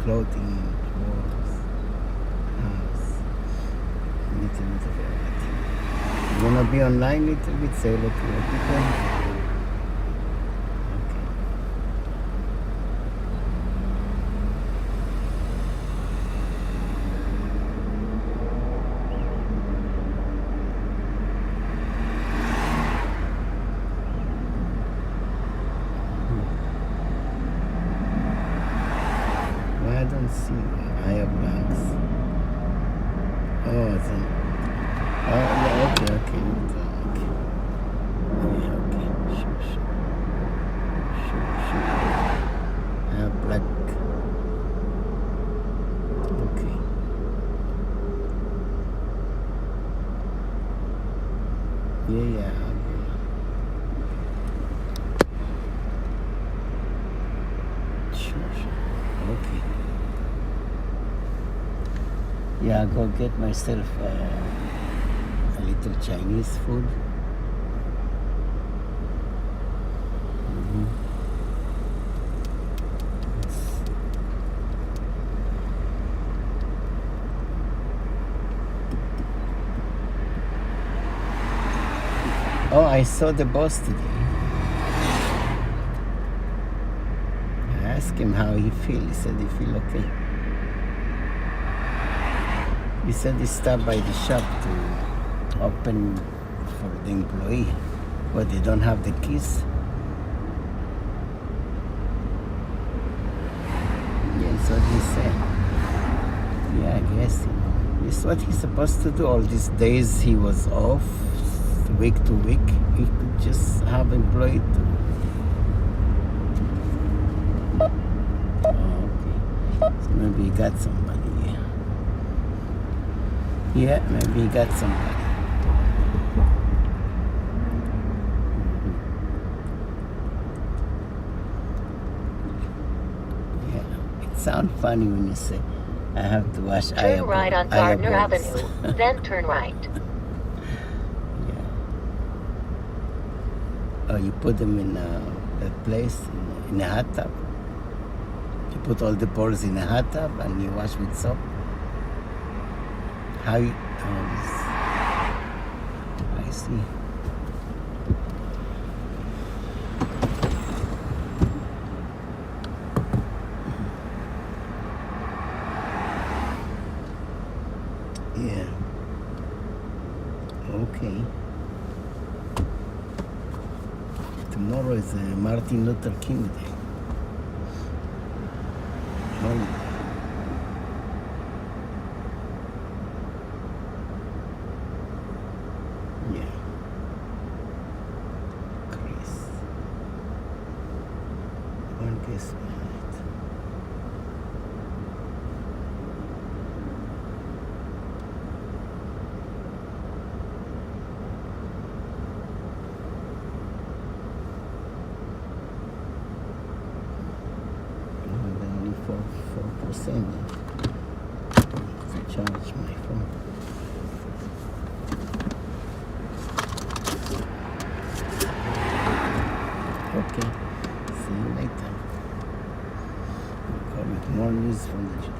clothing, clothes, house, a little bit of everything. You wanna be online a little bit, say hello to your people? Okay. Well, I don't see AYAVLOGZ. Oh, it's an, oh, yeah, okay, okay. Yeah, okay. Sure. Black. Okay. Yeah. Sure. Okay. Yeah, I'll go get myself a little Chinese food. Oh, I saw the boss today. I asked him how he feels. He said he feel okay. He said he stopped by the shop to open for the employee, but they don't have the keys. Yeah, that's what he said. Yeah, I guess, this is what he's supposed to do. All these days he was off, week to week, he could just have employee to. Oh, okay. So maybe he got somebody. Yeah, maybe he got somebody. Yeah, it sounds funny when you say, I have to wash Turn right on Gardner AYAVLOGZ. Avenue, then turn right. Yeah. Oh, you put them in that place, in a hot tub. You put all the balls in a hot tub and you wash with soap. How you, I see. Yeah. Okay. Tomorrow is Martin Luther King Day. Holiday. Yeah. Chris. One guess what? Only 4% to charge my phone. Okay, see you later. We'll call with more news from the Jews.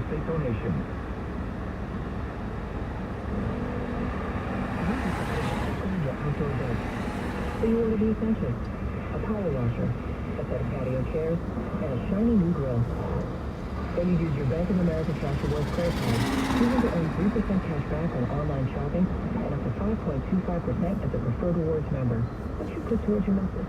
state donation. Outdoor events. So you ordered the essentials. A power washer, a set of patio chairs, and a shiny new grill. Then you use your Bank of America Cash Rewards credit card. You can earn 3% cash back on online shopping and up to 5.25% as a preferred rewards member, which you put towards your missus.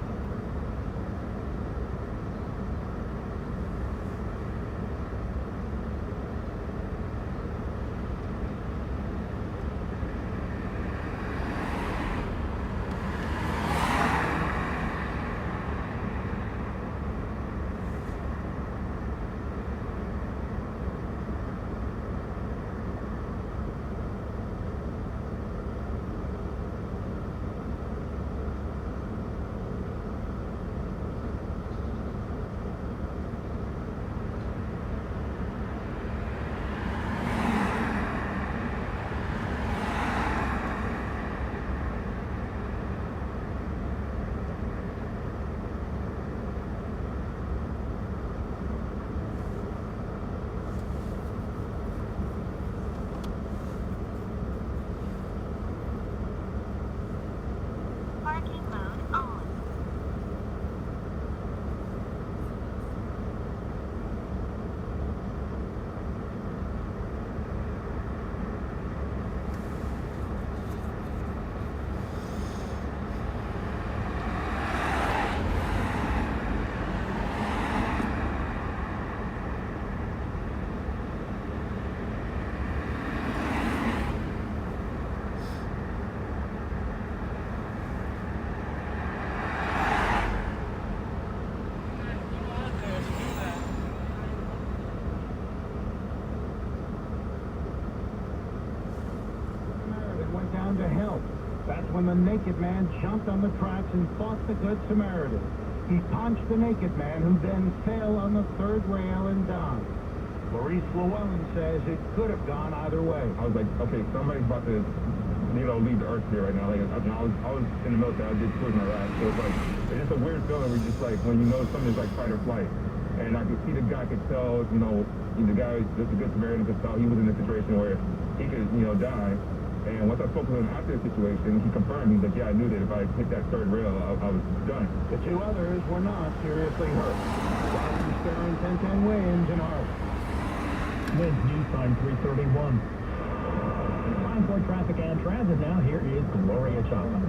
To help. That's when the naked man jumped on the tracks and fought the Good Samaritan. He punched the naked man, who then fell on the third rail and died. Maurice Llewellyn says it could have gone either way. I was like, okay, somebody's about to, leave the earth here right now. Like, I was in the military. I did tours in Iraq, so it's like, it's just a weird feeling where just like, when you know something's like fight or flight. And I could see the guy could tell, the guy, just a Good Samaritan, could tell he was in a situation where he could, die. And once I spoke with him after the situation, he confirmed, he's like, yeah, I knew that if I hit that third rail, I was done. The two others were not seriously hurt. Robin Stern 1010 winds in Arc. Winds news time 331. Time for traffic and transit now. Here is Gloria Chapa.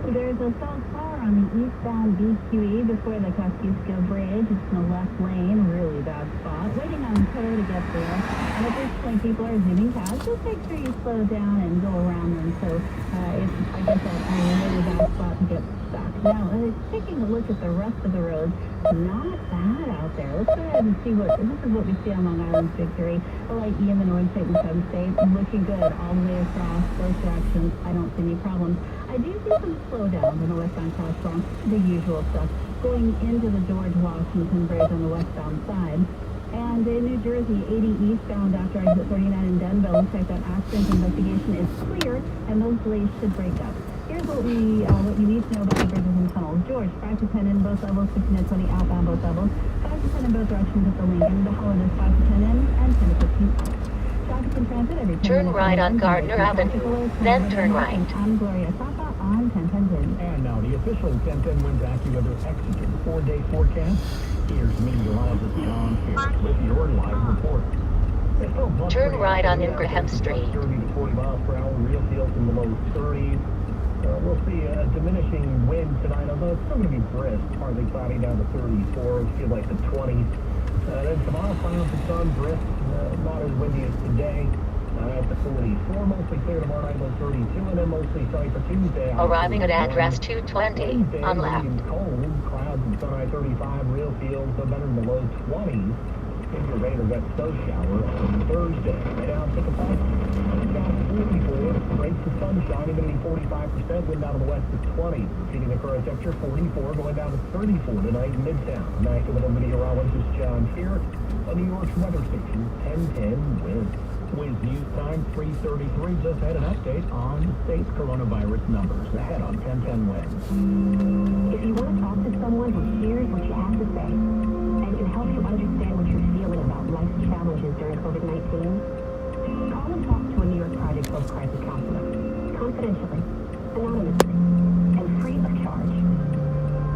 There's a false car on the eastbound BQE before the Kosciuszko Bridge. It's in the left lane, really bad spot. Waiting on tow to get there. And at this point, people are zooming past. Just make sure you slow down and go around them. So it's, I guess, a really bad spot to get stuck. Now, taking a look at the rest of the roads, not bad out there. Let's go ahead and see this is what we see on Long Island's Victory. The light E in the north state and southern state, looking good all the way across both directions. I don't see any problems. I do see some slowdowns on the westbound crosswalk, the usual stuff, going into the George Washington Bridge on the westbound side. And in New Jersey, 80 eastbound after exit 39 in Denville, looks like that accident investigation is clear, and those delays should break up. Here's what you need to know about the bridges and tunnels. George, 5 to 10 in both levels, 15 to 20 outbound both levels, 5 to 10 in both directions at the Lincoln, the Holidays 5 to 10 in, and 10 to 15 out. Traffic in transit every 10 Turn right on Gardner Avenue, then turn right. I'm Gloria Chapa on 1010 And now the official 1010 winds Accuweather Exigent 4-day forecast. Here's meteorologist John Pierce with your live report. Turn right on Ingraham Street. 30 to 40 miles per hour, real fields in the low 30s. We'll see a diminishing wind tonight, although it's still going to be brisk, partly cloudy down to 34. It'll feel like the 20s. Then tomorrow, clouds and sun, brisk, not as windy as today. At the 44, mostly clear tomorrow night, low 32, and then mostly sunny for Tuesday. Arriving at address 220 on left. Cold, clouds and sun, high 35, real fields, better in the low 20s. If you're ready to get snow shower on Thursday. Down, take a bite. Down to 44, breaks the sunshine, even be 45%, wind out of the west to 20. Repeating the current temperature, 44, going down to 34 tonight in Midtown. Accuweather meteorologist John Pierce on New York's weather station, 1010 Wind. Wiz News Time 3:33. Just had an update on the state's coronavirus numbers. Ahead on 1010 Wind. If you want to talk to someone who hears what you have to say and can help you understand what you're feeling about life's challenges, challenges during COVID-19? Call and talk to a New York Project Health Crisis Counselor, confidentially, anonymously, and free of charge.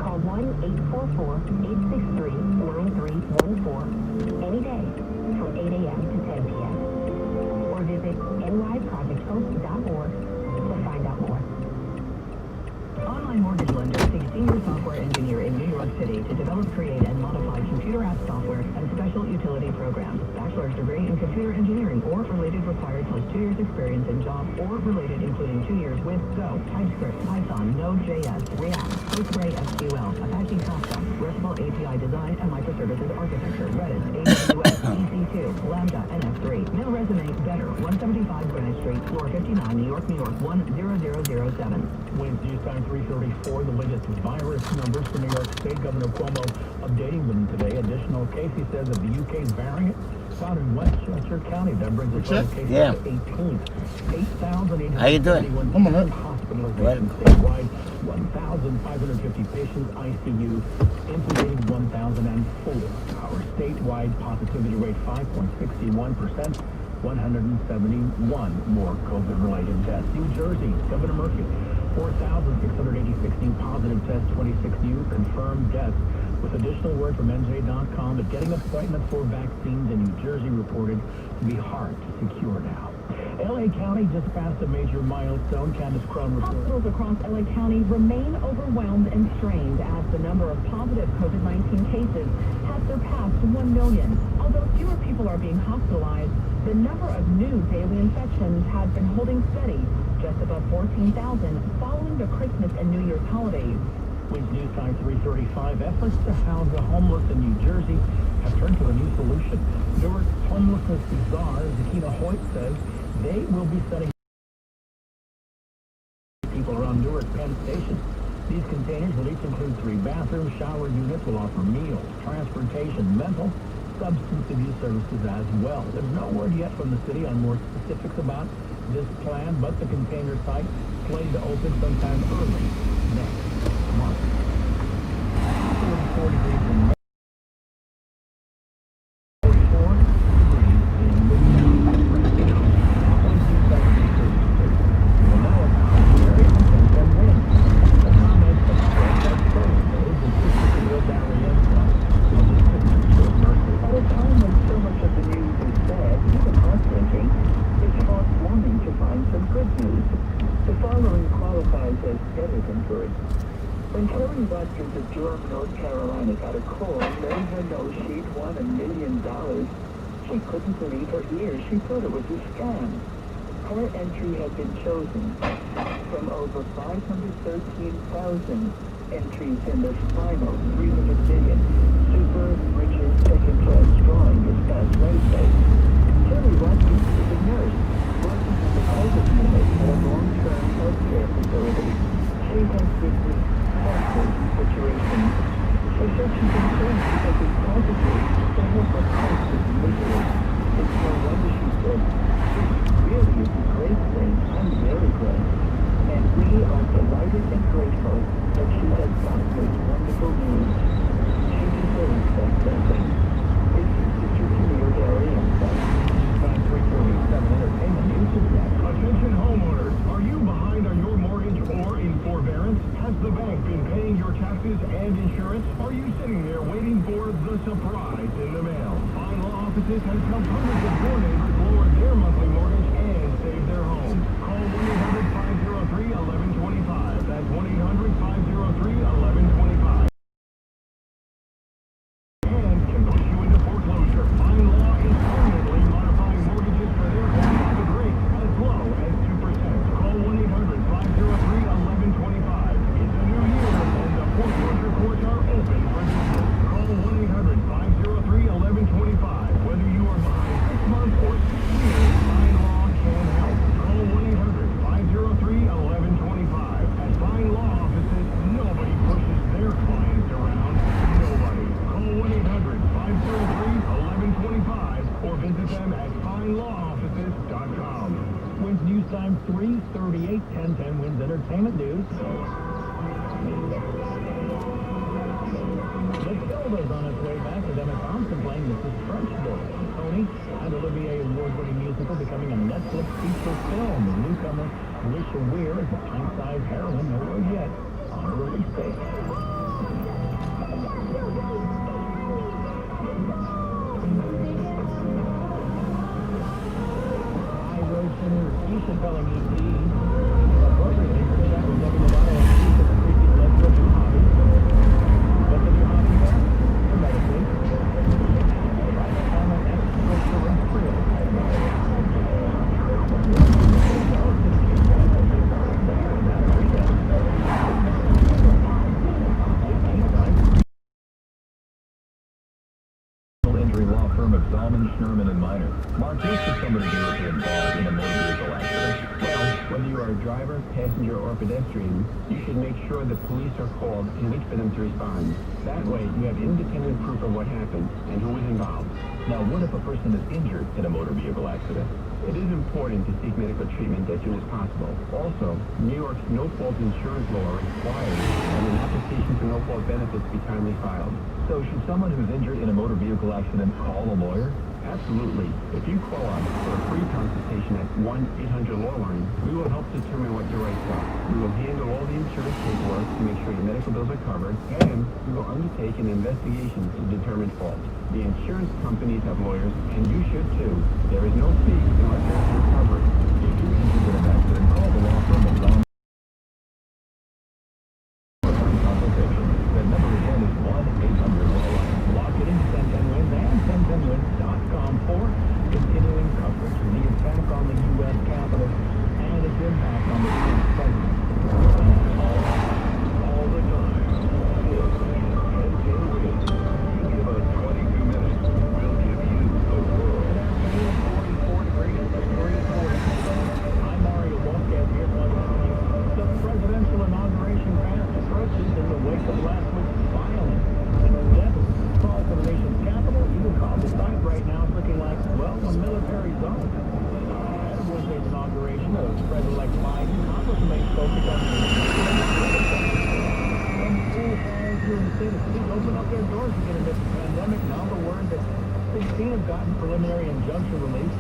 Call 1-844-863-9314 any day from 8 a.m. to 10 p.m. or visit nyprojecthealth.org to find out more. Online mortgage lender seeks senior software engineer in New York City to develop, create, and modify computer app software and special utility programs. Bachelor's degree in computer engineering or related required plus 2 years experience in job or related, including 2 years with Go, TypeScript, Python, Node.js, React, PostgreSQL, Apache Kafka, RESTful API design and microservices architecture, Redis, AWS, EC2, Lambda, and S3. Mail resume better, 175 Greenwich Street, floor 59, New York, New York, 10007. Wednesday News Time 3:34. The latest virus numbers for New York State. Governor Cuomo updating them today. Additional case, he says, of the UK's variant found in Westchester County. That brings the total case to 18. 8,871 How you doing? hospitalizations statewide. 1,550 patients ICU. Intubating 1,004. Our statewide positivity rate 5.61%. 171 more COVID-related deaths. New Jersey, Governor Murphy, 4,686 new positive tests, 26 new confirmed deaths. With additional word from NJ.com that getting appointments for vaccines in New Jersey reported to be hard to secure now. L.A. County just passed a major milestone. Candace Crum reports. Hospitals across L.A. County remain overwhelmed and strained as the number of positive COVID-19 cases has surpassed 1 million. Although fewer people are being hospitalized, the number of new daily infections has been holding steady, just above 14,000 following the Christmas and New Year's holidays. With News Time 3:35, efforts to house the homeless in New Jersey have turned to a new solution. Newark homelessness czar Zakina Hoyt says they will be setting people around Newark Penn Station. These containers will each include 3 bathrooms, shower units, will offer meals, transportation, mental, substance abuse services as well. There's no word yet from the city on more specifics about this plan, but the container site is slated to open sometime early next month. 44 degrees in May. 44 degrees in Midtown. Well, now it's very intense and wind. The comments of spread that close roads and specifically with that reinforcement. At a time when so much of the news is sad, even heartbreaking, it's heartwarming to find some good news. The following qualifies as better than good. When Kerry Watkins of Durham, North Carolina got a call letting her know she'd won $1 million, she couldn't believe her ears. She thought it was a scam. Her entry had been chosen from over 513,000 entries in the final 300 million super riches second class drawing this past Wednesday. Kerry Watkins is a nurse working in the COVID unit at a long-term health care facility. She has witnessed countless situations. She said she's concerned because it's positive to help her constant misery. It's no wonder she said, "This really is a great thing. I'm very glad." And we are delighted and grateful that she has gotten this wonderful news. She deserves that blessing. This is Sister Camille Gary and Son. 3:37 entertainment news is next. Attention homeowners, are you behind on your mortgage or in forbearance? Has the bank been paying your taxes and insurance? Are you sitting there waiting for the surprise in the mail? Fine Law Offices has helped hundreds of your neighbors lower their monthly mortgage and save their homes. Call 1-800-503-1125. That's 1-800-503-1125. And can push you into foreclosure. Fine Law is permanently modifying mortgages for their clients with rates as low as 2%. Call 1-800-503-1125. It's a new year and the foreclosure courts are open for business. Call 1-800-503-1125. Whether you are behind 6 months or 6 years, Fine Law can help. Call 1-800-503-1125. At Fine Law Offices, nobody pushes their clients around. Nobody. Call 1-800-503-1125 or visit them at finelawoffices.com. Wins News Time 3:38, 10:10 Wins Entertainment News. Mcgovern on its way back with Emma Thompson playing Mrs. French Boy. Tony 2020, and Olivier Award-winning musical becoming a Netflix feature film. The newcomer, Alicia Weir, is a pint-sized heroine, no word yet, on a release date. Keisha Pelham EP, appropriately for chat with Demi Lovato and Keisha's creepy led to a new hobby. What's the new hobby there? To meditate. Right on an extraterrestrial. Injury law firm of Zalman, Schnerman, and Minor. Mark, what's for somebody to get involved in a motor vehicle accident? Well, whether you are a driver, passenger, or pedestrian, you should make sure the police are called and wait for them to respond. That way, you have independent proof of what happened and who was involved. Now, what if a person is injured in a motor vehicle accident? It is important to seek medical treatment as soon as possible. Also, New York's no-fault insurance law requires that an application for no-fault benefits be timely filed. So should someone who's injured in a motor vehicle accident call a lawyer? Absolutely. If you call us for a free consultation at 1-800-LAW-LINE, we will help determine what your rights are. We will handle all the insurance paperwork to make sure your medical bills are covered, and we will undertake an investigation to determine fault. The insurance companies have lawyers, and you should too. There is no fee unless there is recovery. If you're injured in an accident, call the law firm of Zalman. Open up their doors again in this pandemic. Now the word that 16 have gotten preliminary injunction relief.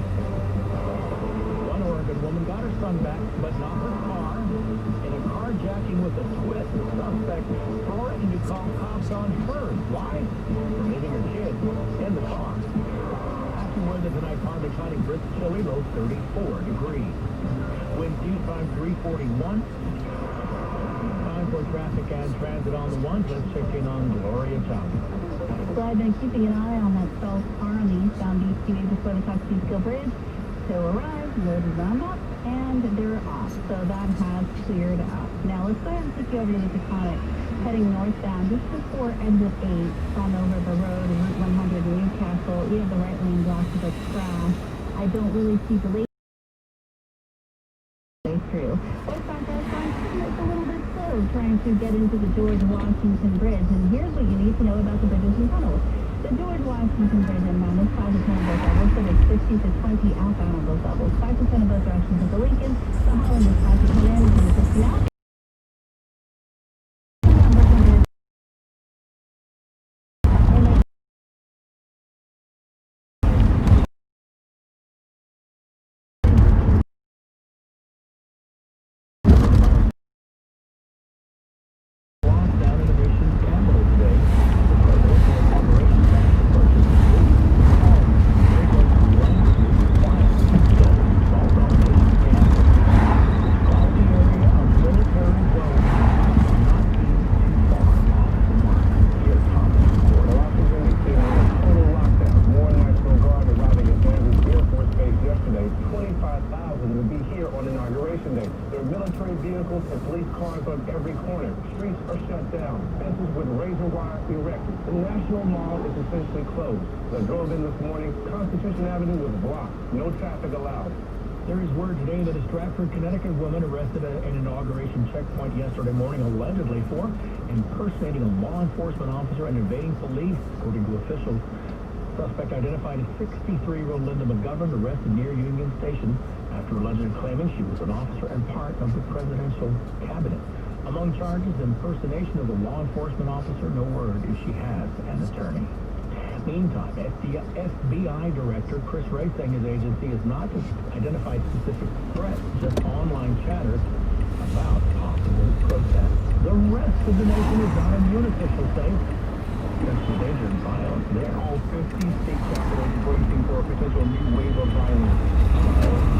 One Oregon woman got her son back, but not her car. In a carjacking with a twist, the suspect threatened to call cops on her. Why? For leaving her kids in the car. Accuweather tonight, partly cloudy, brisk, chilly, low 34 degrees. Wind east side 341. For traffic and transit on the ones, let's check in on Gloria Thomas. So I've been keeping an eye on that stalled car on the eastbound BQE before the Tuxedo Bridge. Tow arrived, loaded them up, and they're off. So that has cleared out. Now let's go ahead and take you over to the Taconic. Heading northbound just before exit 8 on over the road, Route 100 in Newcastle. We have the right lane blocked with a crash. I don't really see the way through. Westbound it's a little bit slow trying to get into the George Washington Bridge. And here's what you need to know about the bridges and tunnels. The George Washington Bridge inbound is 5 to 10 of those levels, but it's 60 to 20 outbound on those levels. 5 to 10 of those directions at the Lincoln. The Holland is 5 to 10 in and 50 out. There is word today that a Stratford, Connecticut woman arrested at an inauguration checkpoint yesterday morning allegedly for impersonating a law enforcement officer and evading police, according to officials. Suspect identified as 63-year-old Linda Mcgovern, arrested near Union Station after allegedly claiming she was an officer and part of the presidential cabinet. Among charges, impersonation of a law enforcement officer. No word if she has an attorney. Meantime, FBI Director Chris Wray saying his agency has not identified specific threats, just online chatter about possible protests. The rest of the nation is not immune, officials say. Potential danger and violence there. All 50 state capitals bracing for a potential new wave of violence.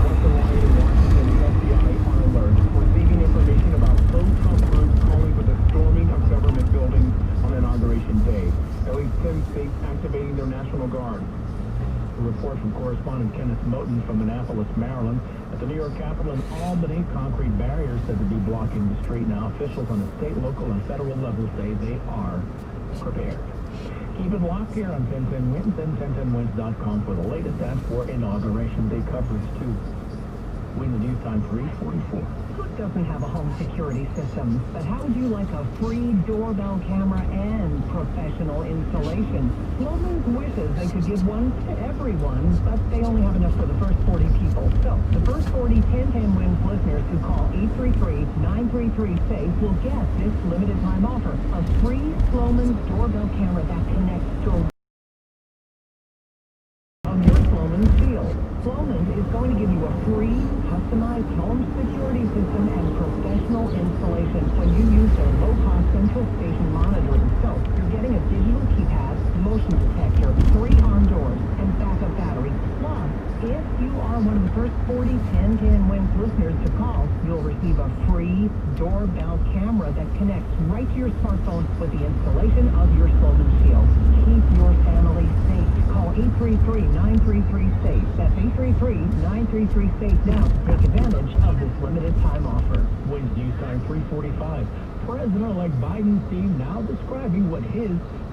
What's the riot in Washington? The FBI on alert, receiving information about pro-Trump groups calling for the storming of government buildings on Inauguration Day. At least 10 states activating their National Guard. A report from correspondent Kenneth Moten from Annapolis, Maryland. At the New York Capitol in Albany, concrete barriers said to be blocking the street now. Officials on the state, local, and federal level say they are prepared. Keep it locked here on 1010 Wins and 1010wins.com for the latest and for Inauguration Day coverage, too. Win the news time 3:44. Cook doesn't have a home security system, but how would you like a free doorbell camera and professional installation? Sloman's wishes they could give one to everyone, but they only have enough for the first 40 people. So, the first 40 1010 Wins listeners who call 833-933-SAFE will get this limited time offer. A free Sloman's doorbell camera that connects to your Sloman's Shield. Sloman's is going to give you a free, customized home security system and professional installation when you use their low-cost central station monitoring. So, you're getting a digital keypad, motion detector, 3 arm doors, and backup battery. Plus, if you are one of the first 40 1010 Wins listeners to call, you'll receive a free doorbell camera that connects right to your smartphone with the installation of your Sloman's Shield. Keep your family safe. Call 833-933-SAFE. That's 833-933-SAFE now to take advantage of this limited time offer. Wins news time 3:45. President-elect Biden's team now describing what his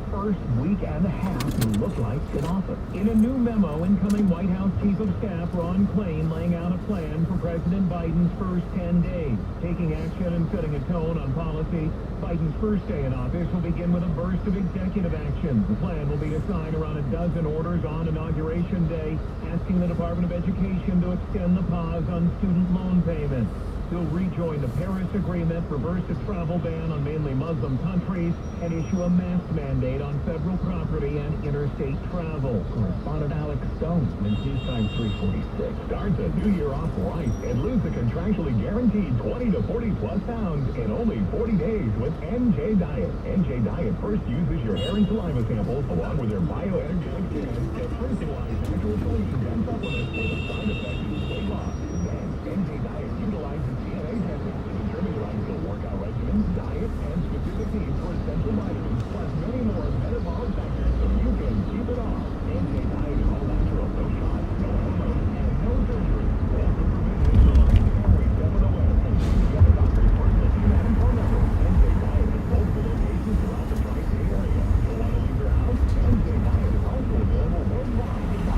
first week and a half will look like in office. In a new memo, incoming White House Chief of Staff Ron Klain laying out a plan for President Biden's first 10 days. Taking action and setting a tone on policy, Biden's first day in office will begin with a burst of executive action. The plan will be to sign around a dozen orders on Inauguration Day, asking the Department of Education to extend the pause on student loan payments. He'll rejoin the Paris Agreement, reverse a travel ban on mainly Muslim countries, and issue a mask mandate on federal property and interstate travel. Correspondent Alex Stone, News Time 3:46. Start the new year off right and lose the contractually guaranteed 20 to 40 plus pounds in only 40 days with NJ Diet. NJ Diet first uses your hair and saliva samples along with their bioenergetic genes to personalize natural solutions and supplements with a side effect weight loss. Then NJ Diet utilizes DNA testing to determine your ideal workout regimen, diet, and specific needs for essential vitamins, plus many more metabolic factors so you can keep it all. NJ Diet is all natural, no shots, no hormones, and no surgery. Also provisions for life family, step of the web, and get a doctor's personal email and phone number. NJ Diet has multiple locations throughout the Tri-State area. Don't want to leave your house? NJ Diet is also available worldwide in the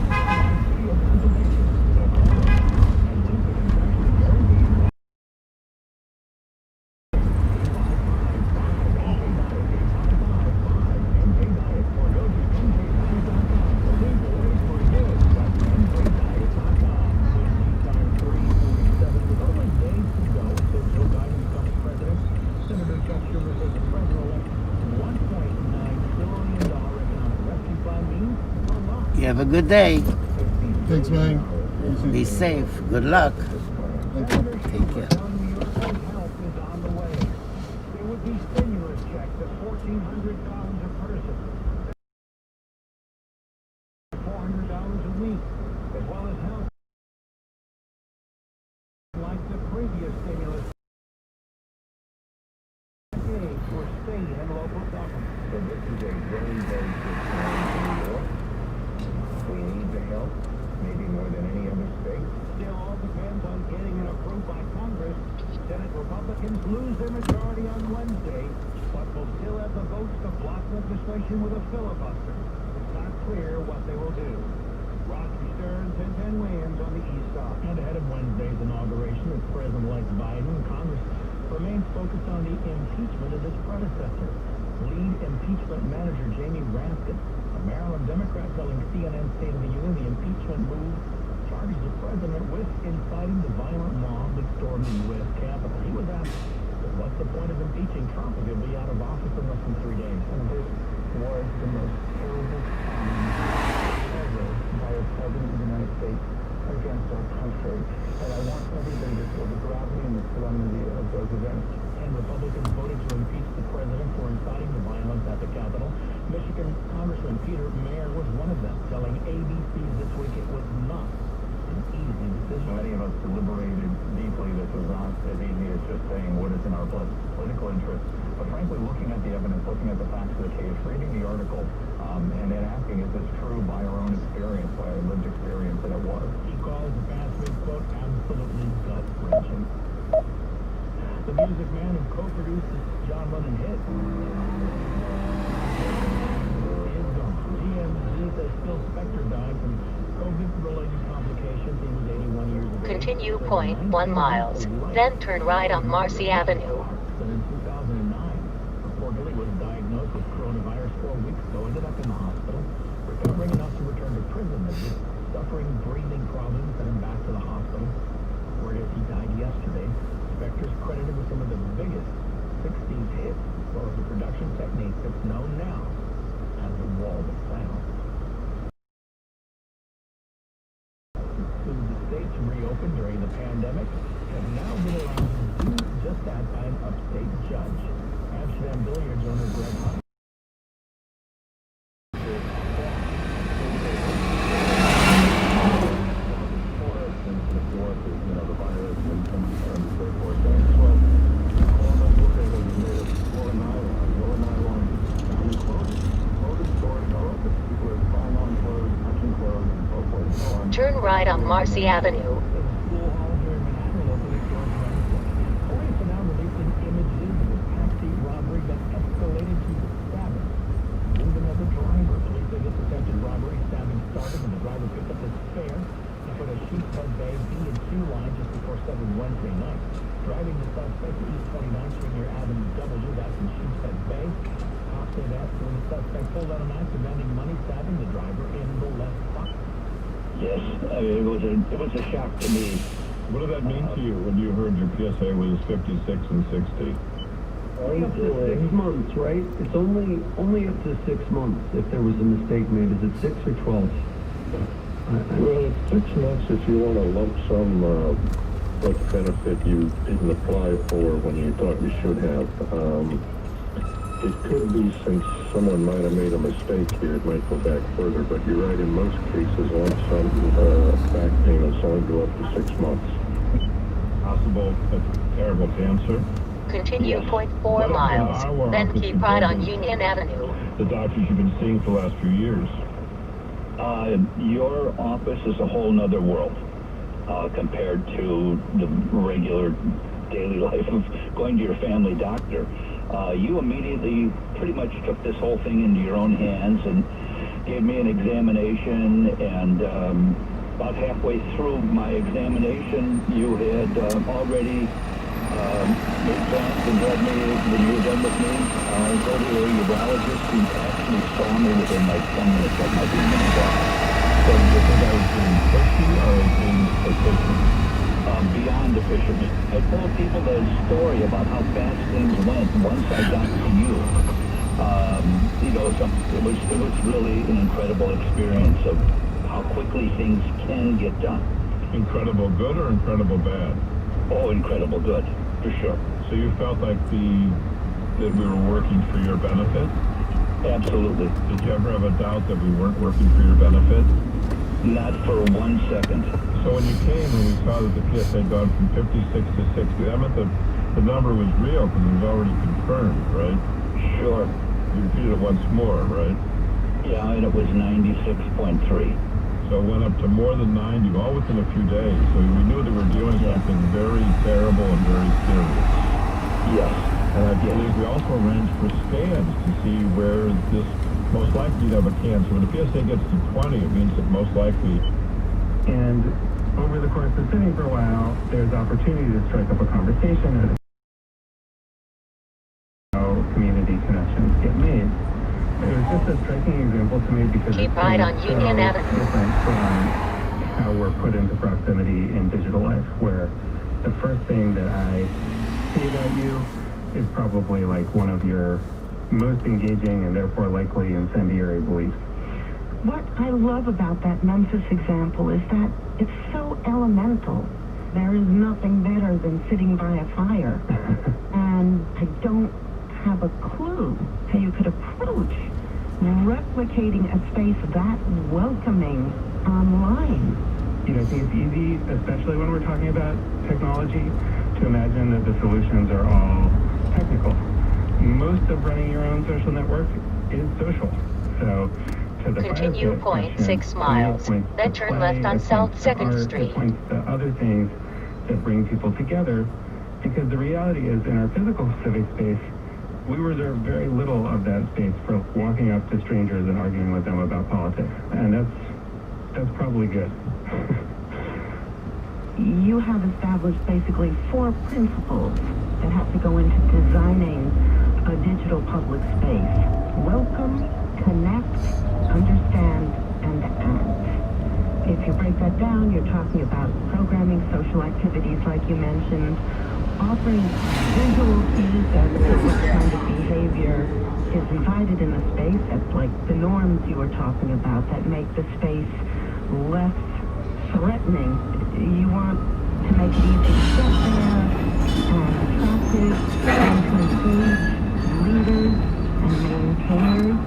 city of Pennsylvania. So call them and lose the contractually guaranteed. You have a good day. Thanks, man. Be safe. Good luck. Thank you. Take care. There would be stimulus checks at $1,400 a person, $400 a week, as well as health like the previous stimulus package for state and local government. So this is a very, very good time in New York. We need the help, maybe more than any other state. Still all depends on getting it approved by Congress. Senate Republicans lose their majority on Wednesday, but will still have the votes to block legislation with a filibuster. It's not clear what they will do. Roger Stern, 1010 Wins on the East Side. And ahead of Wednesday's inauguration of President-elect Biden, Congress remains focused on the impeachment of his predecessor. Lead impeachment manager Jamie Raskin, a Maryland Democrat, telling CNN State of the Union the impeachment move charges the president with inciting the violent mob that stormed the U.S. Capitol. He was asked, what's the point of impeaching Trump if he'll be out of office in less than 3 days? And this was the most terrible Michigan Congressman Peter Mayer was one of them, telling ABC this week it was not an easy decision. Many of us deliberated deeply. This was not as easy as just saying what is in our political interest. But frankly, looking at the evidence, looking at the facts of the case, reading the article, and then asking, is this true by our own experience, by our lived experience, and it was. He calls the past week, quote, absolutely gut-wrenching. The Music Man who co-produced the John Lennon hit is gone. GMG says Phil Spector died from COVID-related complications. He was 81 years of age. Continue 0.1 miles, then turn right on Marcy Avenue. But in 2009, reportedly was diagnosed with coronavirus 4 weeks ago, ended up in the hospital, recovering enough to return to prison, but just suffering breathing problems, sent him back to the hospital. Word is he died yesterday. Spector's credited with some of the biggest 60s hits, as well as the production technique that's known now as the wall of sound. The states reopened during the pandemic have now been allowed to do just that by an upstate judge. Amsterdam billiards owner Greg Hunt. Turn right on Marcy Avenue. Police are now releasing images of a taxi robbery that escalated to stabbing. Even as a driver, police say this attempted robbery stabbing started when the driver picked up his fare and put a sheephead bay B&Q line just before 7 Wednesday night. Driving the suspect to East 29th Street near Avenue W, that's in Sheephead Bay. Cops say that when the suspect pulled out a knife demanding money, stabbing the driver in the left thigh. Yes, it was a shock to me. What did that mean to you when you heard your PSA was 56 and 60? Only up to 6 months, right? It's only up to 6 months if there was a mistake made. Is it 6 or 12? Well, it's 6 months if you want a lump sum what benefit you didn't apply for when you thought you should have. It could be since someone might have made a mistake here, it might go back further, but you're right, in most cases, lump sum back payments only go up to 6 months. Possible, terrible cancer. Continue 0.4 miles, then keep right on Union Avenue. The doctors you've been seeing for the last few years. Your office is a whole nother world compared to the regular daily life of going to your family doctor. You immediately pretty much took this whole thing into your own hands and gave me an examination, and about halfway through my examination, you had already made plans and had me, when you were done with me, go to a urologist who actually saw me within like 10 minutes of my being in the doctor. So do you think I was being pushy or being efficient? Beyond efficient. I told people the story about how fast things went once I got to you. It was really an incredible experience of how quickly things can get done. Incredible good or incredible bad? Oh, incredible good, for sure. So you felt like that we were working for your benefit? Absolutely. Did you ever have a doubt that we weren't working for your benefit? Not for 1 second. So when you came and we saw that the PSA had gone from 56 to 60, that meant that the number was real because it was already confirmed, right? Sure. You repeated it once more, right? Yeah, and it was 96.3. So it went up to more than 90, all within a few days. So we knew that we were doing something very terrible and very serious. Yes. And I believe we also arranged for scans to see where this most likely to have a cancer. When the PSA gets to 20, it means that most likely. And over the course of sitting for a while, there's opportunity to strike up a conversation and how community connections get made. It was just a striking example to me because Keep right on Union Avenue. Different from how we're put into proximity in digital life, where the first thing that I see about you is probably like one of your most engaging and therefore likely incendiary beliefs. What I love about that Memphis example is that it's so elemental. There is nothing better than sitting by a fire. And I don't have a clue how you could approach replicating a space that welcoming online? You know, I think it's easy, especially when we're talking about technology, to imagine that the solutions are all technical. Most of running your own social network is social. So, to the Continue Fire Pit 0.6 question, miles, to me, it points then to turn play, left on it South points to 2nd art, Street. It points to other things that bring people together, because the reality is, in our physical civic space, we reserve very little of that space for walking up to strangers and arguing with them about politics, and that's probably good. You have established basically 4 principles that have to go into designing a digital public space. Welcome, connect, understand, and act. If you break that down, you're talking about programming social activities like you mentioned, offering visual cues as to what kind of behavior is invited in the space. That's like the norms you were talking about that make the space less threatening. You want to make it easy to get there and attractive and to engage leaders and maintainers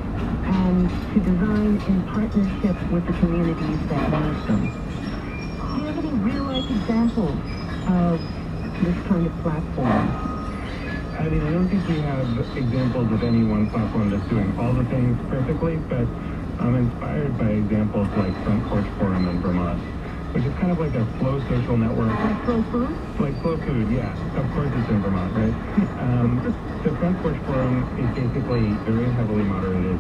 and to design in partnership with the communities that need them. Do you have any real-life examples of this kind of platform? I mean, I don't think we have examples of any one platform that's doing all the things perfectly, but I'm inspired by examples like Front Porch Forum in Vermont, which is kind of like a flow social network. Like Flow Food? Like Flow Food, yeah. Of course it's in Vermont, right? The Front Porch Forum is basically very heavily moderated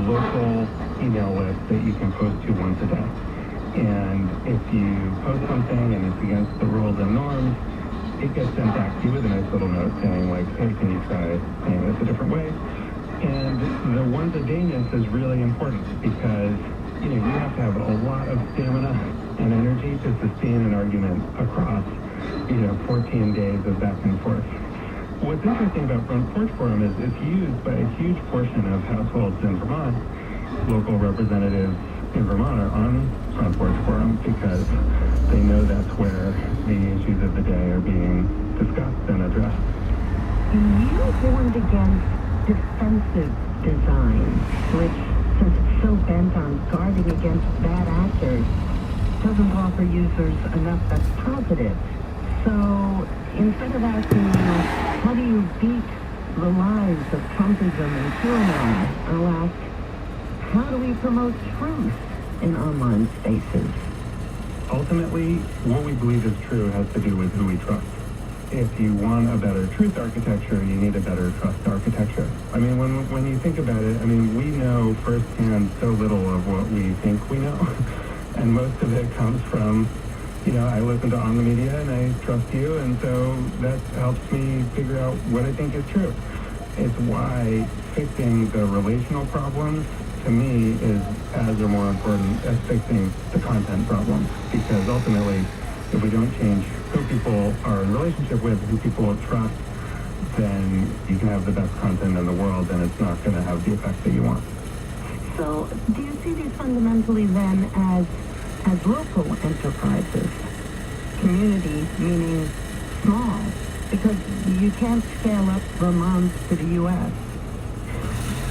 local email list that you can post to once a day. And if you post something and it's against the rules and norms, it gets sent back to you with a nice little note saying, like, hey, can you try saying this a different way? And the once-a-dayness is really important because, you know, you have to have a lot of stamina and energy to sustain an argument across, 14 days of back and forth. What's interesting about Front Porch Forum is it's used by a huge portion of households in Vermont. Local representatives in Vermont are on Front Porch Forum because they know that's where the issues of the day are being discussed and addressed. You warned against defensive design, which, since it's so bent on guarding against bad actors, doesn't offer users enough that's positive. So instead of asking you, how do you beat the lies of Trumpism and QAnon, I'll ask, how do we promote truth in online spaces? Ultimately, what we believe is true has to do with who we trust. If you want a better truth architecture, you need a better trust architecture. I mean, when you think about it, I mean, we know firsthand so little of what we think we know. And most of it comes from, I listen to On the Media and I trust you, and so that helps me figure out what I think is true. It's why fixing the relational problems, to me, is as or more important as fixing the content problems. Because ultimately, if we don't change who people are in relationship with, who people trust, then you can have the best content in the world and it's not going to have the effect that you want. So, do you see these fundamentally then as local enterprises? Community meaning small, because you can't scale up Vermont to the U.S.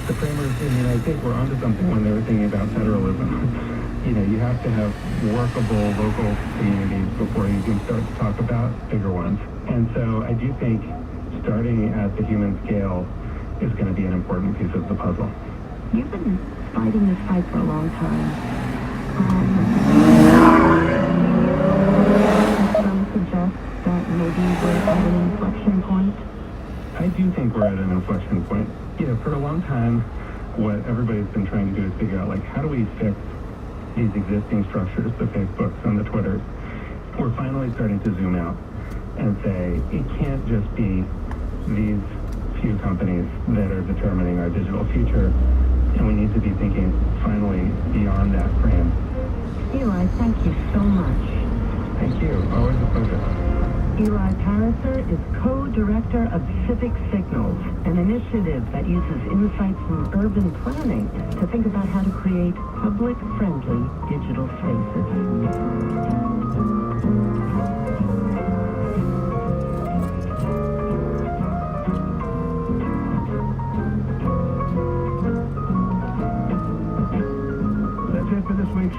The framers in the United States were onto something when they were thinking about federalism. You have to have workable local communities before you can start to talk about bigger ones. And so I do think starting at the human scale is going to be an important piece of the puzzle. You've been fighting this fight for a long time. Some suggest that maybe we're at an inflection point. I do think we're at an inflection point. For a long time, what everybody's been trying to do is figure out, how do we fix these existing structures, the Facebooks and the Twitters? We're finally starting to zoom out and say, it can't just be these few companies that are determining our digital future, and we need to be thinking finally beyond that frame. Eli, thank you so much. Thank you. Always a pleasure. Eli Pariser is co-director of Civic Signals, an initiative that uses insights from urban planning to think about how to create public-friendly digital spaces.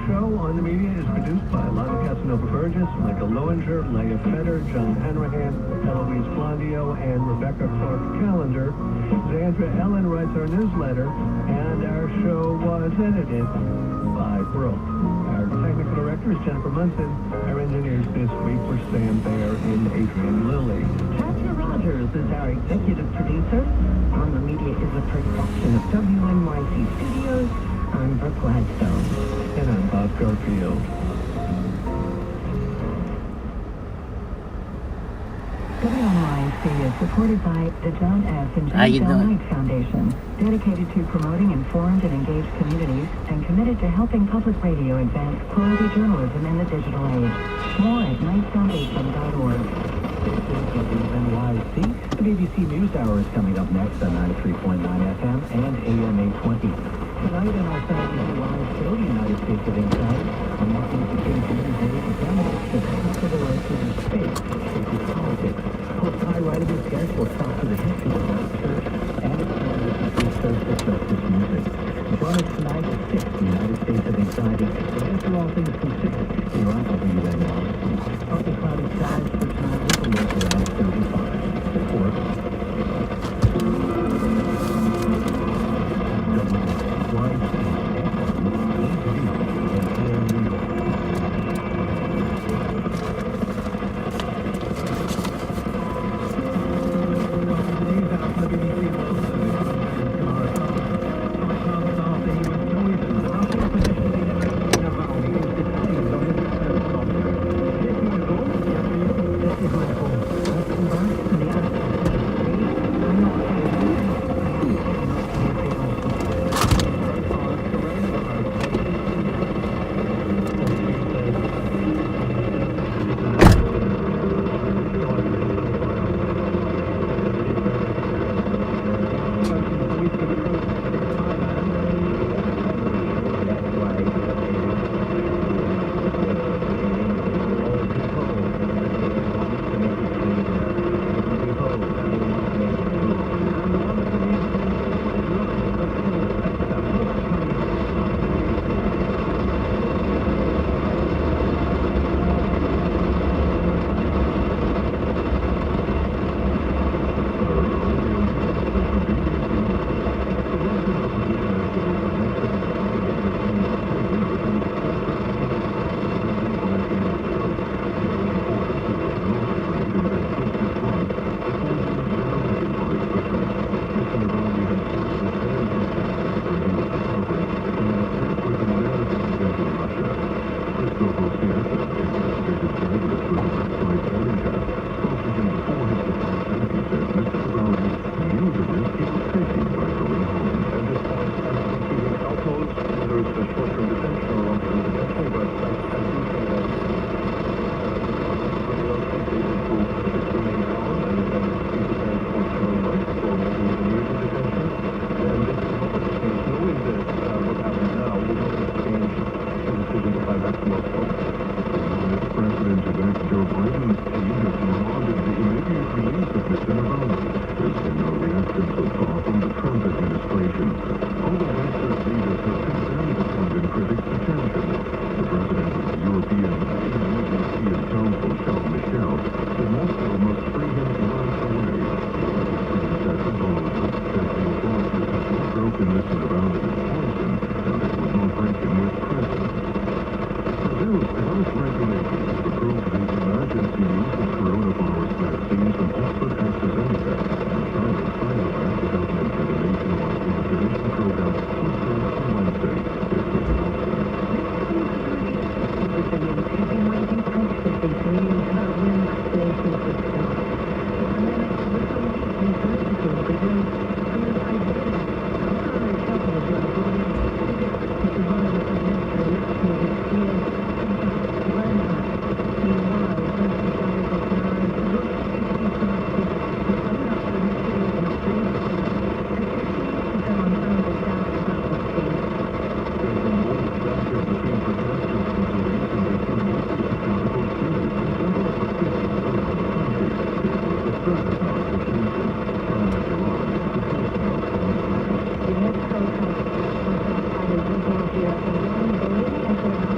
Show on the Media is produced by Lana Casanova Burgess, Michael Lowinger, Leah Fetter, John Hanrahan, Eloise Blondio, and Rebecca Clark Callender. Zandra Ellen writes our newsletter, and our show was edited by Brooke. Our technical director is Jennifer Munson. Our engineers this week were Sam Baer and Adrian Lilly. Katya Rogers is our executive producer. On the Media is a production of WNYC Studios. I'm Brooke Gladstone. And I'm Bob Garfield. WNYC is supported by the John F. and How you James L. doing? Knight Foundation, dedicated to promoting informed and engaged communities and committed to helping public radio advance quality journalism in the digital age. More at knightfoundation.org. This is WNYC. The BBC News Hour is coming up next on 93.9 FM and AM 820. Tonight in our Saturday Live show, the United States of Insight, on Martin Luther King Jr. Day examines the civil rights movement space, shaping politics. Host High Right of his guest will talk to the history of the church and explore the country's social justice music. Join us tonight at 6, the United States of Anxiety, to answer all things considered here on WNYC. Partly cloudy skies for tonight with a low around 35. Support. Here, and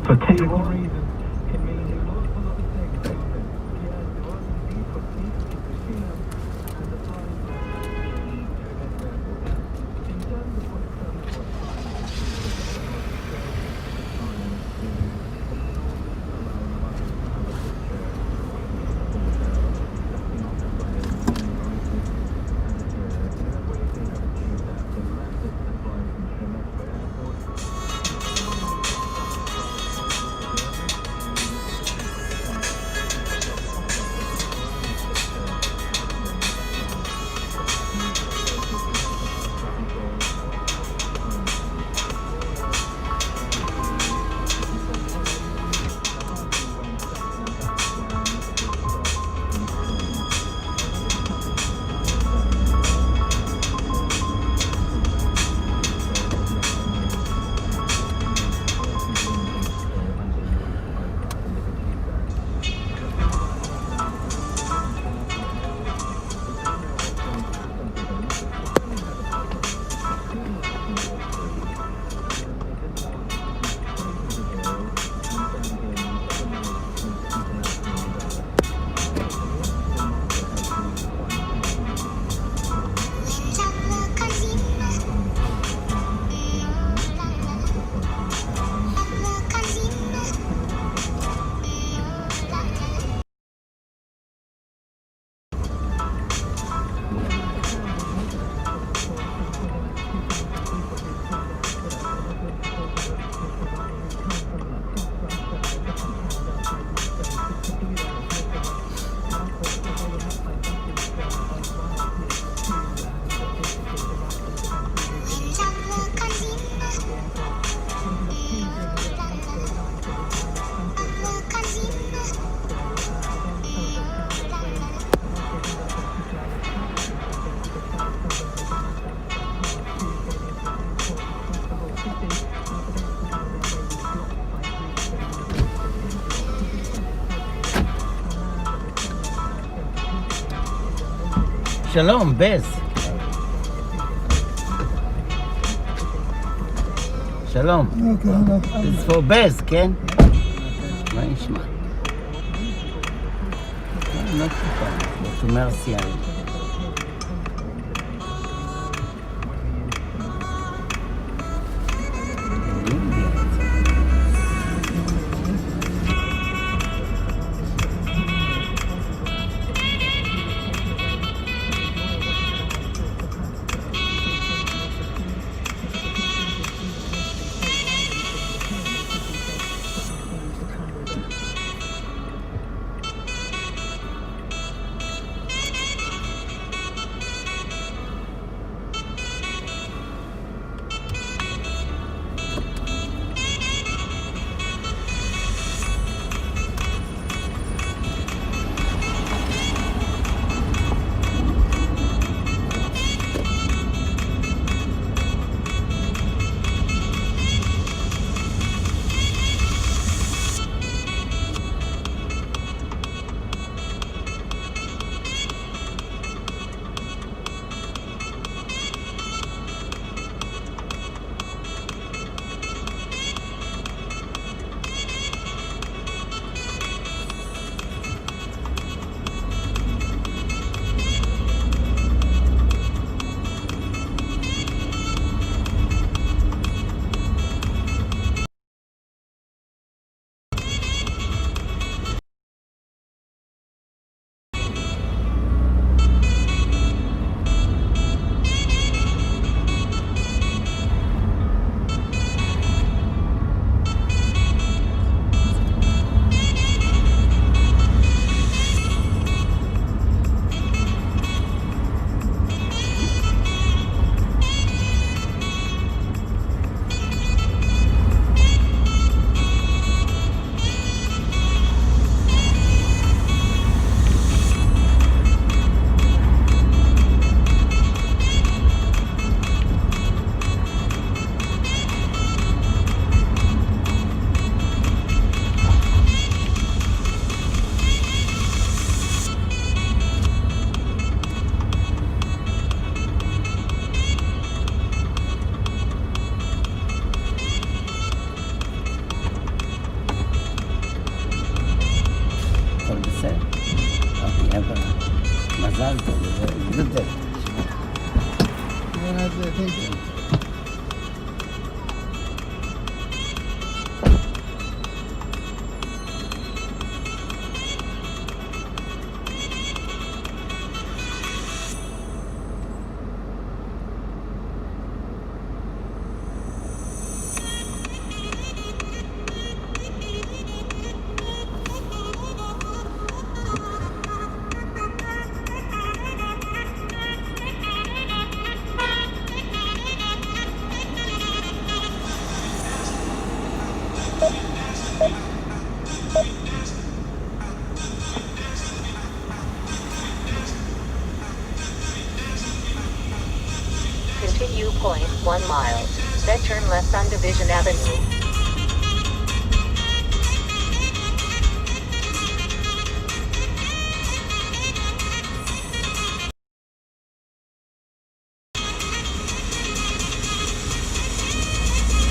Botanical reasons can mean you lost a lot of things. Yes, there was indeed for peace in the kingdom and the flying in terms of what comes to שלום, בז. שלום. This is for בז, כן? מה נשמע? לא תקופה, לא שומר סיין. exactly. Good day. Thank you. Continue 0.1 miles, then turn left on Division Avenue.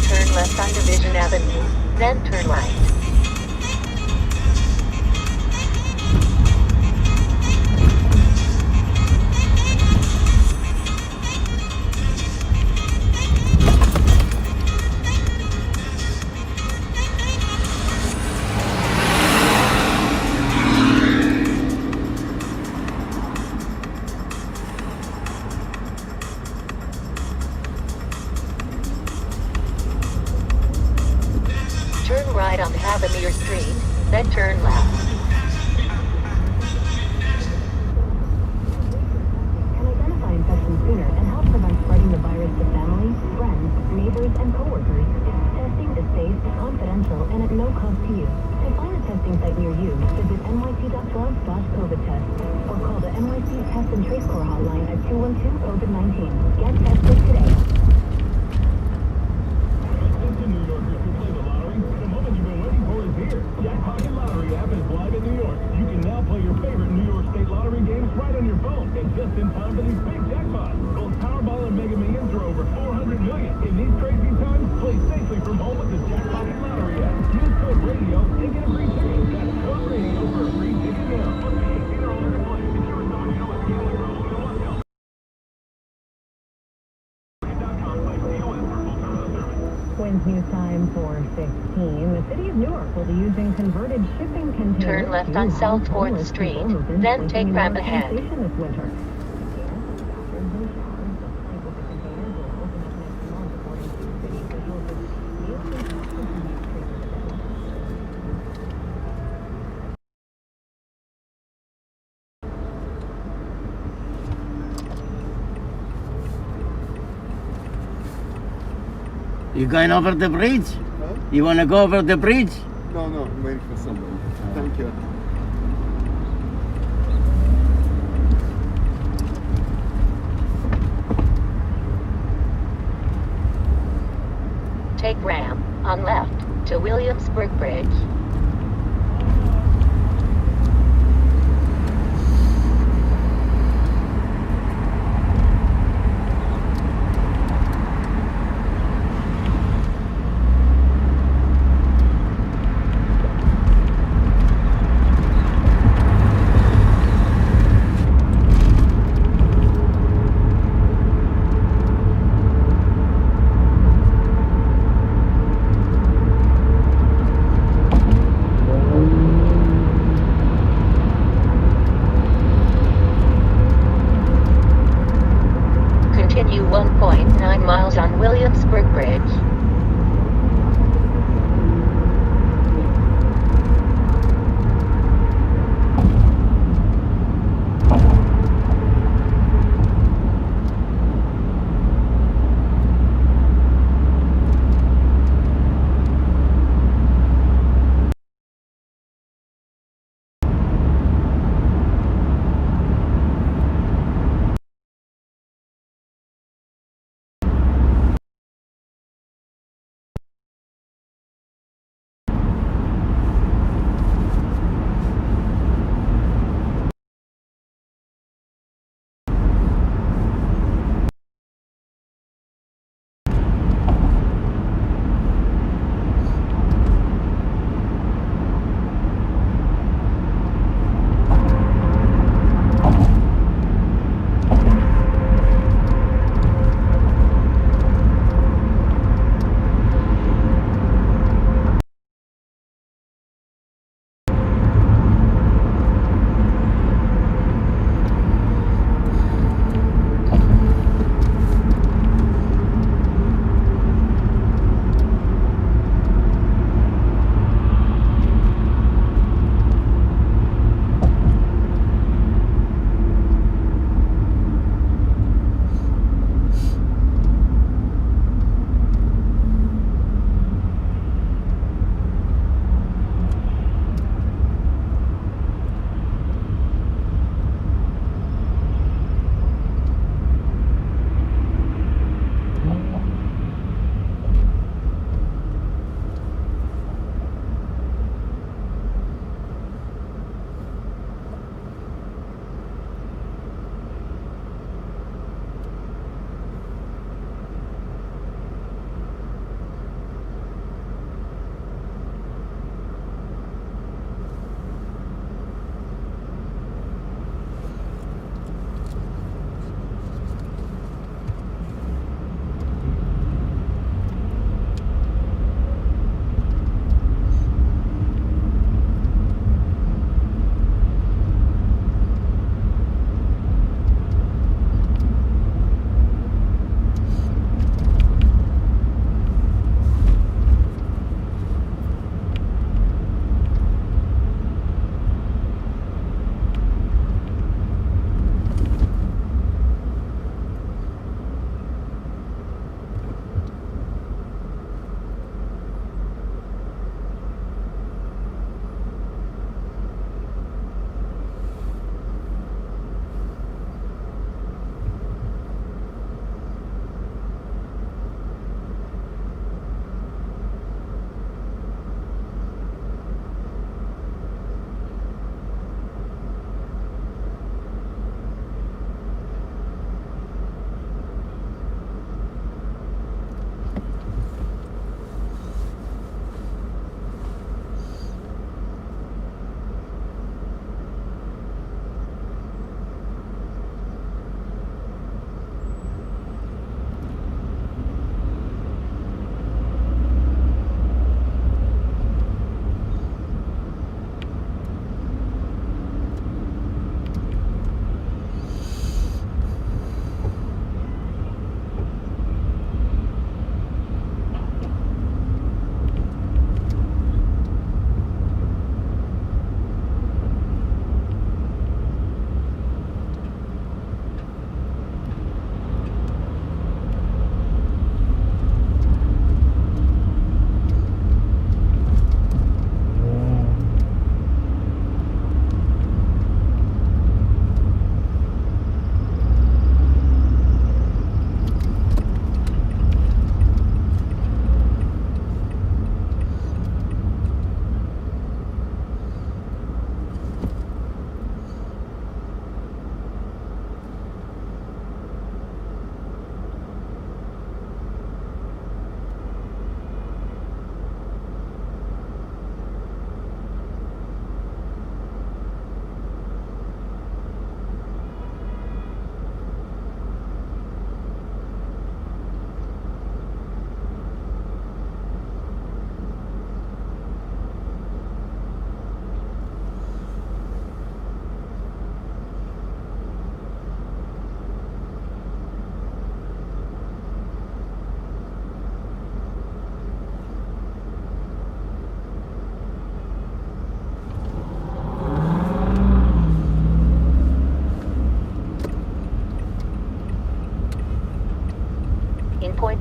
Turn left on Division Avenue, then turn right. Turn right on Avenue Street, then turn left. Can identify infection sooner and help prevent spreading the virus to family, friends, neighbors, and coworkers. Testing is safe, confidential, and at no cost to you. To find a testing site near you, visit nyc.gov/COVID-test or call the NYC Test and Trace Corps hotline at 212-COVID-19. Get tested today. Attention New Yorkers who play the lottery. The moment you've been waiting for is here. Jackpot Lottery app is live in New York. You can now play your favorite New York State lottery games right on your phone, and just in time for these big jackpots. Both Powerball and Mega Millions are over 400 million. In these crazy times, play safely from home with the Jackpot Lottery app. Use code radio and get a free ticket. That's code radio for a free ticket now. Twins News Time 4:16. The city of Newark will be using converted shipping containers. Turn left on South 4th Street, then take ramp ahead. This winter. You going over the bridge? Huh? You want to go over the bridge? No, I'm waiting for somebody. Thank you. Take ramp on left to Williamsburg Bridge.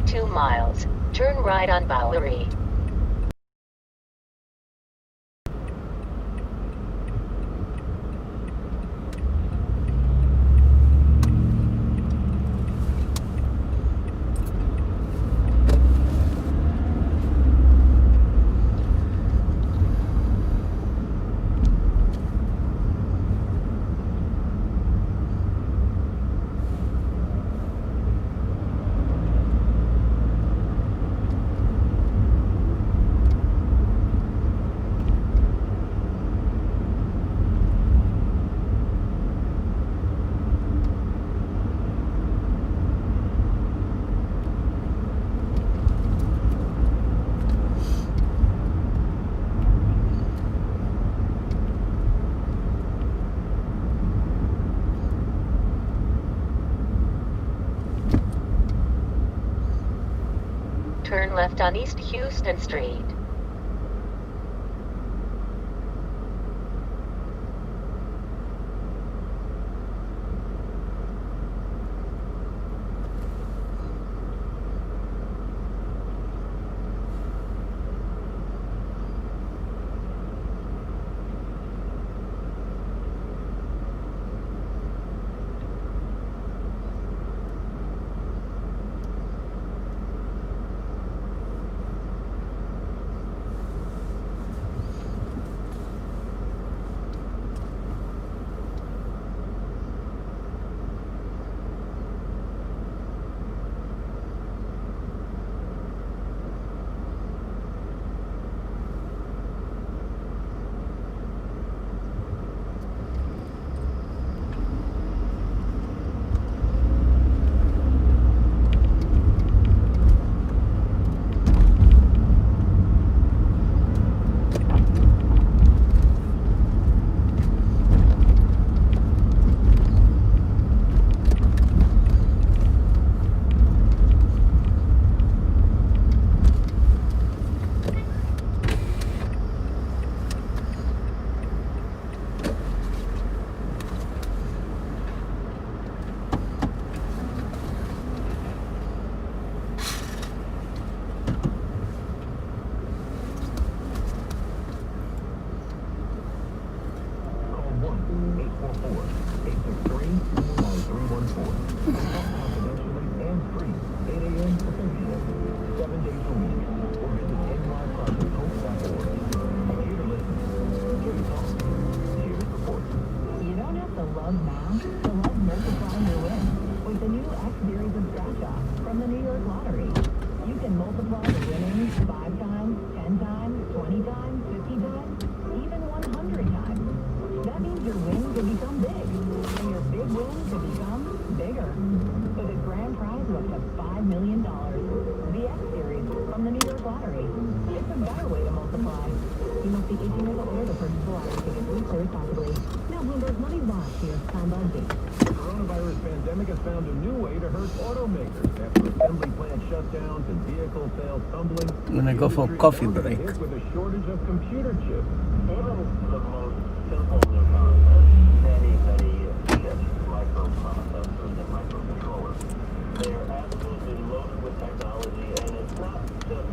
2 miles. Turn right on Bowery. Turn left on East Houston Street. Coronavirus pandemic has found a new way to hurt automakers after assembly plant shutdowns and vehicle sales tumbling. I'm gonna go for a coffee break. Hit with a shortage of computer chips. Even the most simple new concepts, many chips, microprocessors, and microcontrollers, they are absolutely loaded with technology, and it's not just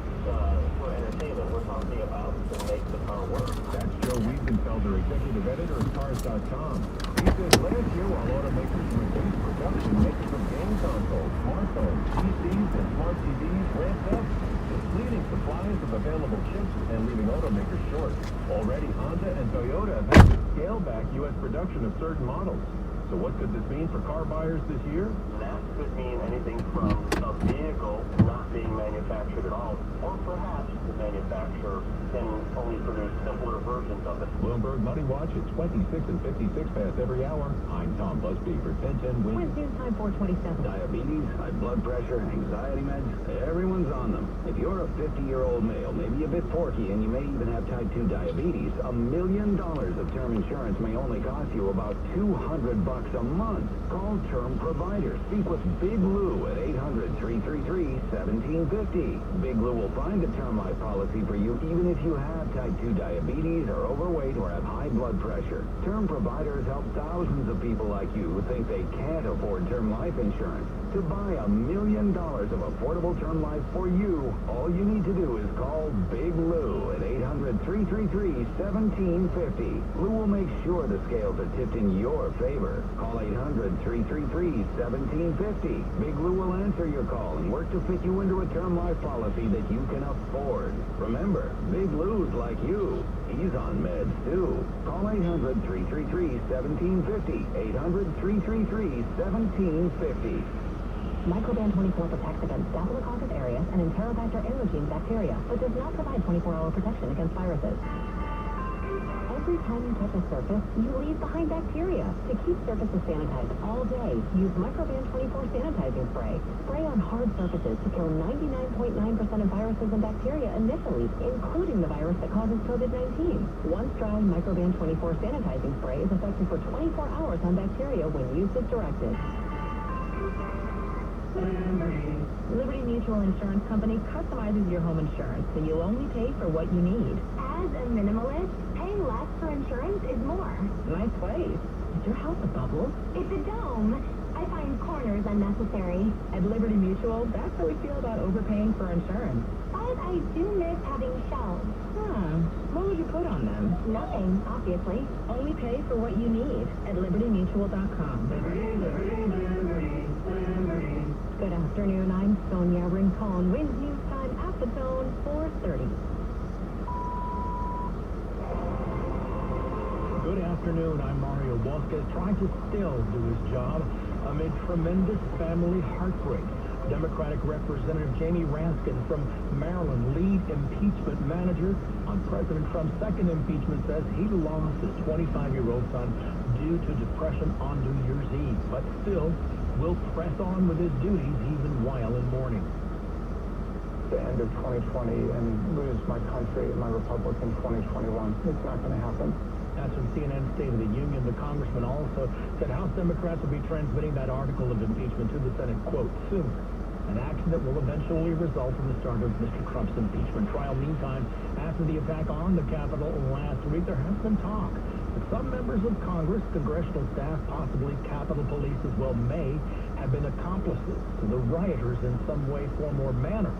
for entertainment. We're talking about to make the car work. That's Joe Wiesenfelder, executive editor of Cars.com. He says last year, while automakers reduced production, makers of game consoles, smartphones, PCs, and smart TVs ramped up, depleting supplies of available chips and leaving automakers short. Already, Honda and Toyota have had to scale back U.S. production of certain models. So what could this mean for car buyers this year? That could mean anything from a vehicle not being manufactured at all, or perhaps the manufacturer can only produce simpler versions of it. Bloomberg Money Watch at 26 and 56 past every hour. I'm Tom Busby for 1010 Win. Wednesday time 427. Diabetes, high blood pressure, anxiety meds, everyone's on them. If you're a 50-year-old male, maybe a bit porky, and you may even have type 2 diabetes, $1 million of term insurance may only cost you about $200 a month. Call Term Provider. Speak with Big Lou at 800-333-1750. Big Lou will find a term life policy policy for you even if you have type 2 diabetes, are overweight, or have high blood pressure. Term providers help thousands of people like you who think they can't afford term life insurance. To buy $1 million of affordable term life for you, all you need to do is call Big Lou at 800-333-1750. Lou will make sure the scales are tipped in your favor. Call 800-333-1750. Big Lou will answer your call and work to fit you into a term life policy that you can afford. Remember, Big Lou's like you. He's on meds too. Call 800-333-1750. 800-333-1750. Microban 24 protects against Staphylococcus aureus and Enterobacter aerugine bacteria, but does not provide 24-hour protection against viruses. Every time you touch a surface, you leave behind bacteria. To keep surfaces sanitized all day, use Microban 24 sanitizing spray. Spray on hard surfaces to kill 99.9% of viruses and bacteria initially, including the virus that causes COVID-19. Once dry, Microban 24 sanitizing spray is effective for 24 hours on bacteria when used as directed. Liberty Mutual Insurance Company customizes your home insurance so you'll only pay for what you need. As a minimalist, paying less for insurance is more. Nice place. Is your house a bubble? It's a dome. I find corners unnecessary. At Liberty Mutual, that's how we feel about overpaying for insurance. But I do miss having shelves. What would you put on them? Nothing, obviously. Only pay for what you need at libertymutual.com. Good afternoon, I'm Sonia Rincon. Wind News time at the tone 4:30. Good afternoon, I'm Mario Bosca, trying to still do his job amid tremendous family heartbreak. Democratic Representative Jamie Raskin from Maryland, lead impeachment manager on President Trump's second impeachment, says he lost his 25-year-old son due to depression on New Year's Eve, but still will press on with his duties even while in mourning. The end of 2020 and lose my country, my republic in 2021. It's not going to happen. That's from CNN State of the Union. The congressman also said House Democrats will be transmitting that article of impeachment to the Senate, quote, soon. An action that will eventually result in the start of Mr. Trump's impeachment trial. Meantime, after the attack on the Capitol last week, there has been talk that some members of Congress, congressional staff, possibly Capitol Police as well, may have been accomplices to the rioters in some way, form, or manner.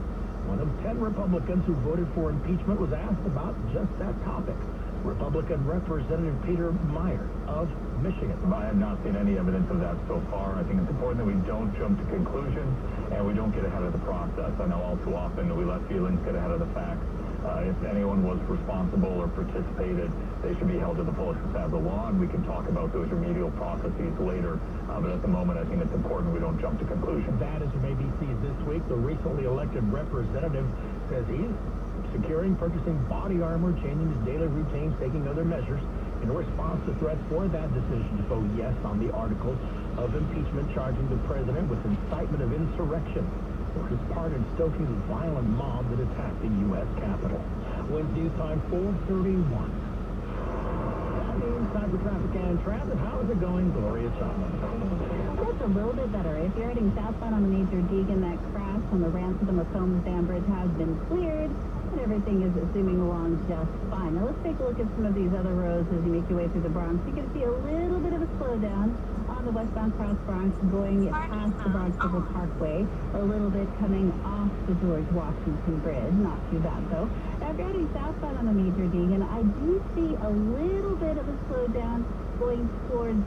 One of 10 Republicans who voted for impeachment was asked about just that topic. Republican Representative Peter Meyer of Michigan. I have not seen any evidence of that so far. I think it's important that we don't jump to conclusions and we don't get ahead of the process. I know all too often we let feelings get ahead of the facts. If anyone was responsible or participated, they should be held to the fullest extent of the law, and we can talk about those remedial processes later. But at the moment, I think it's important we don't jump to conclusions. That is from ABC's This Week. The recently elected representative says he's securing, purchasing body armor, changing his daily routines, taking other measures in response to threats for that decision to vote yes on the article of impeachment charging the president with incitement of insurrection for his part in stoking the violent mob that attacked the U.S. Capitol. Wednesday News Time 4:31. That means time for traffic and transit. How is it going, Gloria Chapman? Just a little bit better. If you're heading southbound on the Major Deegan, that crash on the ramp to the McCombs Dam Bridge has been cleared, and everything is zooming along just fine. Now let's take a look at some of these other roads as you make your way through the Bronx. You can see a little bit of a slowdown on the westbound Cross Bronx going past the Bronx River Parkway, a little bit coming off the George Washington Bridge. Not too bad though. Now if you're heading southbound on the Major Deegan, I do see a little bit of a slowdown going towards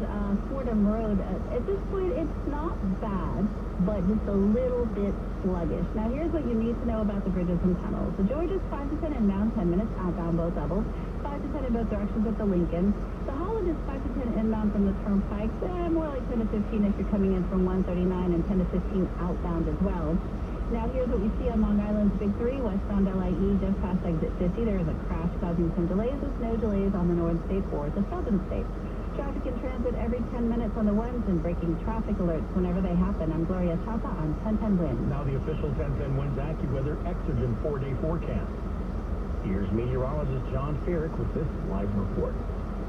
Fordham Road. At this point, it's not bad, but just a little bit sluggish. Now, here's what you need to know about the bridges and tunnels. The George is 5 to 10 inbound, 10 minutes outbound both levels, 5 to 10 in both directions at the Lincoln. The Holland is 5 to 10 inbound from the Turnpike, more like 10 to 15 if you're coming in from 139, and 10 to 15 outbound as well. Now, here's what we see on Long Island's Big 3, westbound LIE, just past exit 50. There is a crash causing some delays with no delays on the North State or the Southern State. Traffic in transit every 10 minutes on the ones and breaking traffic alerts whenever they happen. I'm Gloria Chapa on 1010 Wind. Now the official 1010 Winds AccuWeather Exigent 4-day forecast. Here's meteorologist John Ferrick with this live report.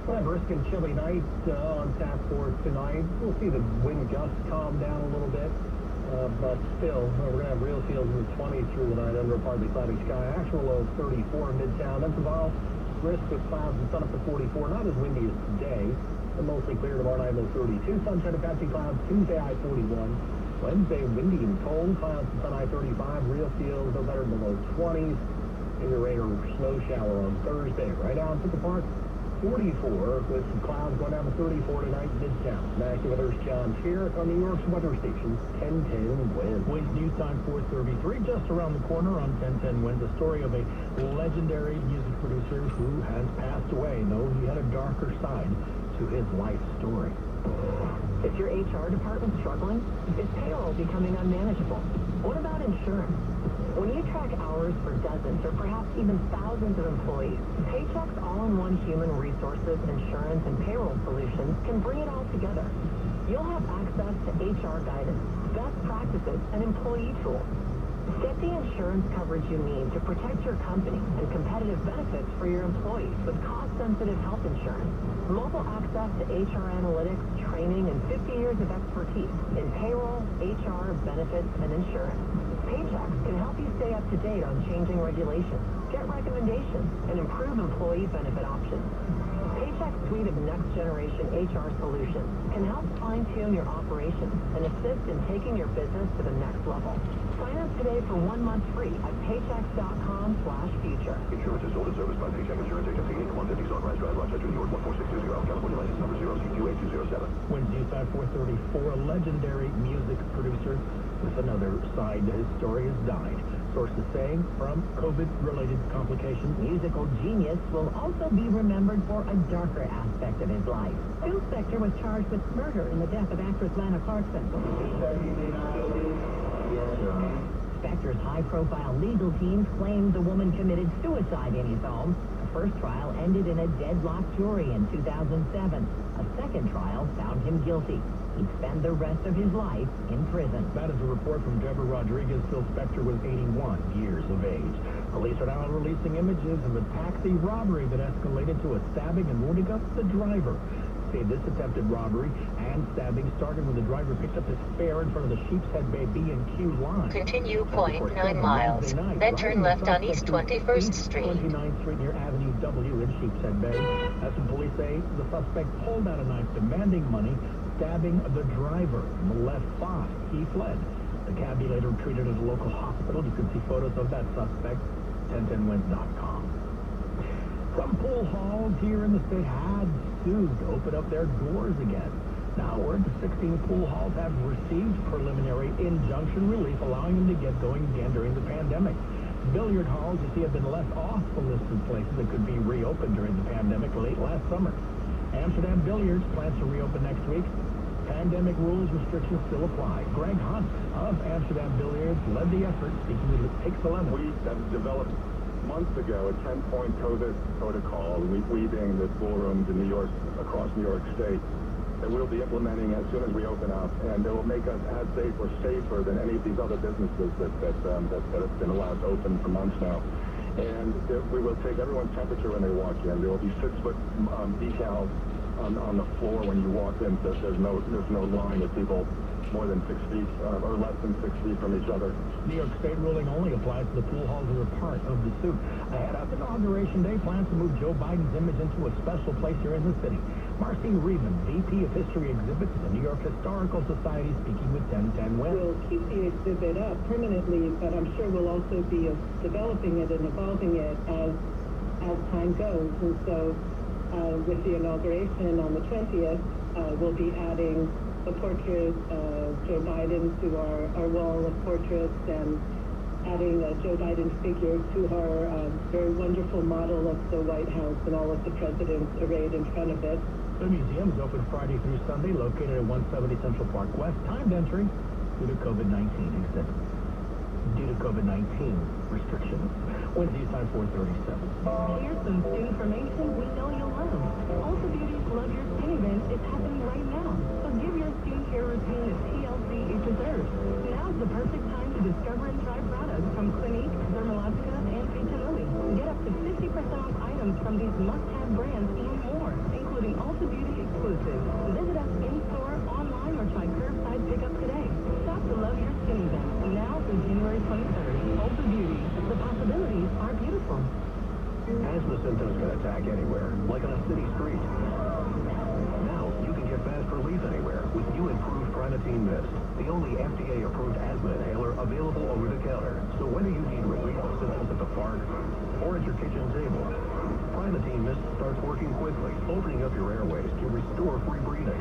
Well, a brisk and chilly night on tap for tonight. We'll see the wind gusts calm down a little bit. but still, we're going to have real feels in the 20s through the night under a partly cloudy sky. Actual low 34 in Midtown. Then tomorrow, brisk with clouds and sun up to 44. Not as windy as today, but mostly clear tomorrow night, low 32. Sunshine and patchy clouds. Tuesday, high 41. Wednesday, windy and cold. Clouds and sun, high 35. Real feels no better than the low 20s. Maybe a rain or snow shower on Thursday. Right now in Pickle Park, 44 with some clouds going down to 34 tonight in Midtown. Accuweather's John here on New York's weather station, 1010 WINS. WINS news time 4:33, just around the corner on 1010 WINS. A story of a legendary music producer who has passed away, though he had a darker side to his life story. Is your HR department struggling? Is payroll becoming unmanageable? What about insurance? When you track hours for dozens or perhaps even thousands of employees, Paycheck's all-in-one human resources, insurance, and payroll solutions can bring it all together. You'll have access to HR guidance, best practices, and employee tools. Get the insurance coverage you need to protect your company and competitive benefits for your employees with cost-sensitive health insurance, mobile access to HR analytics, training, and 50 years of expertise in payroll, HR, benefits, and insurance. Paychecks can help you stay up to date on changing regulations, get recommendations, and improve employee benefit options. Paycheck's suite of next-generation HR solutions can help fine-tune your operations and assist in taking your business to the next level. Sign up today for 1 month free at paychecks.com/future. Insurance is sold and serviced by Paycheck Insurance Agency, 150 Sunrise Drive, Rochester, New York, 14620, California license number 0C28207. Wednesday, news time 4:34, a legendary music producer with another side to his story has died. Sources say from COVID-related complications. Musical genius will also be remembered for a darker aspect of his life. Phil Spector was charged with murder in the death of actress Lana Clarkson. Spector's high-profile legal team claimed the woman committed suicide in his home. The first trial ended in a deadlocked jury in 2007. A second trial found him guilty. He'd spend the rest of his life in prison. That is a report from Deborah Rodriguez. Phil Spector was 81 years of age. Police are now releasing images of a taxi robbery that escalated to a stabbing and wounding up the driver. Say this attempted robbery and stabbing started when the driver picked up his fare in front of the Sheepshead Bay B&Q line. Continue 0.9 miles, then turn left on East 21st Street. 29th Street near Avenue W in Sheepshead Bay. As some police say, the suspect pulled out a knife demanding money, stabbing the driver in the left thigh. He fled. The cab later treated at a local hospital. You can see photos of that suspect, 1010wins.com. Some pool halls here in the state had sued to open up their doors again. Now, word the 16 pool halls have received preliminary injunction relief, allowing them to get going again during the pandemic. Billiard halls, you see, have been left off the list of places that could be reopened during the pandemic late last summer. Amsterdam Billiards plans to reopen next week. Pandemic rules, restrictions still apply. Greg Hunt of Amsterdam Billiards led the effort, speaking with X11. We have developed months ago a 10-point COVID protocol, we being the pool rooms in New York, across New York State, that we'll be implementing as soon as we open up, and it will make us as safe or safer than any of these other businesses that have been allowed to open for months now. And we will take everyone's temperature when they walk in. There will be 6-foot decals on the floor when you walk in, so there's no line of people more than 6 feet or less than 6 feet from each other. New York State ruling only applies to the pool halls that are part of the suit. Ahead of Inauguration Day, plans to move Joe Biden's image into a special place here in the city. Marcine Reedman, VP of History Exhibits at the New York Historical Society, speaking with 1010 West. We'll keep the exhibit up permanently, but I'm sure we'll also be developing it and evolving it as time goes. And so with the inauguration on the 20th, we'll be adding a portrait of Joe Biden to our wall of portraits and adding a Joe Biden figure to our very wonderful model of the White House and all of the presidents arrayed in front of it. The museum is open Friday through Sunday, located at 170 Central Park West. Timed entry due to COVID-19 exhibit. Due to COVID-19 restrictions. Wednesday time 4:37. Here's some skin information we know you'll love. Ulta Beauty's Love Your Skin event is happening right now. So give your skincare routine the TLC it deserves. Now's the perfect time to discover and try products from Clinique, Dermalogica, and Vitamilli. Get up to 50% off items from these must-have brands and more, including Ulta Beauty exclusives. Visit us in-store, online, or try curbside pickup today. Shop to love your skin. Skin event, now through January 23rd. Ultra Beauty. The possibilities are beautiful. Asthma symptoms can attack anywhere, like on a city street. Now, you can get fast relief anywhere with new improved Primatene Mist, the only FDA-approved asthma inhaler available over the counter. So whether you need relief of symptoms at the park or at your kitchen table, Primatene Mist starts working quickly, opening up your airways to restore free breathing.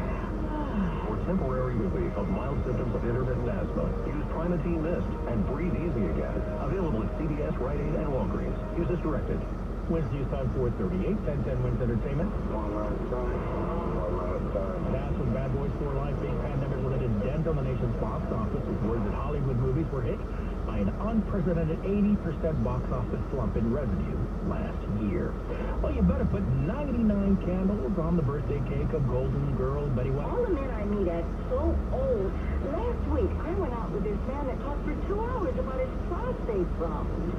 For temporary relief of mild symptoms of intermittent asthma, use Primatene Mist and breathe easy again. Available at CVS, Rite Aid, and Walgreens. Use as directed. Wednesday time 4:38, 1010 Wins Entertainment. That's when Bad Boys 4 Live big pandemic-related dent on the nation's box office with word that Hollywood movies were hit by an unprecedented 80% box office slump in revenue last year. Well, you better put 99 candles on the birthday cake of Golden Girl Betty White. All the men I meet are so old. Last week, I went out with this man that talked for 2 hours about his prostate problem.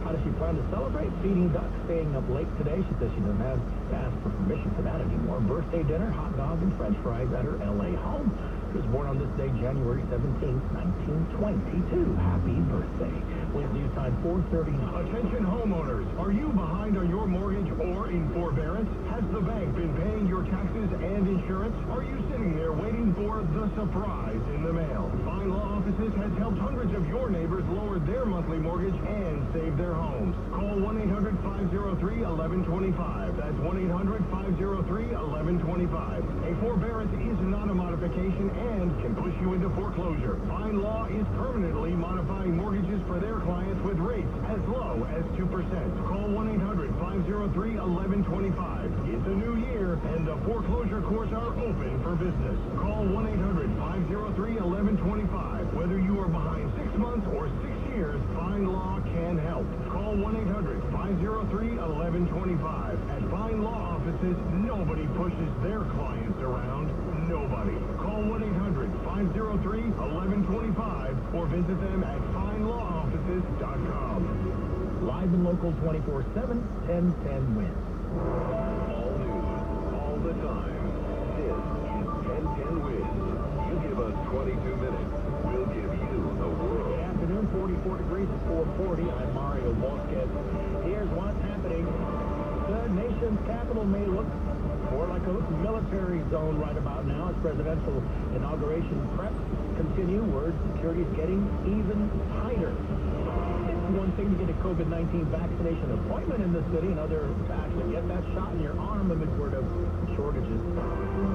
How does she plan to celebrate? Feeding ducks, staying up late today. She says she doesn't have to ask for permission for that anymore. Birthday dinner, hot dog and french fries at her L.A. home. She was born on this day, January 17th, 1922. Happy birthday. Wednesday news time 4:30. Attention homeowners, are you behind on your mortgage or in forbearance? Has the bank been paying your taxes and insurance? Are you sitting there waiting for the surprise in the mail? Fine Law Offices has helped hundreds of your neighbors lower their monthly mortgage and save their homes. Call 1-800-503-1125. That's 1-800-503-1125. A forbearance is not a modification and can push you into foreclosure. Fine Law is permanently modifying mortgages for their clients with rates as low as 2%. Call 1-800-503-1125. It's a new year, and the foreclosure courts are open for business. Call 1-800-503-1125. Whether you are behind 6 months or 6 years, Fine Law can help. Call 1-800-503-1125. At Fine Law Offices, nobody pushes their clients around. Nobody. Call 1-800-503-1125 or visit them at finelawoffices.com. Live and local 24/7, 1010 Wins. All news, all the time. This is 1010 Wins. You give us 22 minutes, we'll give you the world. Good afternoon, 44 degrees at 4:40. I'm Mario Mosquez. Here's what's happening. The nation's capital may look more like a military zone right about now as presidential inauguration prep continue. Word security's getting even tighter. It's one thing to get a COVID-19 vaccination appointment in the city, another to actually get that shot in your arm amid word of shortages.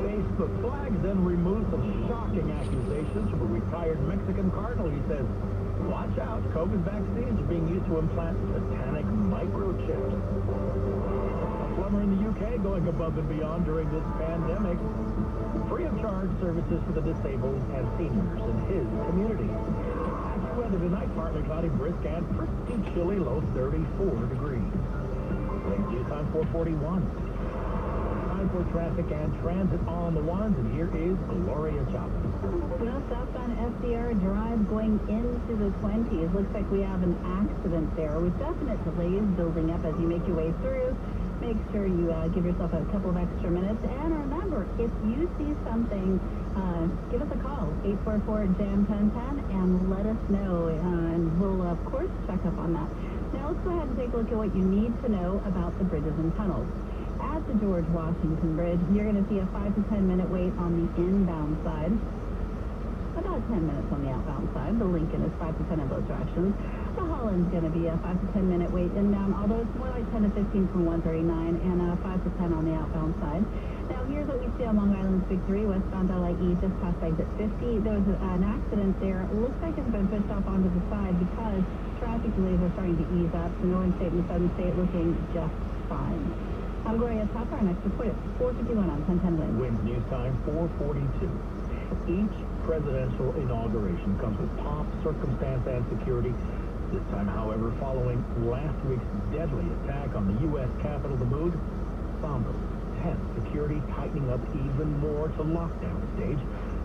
Facebook flags then removed some shocking accusations from a retired Mexican cardinal. He says, watch out, COVID vaccines are being used to implant satanic microchips. A plumber in the UK going above and beyond during this pandemic. Free of charge services for the disabled and seniors in his community. Accuweather tonight, partly cloudy, brisk, and pretty chilly, low 34 degrees. Wednesday time 4:41. Time for traffic and transit on the ones, and here is Gloria Chapman. Well, southbound SDR Drive going into the 20s. Looks like we have an accident there with definite delays building up as you make your way through. Make sure you give yourself a couple of extra minutes. And remember, if you see something, give us a call, 844-JAM-1010, and let us know. And we'll, of course, check up on that. Now, let's go ahead and take a look at what you need to know about the bridges and tunnels. At the George Washington Bridge, you're going to see a 5 to 10 minute wait on the inbound side. About 10 minutes on the outbound side. The Lincoln is 5 to 10 in both directions. The Holland's going to be a 5 to 10 minute wait inbound, although it's more like 10 to 15 from 139 and 5 to 10 on the outbound side. Now, here's what we see on Long Island's Big 3, westbound LIE, just past exit 50. There was an accident there. It looks like it's been pushed off onto the side because traffic delays are starting to ease up. The Northern State and the Southern State looking just fine. I'm Gloria Chapter. Our next report at 4:51 on 1010 Wins. Wins news time 4:42. Each presidential inauguration comes with pomp, circumstance, and security. This time, however, following last week's deadly attack on the U.S. Capitol, the mood somber, tense, security tightening up even more to lockdown stage.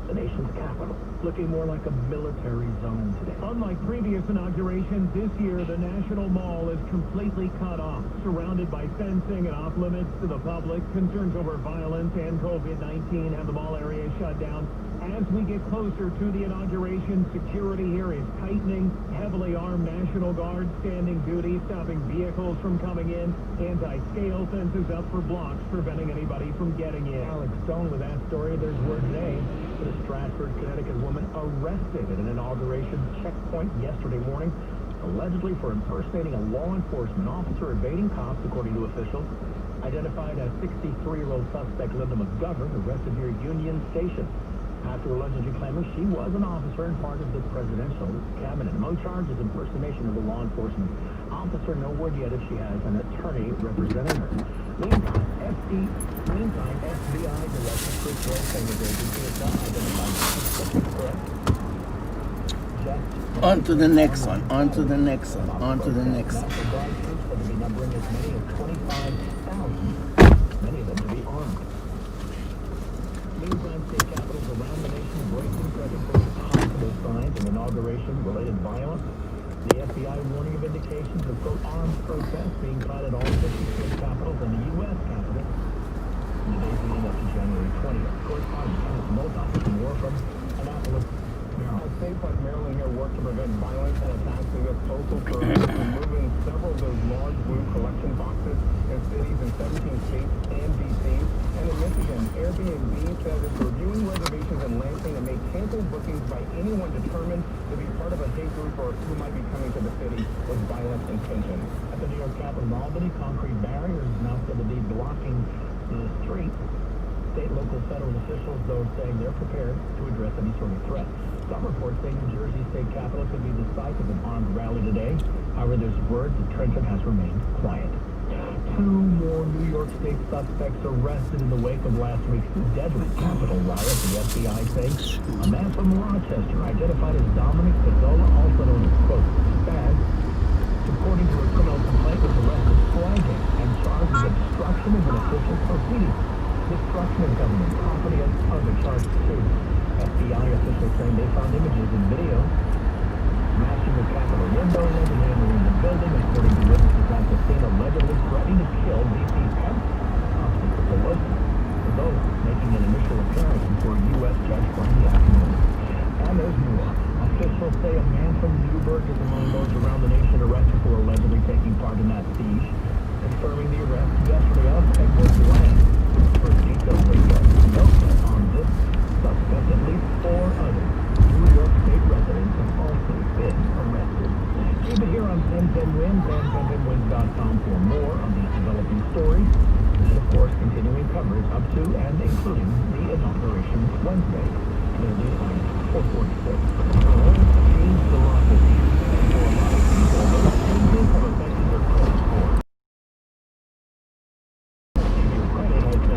the nation's capital, looking more like a military zone today. Unlike previous inaugurations, this year the National Mall is completely cut off, surrounded by fencing and off-limits to the public. Concerns over violence and COVID-19 have the mall area shut down. As we get closer to the inauguration, security here is tightening. Heavily armed National Guard standing duty, stopping vehicles from coming in. Anti-scale fences up for blocks, preventing anybody from getting in. Alex Stone with that story. There's word today that a Stratford, Connecticut woman arrested at an inauguration checkpoint yesterday morning, allegedly for impersonating a law enforcement officer, evading cops, according to officials. Identified as 63-year-old suspect Linda Mcgovern, arrested near Union Station after allegedly claiming she was an officer and part of the presidential cabinet. Among charges, impersonation of a law enforcement officer. No word yet if she has an attorney representing her. Meantime, FBI Director Chris Rowe saying the agency has not identified suspects, correct? On to the next one, on to the next one, on to the next one. National Guard troops are to be numbering as many as 25,000, many of them to be armed. Meantime, state capitals around the nation bracing for possible signs of inauguration-related violence. The FBI warning of indications of, quote, armed protests being caught at all 50 state capitals and the U.S. Capitol in the days leading up to January 20th. Correspondent Kenneth Modoff from Warford, Annapolis, Maryland. States like Maryland here work to prevent violence and attacks. The U.S. Postal Service is removing several of those large blue collection boxes in cities in 17 states and D.C. And in Michigan, Airbnb says it's reviewing reservations in Lansing and may cancel bookings by anyone determined to be part of a hate group or who might be coming to the city with violent intentions. At the New York Capitol in Albany, concrete barriers now said to be blocking the street. State, local, federal officials, though, saying they're prepared to address any sort of threat. Some reports say New Jersey State Capitol could be the site of an armed rally today. However, there's word that Trenton has remained quiet. 2 more New York State suspects arrested in the wake of last week's deadly Capitol riot. The FBI says a man from Rochester, identified as Dominic Pizzola, also known as, quote, Spaz, according to a criminal complaint, was arrested flagging and charged with obstruction of an official proceeding. Destruction of government property and other charges too. FBI officials saying they found images and video smashing the Capitol window and entering the building, according to witnesses at the scene, allegedly threatening to kill VP Pence. Pizzola making an initial appearance before U.S. Judge Friday afternoon. And there's more. Officials say a man from Newburgh is among those around the nation arrested for allegedly taking part in that siege, confirming the arrest yesterday of Edward Lang. First details note that on this suspect, at least 4 other New York State residents have also been arrested. Keep it here on 1010WINS and 1010WINS.com for more on these developing stories. And of course, continuing coverage up to and including the inauguration Wednesday. The time 446. Change philosophy. And for a lot of people, those changes have affected their credit score.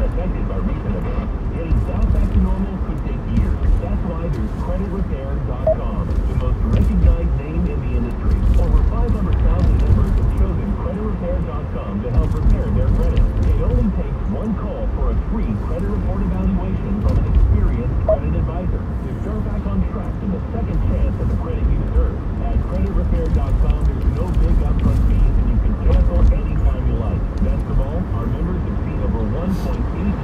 Affected by recent events, getting south back to normal could take years. That's why there's CreditRepair.com, the most recognized name in the industry. Over 500,000 members have chosen CreditRepair.com to help repair their credit. It only takes one call for a free credit report evaluation from an experienced credit advisor to start back on track to the second chance at the credit you deserve. At CreditRepair.com, there's no big upfront fees and you can cancel anytime you like. Best of all, our members have seen over 1.8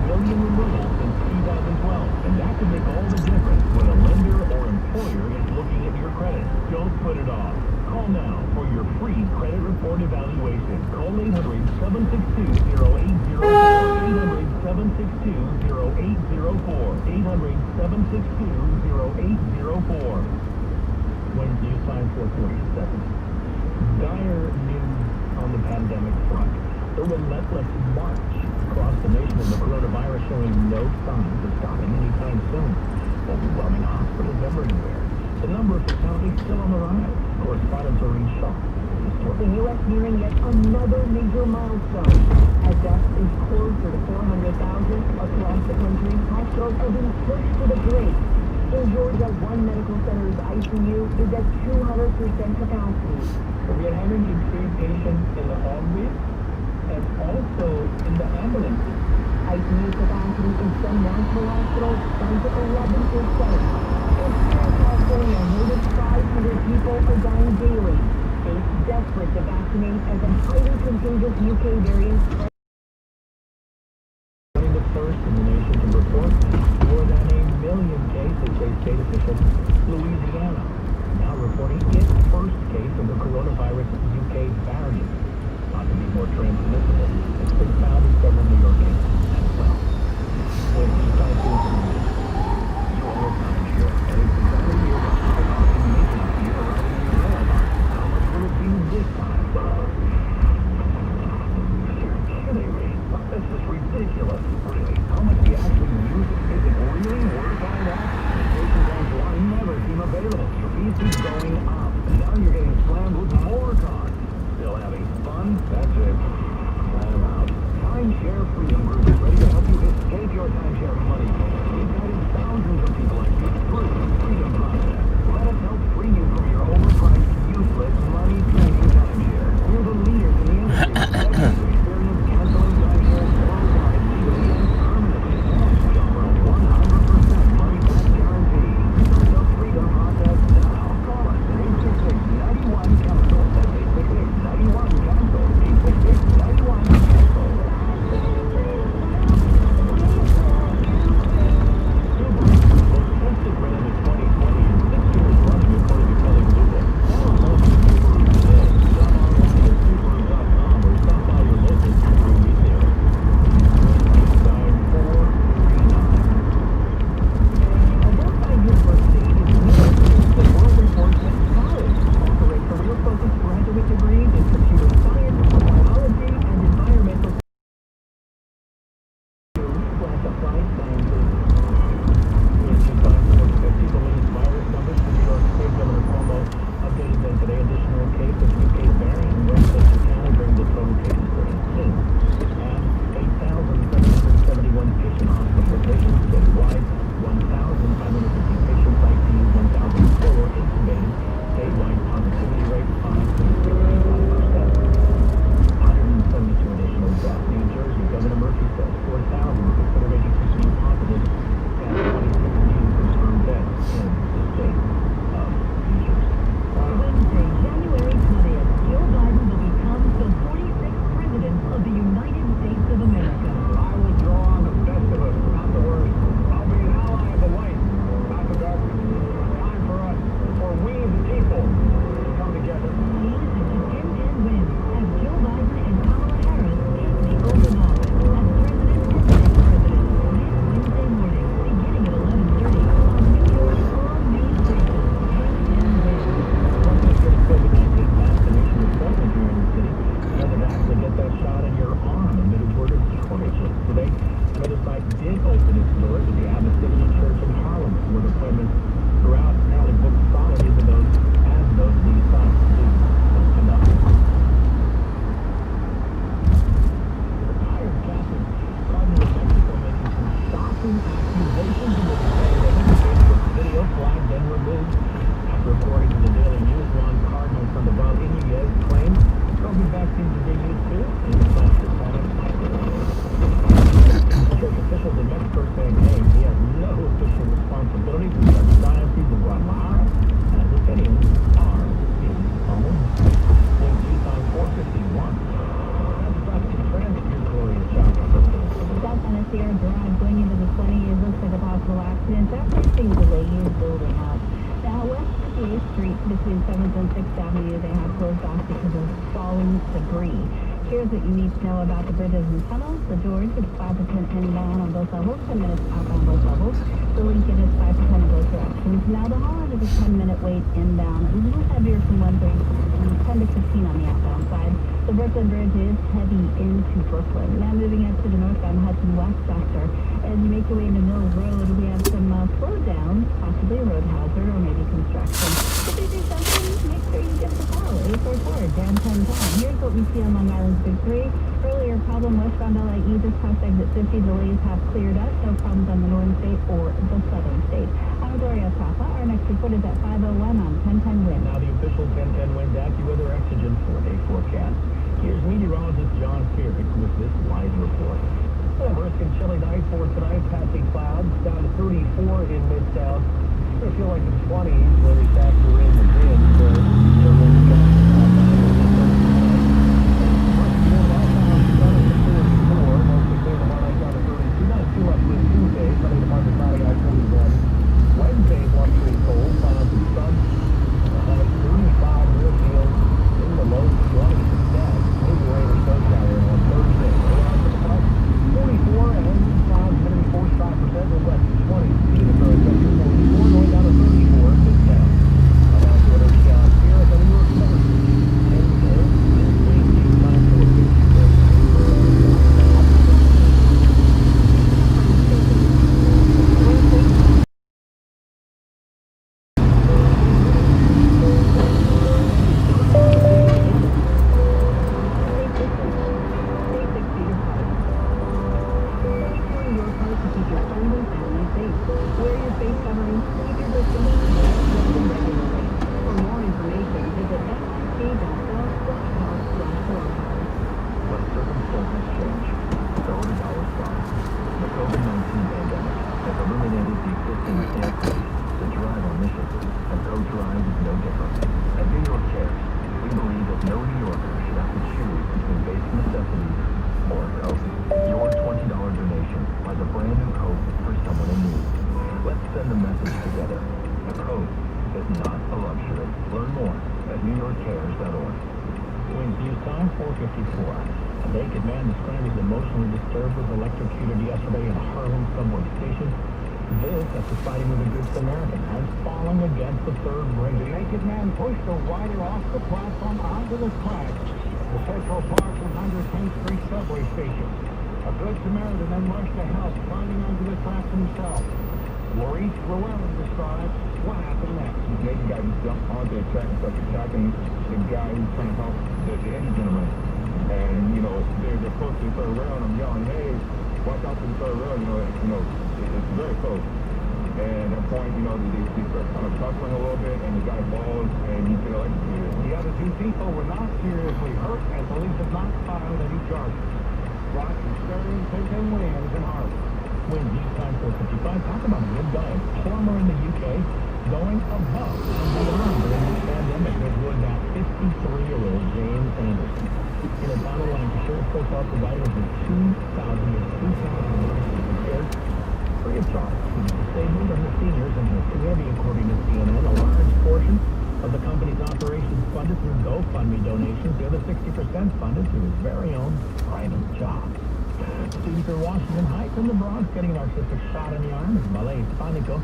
million renewals since 2012, and that can make all the difference when a lender or employer is looking at your credit. Don't put it off. Call now for your free credit report evaluation. Call 800-762-0804. 800-762-0804. 800-762-0804. Wednesday News Time 447. Dire news on the pandemic front. The relentless march across the nation of the coronavirus showing no signs of stopping anytime soon. Overwhelming hospitals everywhere. The number of fatalities still on the rise. Correspondents are in shock. The U.S. nearing yet another major milestone. As death is closer to 400,000 across the country, hospitals are being pushed to the brink. In Georgia, one medical center's ICU is at 200% capacity. We are having to treat patients in the hallways and also in the ambulances. ICU capacity University in San Marcos Hospital finds that 11 is safe. In California, more than 500 people are dying daily. States desperate to vaccinate as a highly contagious UK variant spreads. The first in the nation to report more than 1 million cases, say state officials. Louisiana now reporting its first case of the coronavirus UK variant, thought to be more transmissible. It's been found in several New York cases as well. When you start to, you own a timeshare, and it's exactly your making it here arriving in your mailbox. How much will it be this time? You're kidding me. This is ridiculous. Really? How much do you actually use it? Is it really worth all that? Vacation times one never seem available. Your fees keep going up. And now you're getting slammed with more costs. Still having fun? That's it. I'm out. Timeshare Freedom Group is ready to help you escape your timeshare money. We've guided thousands of people like you through the freedom process. Let us help free you from your overpriced, useless, money-draining timeshare. We're the leaders in the industry. Experience canceling timeshares worldwide legally and permanently. And we offer a 100% money-back guarantee. Start the freedom process now. Call us at 866-91-CANCEL. That's 866-91-CANCEL. 866-91-CANCEL. Tested brand in 2020 and 6 years running according to Kelly Blue Book. Call our local Subaru today. Shop online at Subaru.com or stop by your local Subaru retailer. 9439. Alongside University is the World Report Tech College. Also a career-focused graduate degree in computer science, biology, and environmental applied sciences. Virus numbers for New York State Governor Cuomo updated them today. Additional case of UK variant in Westchester County brings the total cases to 18. And 8,771 patient hospitalizations statewide, 1,550 patients ICU, 1,004 intubated. Statewide positivity rate 5.65%. 172 additional deaths. New Jersey Governor Murphy says 4,686 new positives and 26 new confirmed deaths in the state of New Jersey. Wednesday, January 20th, Joe Biden will become the 46th President of the United States of America. I will draw on the best of us, not the worst. I'll be an ally of the light, not the darkness. Time for us, for we the people, to come together. He's at the 10-10 win as Joe Biden and Kamala Harris take the oath of office as President and Vice President this Wednesday morning, beginning at 11:30 on New York's all-news station, 10-10 win. Once you get a COVID-19 vaccination appointment here in the city, you have to actually get that shot in your arm amid a word of shortages. Today, another site did open its doors at the Accuweather Church in Harlem, where appointments throughout apparently booked solid into those as those these sites do open up. Retired Catholic Cardinal of Mexico making some shocking accusations in the Facebook video flagged and removed. After according to the Daily News, one Cardinal Sandoval Iñiguez claimed COVID vaccines are being used too in the fight to panic. Church officials in Mexico are saying, hey, he has no official responsibility for the Archdiocese of Guadalajara, and his opinions are his own. Wing time 451. That's traffic and transit, your glorious job. South Tennessee Drive going into the 20 looks like a possible accident. After seeing delays building up. Now, West 58th Street between 7th and 6th Avenue, they have closed off because of falling debris. Here's what you need to know about the bridges and tunnels. The George is 5 to 10 inbound on both levels, 10 minutes outbound both levels. The Lincoln is 5 to 10 in both directions. Now, the Holland is a 10-minute wait inbound, a little heavier from 1:30 10 to 15 on the outbound side. The Brooklyn Bridge is heavy into Brooklyn. Now, moving up to the northbound Hudson West sector. As you make your way into Mill Road, we have some slowdowns, possibly a road hazard or maybe construction. If you do something, make sure you give the call. 844 Dan 1010. Here's what we see on Long Island's Big 3. Earlier problem westbound LIE, just past exit 50, delays have cleared up. No problems on the northern state or the southern state. I'm Gloria Papa. Our next report is at 5:01 on 1010 Wind. Now the official 1010 Wind Accuweather Exigent 4-day forecast. Here's meteorologist John Fearick with this live report. A brisk and chilly night for tonight. passing clouds, down to 34 in Midtown. It's going to feel like the 20s when we factor in the wind. So we're going to get much more outbound down to 34. Mostly clear tomorrow night down to 32. Not too much wind Tuesday. Sunday to Monday, Friday, I-41. Wednesday, blustery cold. Find out some sun. High 35 real feel. In the low 20s instead. Maybe rain or snow shower on Thursday. Around 44 and clouds, humidity 45%, and west 20. Phoenix are expecting 44, going down to 34 in Midtown. I'm Accuweather Sean here at the New York Center. And today, I'm waiting you time for a 4:54. A naked man described as emotionally disturbed was electrocuted yesterday in a Harlem subway station. This after fighting with a Good Samaritan and falling against the third ring. The naked man pushed a rider off the platform onto the tracks. The Central Park 110th Street subway station. A Good Samaritan then rushed to help, climbing onto the tracks himself. Maurice Llewellyn describes what happened next. The naked guy just jumped onto the track and started attacking the guy who's trying to help the injured gentleman. And, they're close to the third rail, and I'm yelling, hey, watch out for the third rail, it's very close. And at that point, they start kind of tussling a little bit, and the guy falls, and he's been electrocuted. The other two people were not seriously hurt, and police have not filed any charges. Rocky Stern, Pimpin Williams, and Harvey. When news time 4:55, talk about a good guy, a plumber in the UK, going above and beyond during this pandemic. There's word that 53-year-old James Anderson in a town of Lancashire so far provided over 2,000 repairs free of charge to the disabled and the seniors in the community, according to CNN. A large portion of the company's operations funded through GoFundMe donations. The other 60% funded through his very own private job. Students in Washington Heights and the Bronx getting an artistic shot in the arm as Ballet Hispanico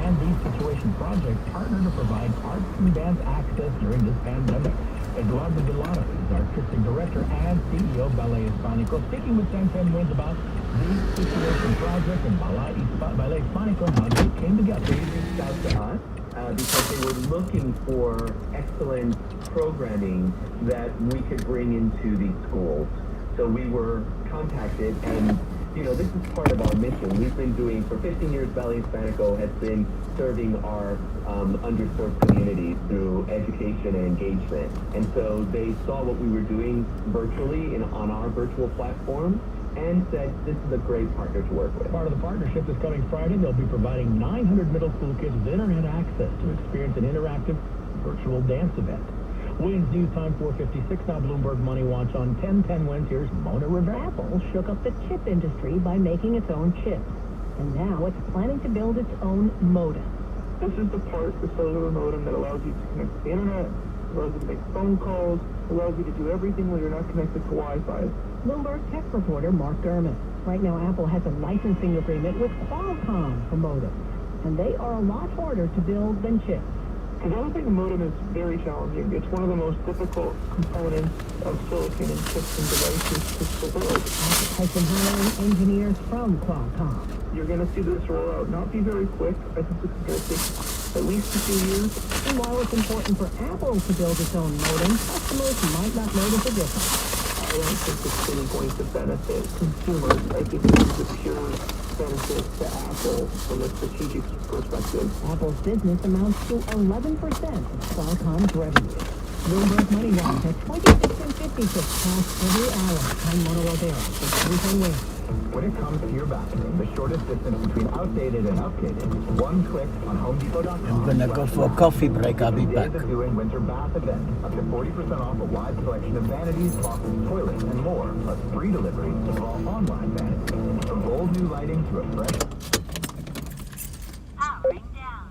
and the Situation Project partner to provide arts and dance access during this pandemic. Eduardo Delano is artistic director and CEO of Ballet Hispanico, speaking with 1010 Winds about the Situation Project and Ballet Hispanico and how they came together. They reached out to us because they were looking for excellent programming that we could bring into these schools. So we were contacted, and this is part of our mission. We've been doing, for 15 years, Ballet Hispanico has been serving our underserved communities through education and engagement. And so they saw what we were doing virtually on our virtual platform and said, this is a great partner to work with. Part of the partnership this coming Friday, they'll be providing 900 middle school kids with internet access to experience an interactive virtual dance event. Winds news time 4:56. Now Bloomberg Money Watch on 1010 Winds. Here's Mona Rivera. Apple shook up the chip industry by making its own chips. And now it's planning to build its own modem. This is the part, the cellular modem, that allows you to connect to the internet, allows you to make phone calls, allows you to do everything when you're not connected to Wi-Fi. Bloomberg tech reporter Mark Gurman. Right now, Apple has a licensing agreement with Qualcomm for modems. And they are a lot harder to build than chips. Developing a modem is very challenging. It's one of the most difficult components of silicon and chips and devices to build. Apple has been hiring engineers from Qualcomm. You're going to see this roll out not be very quick. I think this is going to take at least a few years. And while it's important for Apple to build its own modem, customers might not notice a difference. I don't think it's really going to benefit consumers. I think it's a pure benefit to Apple from a strategic perspective. Apple's business amounts to 11% of Qualcomm's revenue. Bloomberg Money Watch at 26 and 56 past every hour. I'm Mona Rivera for 1010 Winds. When it comes to your bathroom, the shortest distance between outdated and updated, one click on HomeDepot.com. I'm gonna go for a coffee break. I'll be back. The doing winter bath event. Up to 40% off a wide selection of vanities, faucets, toilets, and more. Plus free delivery of all online vanities. From bold new lighting to a fresh... Powering down.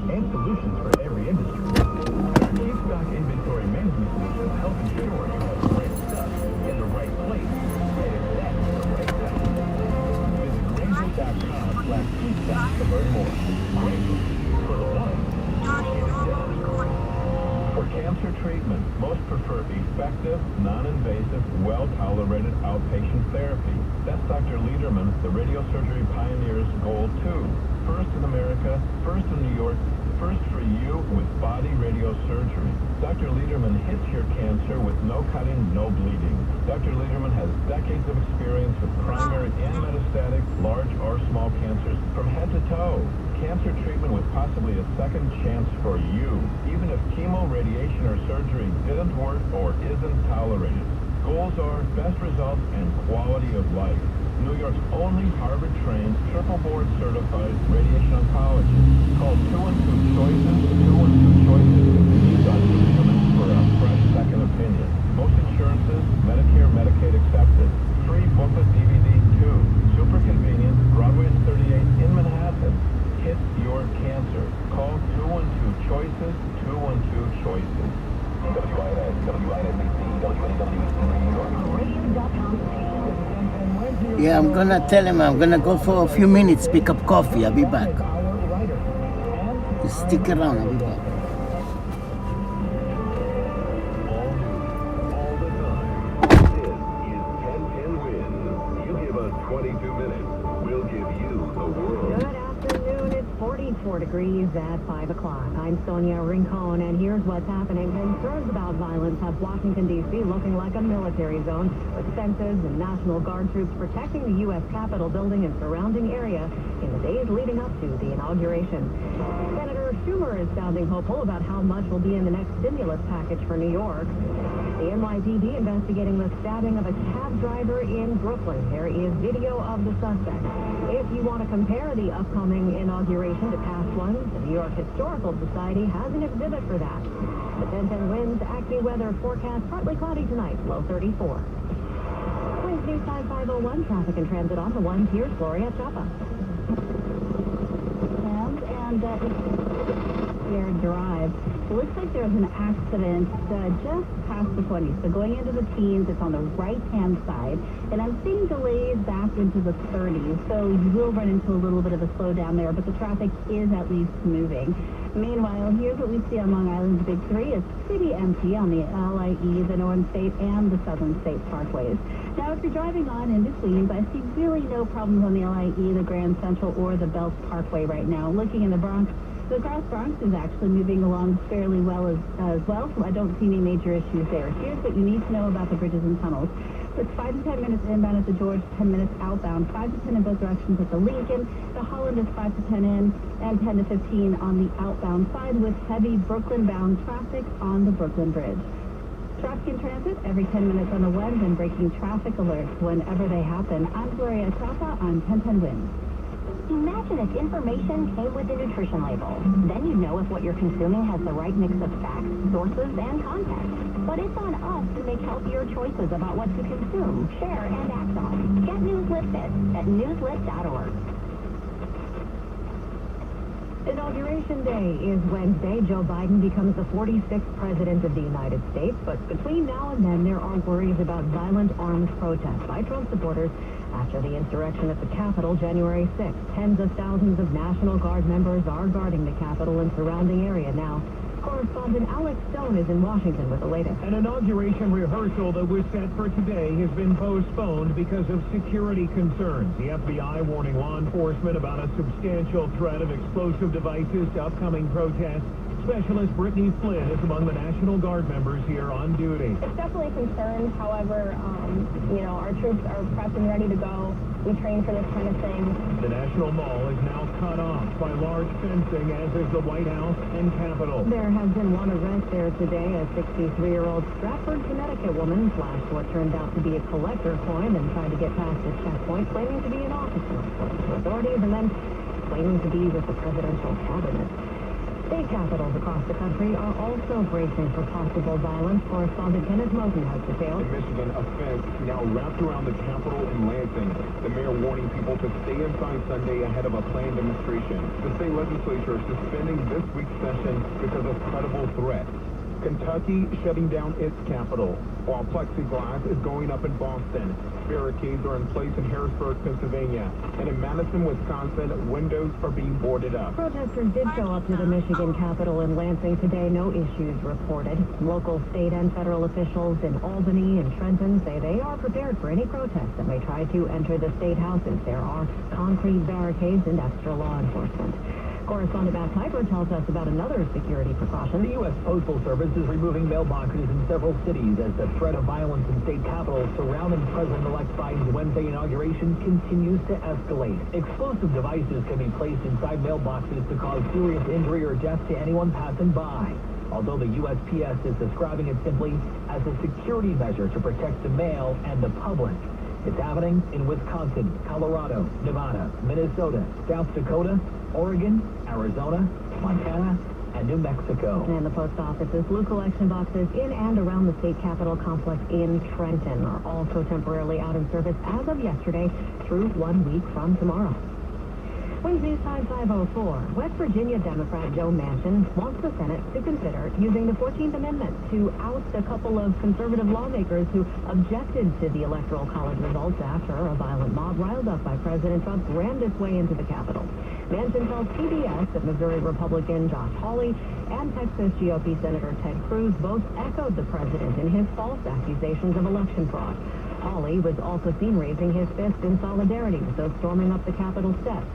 and solutions for every industry. Our cheap stock inventory management solutions help ensure you have the right stuff in the right place and exactly the right time. Visit Grainger.com/cheapstock to learn more. Grainger, for the one. For cancer treatment, most prefer effective, non-invasive, well-tolerated outpatient therapy. That's Dr. Lederman, the radiosurgery pioneer's goal too. First in America, first in New York, first for you with body radiosurgery. Dr. Lederman hits your cancer with no cutting, no bleeding. Dr. Lederman has decades of experience with primary and metastatic, large or small cancers from head to toe. Cancer treatment with possibly a second chance for you, even if chemo, radiation, or surgery didn't work or isn't tolerated. Goals are best results and quality of life. New York's only Harvard-trained, triple-board certified radiation oncologist. Call 212-CHOICES, 212-CHOICES. See Dr. Lederman for a fresh second opinion. Most insurances, Medicare, Medicaid accepted. Free booklet DVD too. Super convenient. Broadway 38 in Manhattan. Hit your cancer. Call 212-CHOICES, 212-CHOICES. WINS, WINSBC, WNWC, New York. Radio.com. Yeah, I'm gonna tell him I'm gonna go for a few minutes, pick up coffee. I'll be back. Just stick around, I'll be back. All the time. This is 1010 Wins. You give us 22 minutes, we'll give you the world. Good afternoon. It's 44 degrees at 5 o'clock. I'm Sonia Rincon, and here's what's happening. Concerns about violence have Washington, D.C. looking like a military zone, with fences and National Guard troops protecting the U.S. Capitol building and surrounding area in the days leading up to the inauguration. Senator Schumer is sounding hopeful about how much will be in the next stimulus package for New York. The NYPD investigating the stabbing of a cab driver in Brooklyn. There is video of the suspect. If you want to compare the upcoming inauguration to past ones, the New York Historical Society has an exhibit for that. The 1010 Winds Accuweather forecast partly cloudy tonight, low 34. Winds News Time 501, traffic and transit on the 1. Here's Gloria Chapa. Shared Drive. It looks like there's an accident just past the 20s. So going into the teens, it's on the right-hand side. And I'm seeing delays back into the 30s. So you will run into a little bit of a slowdown there, but the traffic is at least moving. Meanwhile, here's what we see on Long Island's Big Three. It's pretty empty on the LIE, the Northern State, and the Southern State parkways. Now, if you're driving on in between, I see really no problems on the LIE, the Grand Central, or the Belts Parkway right now. Looking in the Bronx, the Cross Bronx is actually moving along fairly well as well, so I don't see any major issues there. Here's what you need to know about the bridges and tunnels. It's 5 to 10 minutes inbound at the George, 10 minutes outbound, 5 to 10 in both directions at the Lincoln. The Holland is 5 to 10 in and 10 to 15 on the outbound side, with heavy Brooklyn-bound traffic on the Brooklyn Bridge. Traffic in transit every 10 minutes on the West, and breaking traffic alerts whenever they happen. I'm Gloria Chapa on 1010 Winds. Imagine if information came with a nutrition label. Then you'd know if what you're consuming has the right mix of facts, sources, and context. But it's on us to make healthier choices about what to consume, share, and act on. Get Newslit Fit at newslit.org. Inauguration Day is Wednesday. Joe Biden becomes the 46th president of the United States. But between now and then, there are worries about violent armed protests by Trump supporters after the insurrection at the Capitol January 6th. Tens of thousands of National Guard members are guarding the Capitol and surrounding area now. Correspondent Alex Stone is in Washington with the latest. An inauguration rehearsal that was set for today has been postponed because of security concerns. The FBI warning law enforcement about a substantial threat of explosive devices to upcoming protests. Specialist Brittany Flynn is among the National Guard members here on duty. It's definitely a concern. However, our troops are prepped and ready to go. We train for this kind of thing. The National Mall is now cut off by large fencing, as is the White House and Capitol. There has been one arrest there today. A 63-year-old Stratford, Connecticut woman flashed what turned out to be a collector coin and tried to get past the checkpoint, claiming to be an officer to authorities and then claiming to be with the presidential cabinet. State capitals across the country are also bracing for possible violence. Correspondent Kenneth Moten has details. In Michigan, a fence now wrapped around the Capitol in Lansing. The mayor warning people to stay inside Sunday ahead of a planned demonstration. The state legislature is suspending this week's session because of credible threat. Kentucky shutting down its capital, while plexiglass is going up in Boston. Barricades are in place in Harrisburg, Pennsylvania. And in Madison, Wisconsin, windows are being boarded up. Protesters did show up to the Michigan Capitol in Lansing today. No issues reported. Local, state, and federal officials in Albany and Trenton say they are prepared for any protests that may try to enter the state houses. There are concrete barricades and extra law enforcement. Correspondent Matt Piper tells us about another security precaution. The U.S. Postal Service is removing mailboxes in several cities as the threat of violence in state capitals surrounding President-elect Biden's Wednesday inauguration continues to escalate. Explosive devices can be placed inside mailboxes to cause serious injury or death to anyone passing by. Although the USPS is describing it simply as a security measure to protect the mail and the public. It's happening in Wisconsin, Colorado, Nevada, Minnesota, South Dakota, Oregon, Arizona, Montana, and New Mexico. And the post office's blue collection boxes in and around the state capitol complex in Trenton are also temporarily out of service as of yesterday through 1 week from tomorrow. Wings News Time 5:04. West Virginia Democrat Joe Manchin wants the Senate to consider using the 14th Amendment to oust a couple of conservative lawmakers who objected to the Electoral College results after a violent mob riled up by President Trump rammed its way into the Capitol. Manchin tells PBS that Missouri Republican Josh Hawley and Texas GOP Senator Ted Cruz both echoed the president in his false accusations of election fraud. Hawley was also seen raising his fist in solidarity with those storming up the Capitol steps.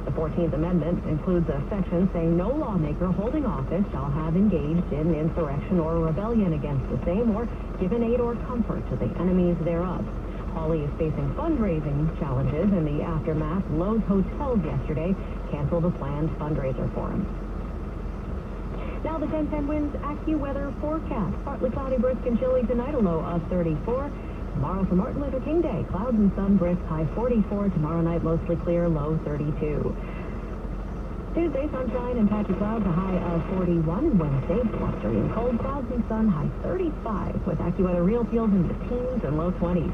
The 14th Amendment includes a section saying no lawmaker holding office shall have engaged in insurrection or rebellion against the same or given aid or comfort to the enemies thereof. Hawley is facing fundraising challenges in the aftermath. Lowe's Hotels yesterday canceled a planned fundraiser for him. Now the 10-10 winds Accuweather forecast. Partly cloudy, brisk and chilly tonight, a low of 34. Tomorrow for Martin Luther King Day, clouds and sun, brisk, high 44. Tomorrow night, mostly clear, low 32. Tuesday, sunshine and patchy clouds, a high of 41. Wednesday, blustery and cold, clouds and sun, high 35. With Accuweather real feels in the teens and low 20s.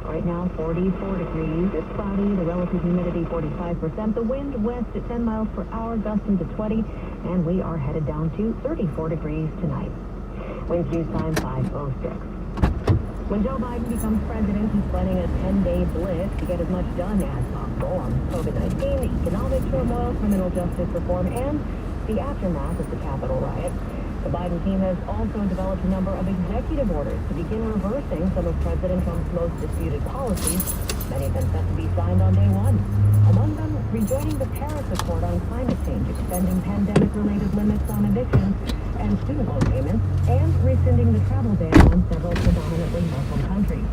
Right now, 44 degrees. It's cloudy, the relative humidity 45%. The wind west at 10 miles per hour, gusting to 20. And we are headed down to 34 degrees tonight. Winds News Time 5:06. When Joe Biden becomes president, he's planning a 10-day blitz to get as much done as possible on COVID-19, economic turmoil, criminal justice reform, and the aftermath of the Capitol riot. The Biden team has also developed a number of executive orders to begin reversing some of President Trump's most disputed policies, many of them set to be signed on day one. Among them, rejoining the Paris Accord on climate change, extending pandemic-related limits on evictions and student loan payments, and rescinding the travel ban on several predominantly Muslim countries.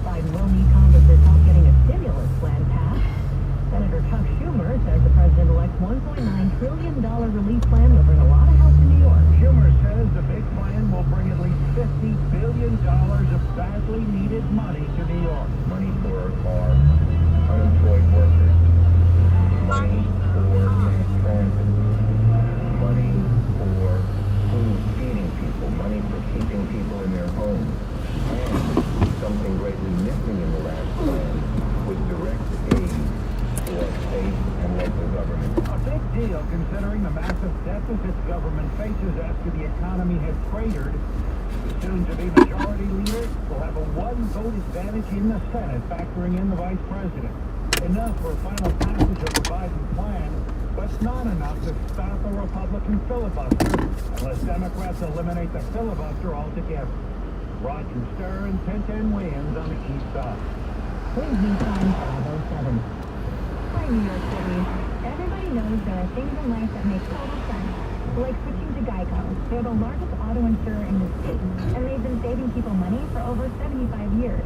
Biden will need Congress's help getting a stimulus plan passed. Senator Chuck Schumer says the president-elect's $1.9 trillion relief plan will bring a lot of help to New York. Schumer says the big plan will bring at least $50 billion of badly needed money to New York. Money for our unemployed workers. Money for mass transit. Money for food feeding people. Money for keeping people in their homes. And something greatly missing in the last plan was direct aid to our state and local government. A big deal considering the massive deficits government faces after the economy has cratered. The soon-to-be majority leader will have a one-vote advantage in the Senate, factoring in the vice president. Enough for final passage of the Biden plan, but not enough to stop a Republican filibuster unless Democrats eliminate the filibuster altogether. Roger Stern, 10-10 wins on the east side. Winds News Time 5:07. Hi, New York City. Everybody knows there are things in life that make total sense, Like switching to Geico. They're the largest auto insurer in the state, and they've been saving people money for over 75 years.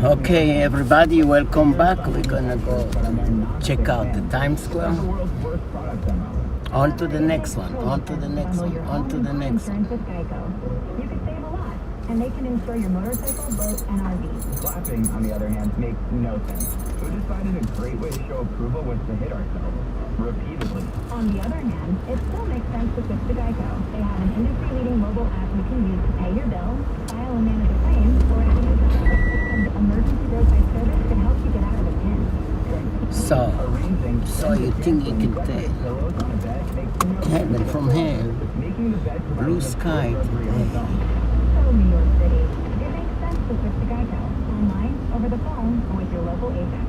Okay, everybody, welcome back. We're gonna go check out the Times Square. On to the next one, on to the next one, on to the next one. With Geico. You could save a lot, and they can insure your motorcycle, boat, and RV. Clapping, on the other hand, makes no sense. We decided a great way to show approval was to hit ourselves repeatedly. On the other hand, it still makes sense to switch to Geico. They have an industry-leading mobile app you can use to pay your bill, file and manage a claim, or if you need and emergency roadside service can help you get out of a pin. So you think you can take heaven from here, blue sky today. So New York City, it makes sense to switch to Geico, online, over the phone, or with your local agent.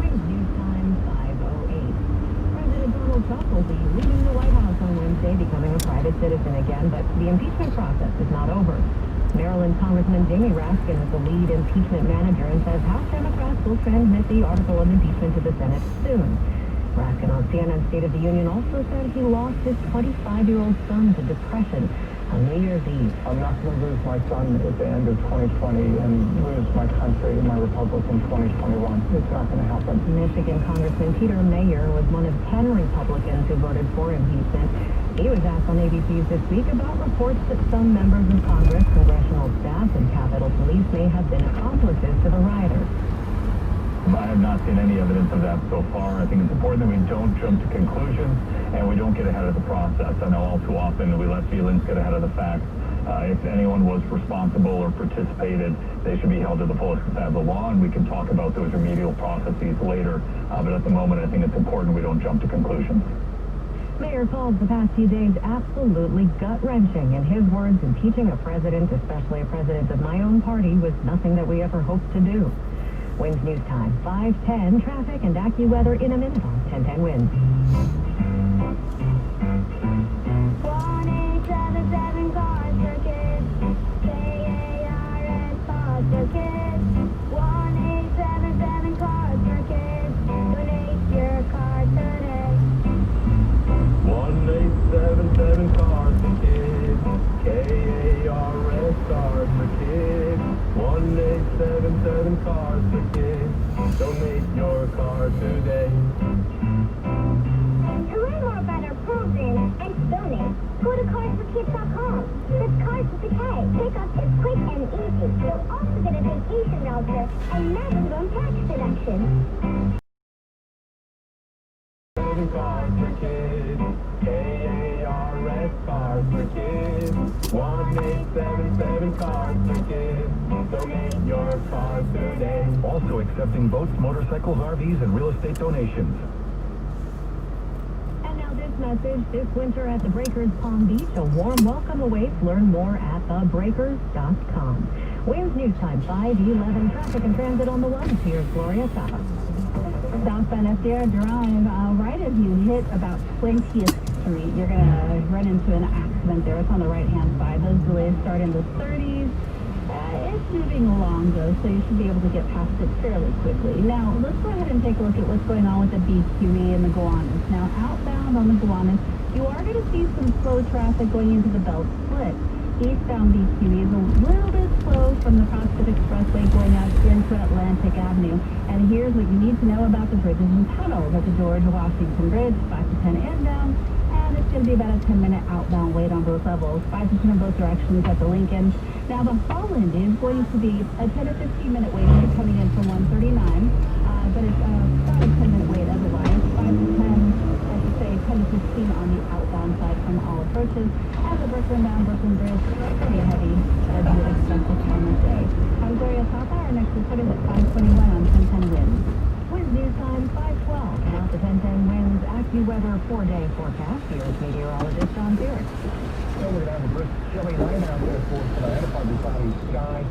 News time 5:08. President Donald Trump will be leaving the White House on Wednesday, becoming a private citizen again, but the impeachment process is not over. Maryland Congressman Jamie Raskin is the lead impeachment manager and says House Democrats will transmit the article of impeachment to the Senate soon. Raskin on CNN's State of the Union also said he lost his 25-year-old son to depression on New Year's Eve. I'm not going to lose my son at the end of 2020 and lose my country and my republic in 2021. It's not going to happen. Michigan Congressman Peter Mayer was one of 10 Republicans who voted for impeachment. He was asked on ABC's This Week about reports that some members of Congress, congressional staff, and Capitol Police may have been accomplices to the rioters. I have not seen any evidence of that so far. I think it's important that we don't jump to conclusions and we don't get ahead of the process. I know all too often we let feelings get ahead of the facts. If anyone was responsible or participated, they should be held to the fullest extent of the law, and we can talk about those remedial processes later. But at the moment, I think it's important we don't jump to conclusions. Mayor called the past few days absolutely gut-wrenching. In his words, impeaching a president, especially a president of my own party, was nothing that we ever hoped to do. Winds News Time, 5:10, traffic and Accuweather in a minute on 10:10 Winds. 1877 cars for kids. KARS cars for kids. 1877 cars for kids. Donate your car today. 1877 cars for kids. KARS cars for kids. 1877 cars for kids. Donate your car today. To learn more about our program and to donate, go to carsforkids.com. That's Cars with a K. Pickup is quick and easy. You'll also get a vacation voucher and maximum tax deduction. Cars for kids. KARS cars for kids. 1877 cars for kids. Donate your car today. Also accepting boats, motorcycles, RVs, and real estate donations. And now this message, this winter at the Breakers Palm Beach, a warm welcome awaits. Learn more at thebreakers.com. Winds News Time, 5:11, traffic and transit on the 1. Here's Gloria Saba. Southbound Sierra Drive, right as you hit about 20th Street, you're going to run into an accident there. It's on the right-hand side. Those delays start in the 30s. It's moving along, though, so you should be able to get past it fairly quickly. Now, let's go ahead and take a look at what's going on with the BQE and the Gowanus. Now, outbound on the Gowanus, you are going to see some slow traffic going into the Belt Split. Eastbound BQE is a little bit slow from the Prospect Expressway going out into Atlantic Avenue. And here's what you need to know about the bridges and tunnels at the George Washington Bridge, 5 to 10 inbound. And it's going to be about a 10-minute outbound wait on both levels, 5 to 10 in both directions at the Lincoln. Now, the Holland is going to be a 10 to 15-minute wait if you're coming in from 139, but it's about a 10-minute wait otherwise, 5 to 10, I should say 10 to 15 on the outbound side from all approaches. And the Brooklyn-bound Brooklyn Bridge, pretty heavy, as you would expect this time of day. I'm Gloria Sapa, our next report is at 5:21 on 10:10 Winds. Winds News Time, 5:12. Now the 10:10 Winds Accuweather 4-day forecast. Here's meteorologist John Beard. Well, we're going to have a brisk, chilly night out there for tonight. A partly cloudy sky.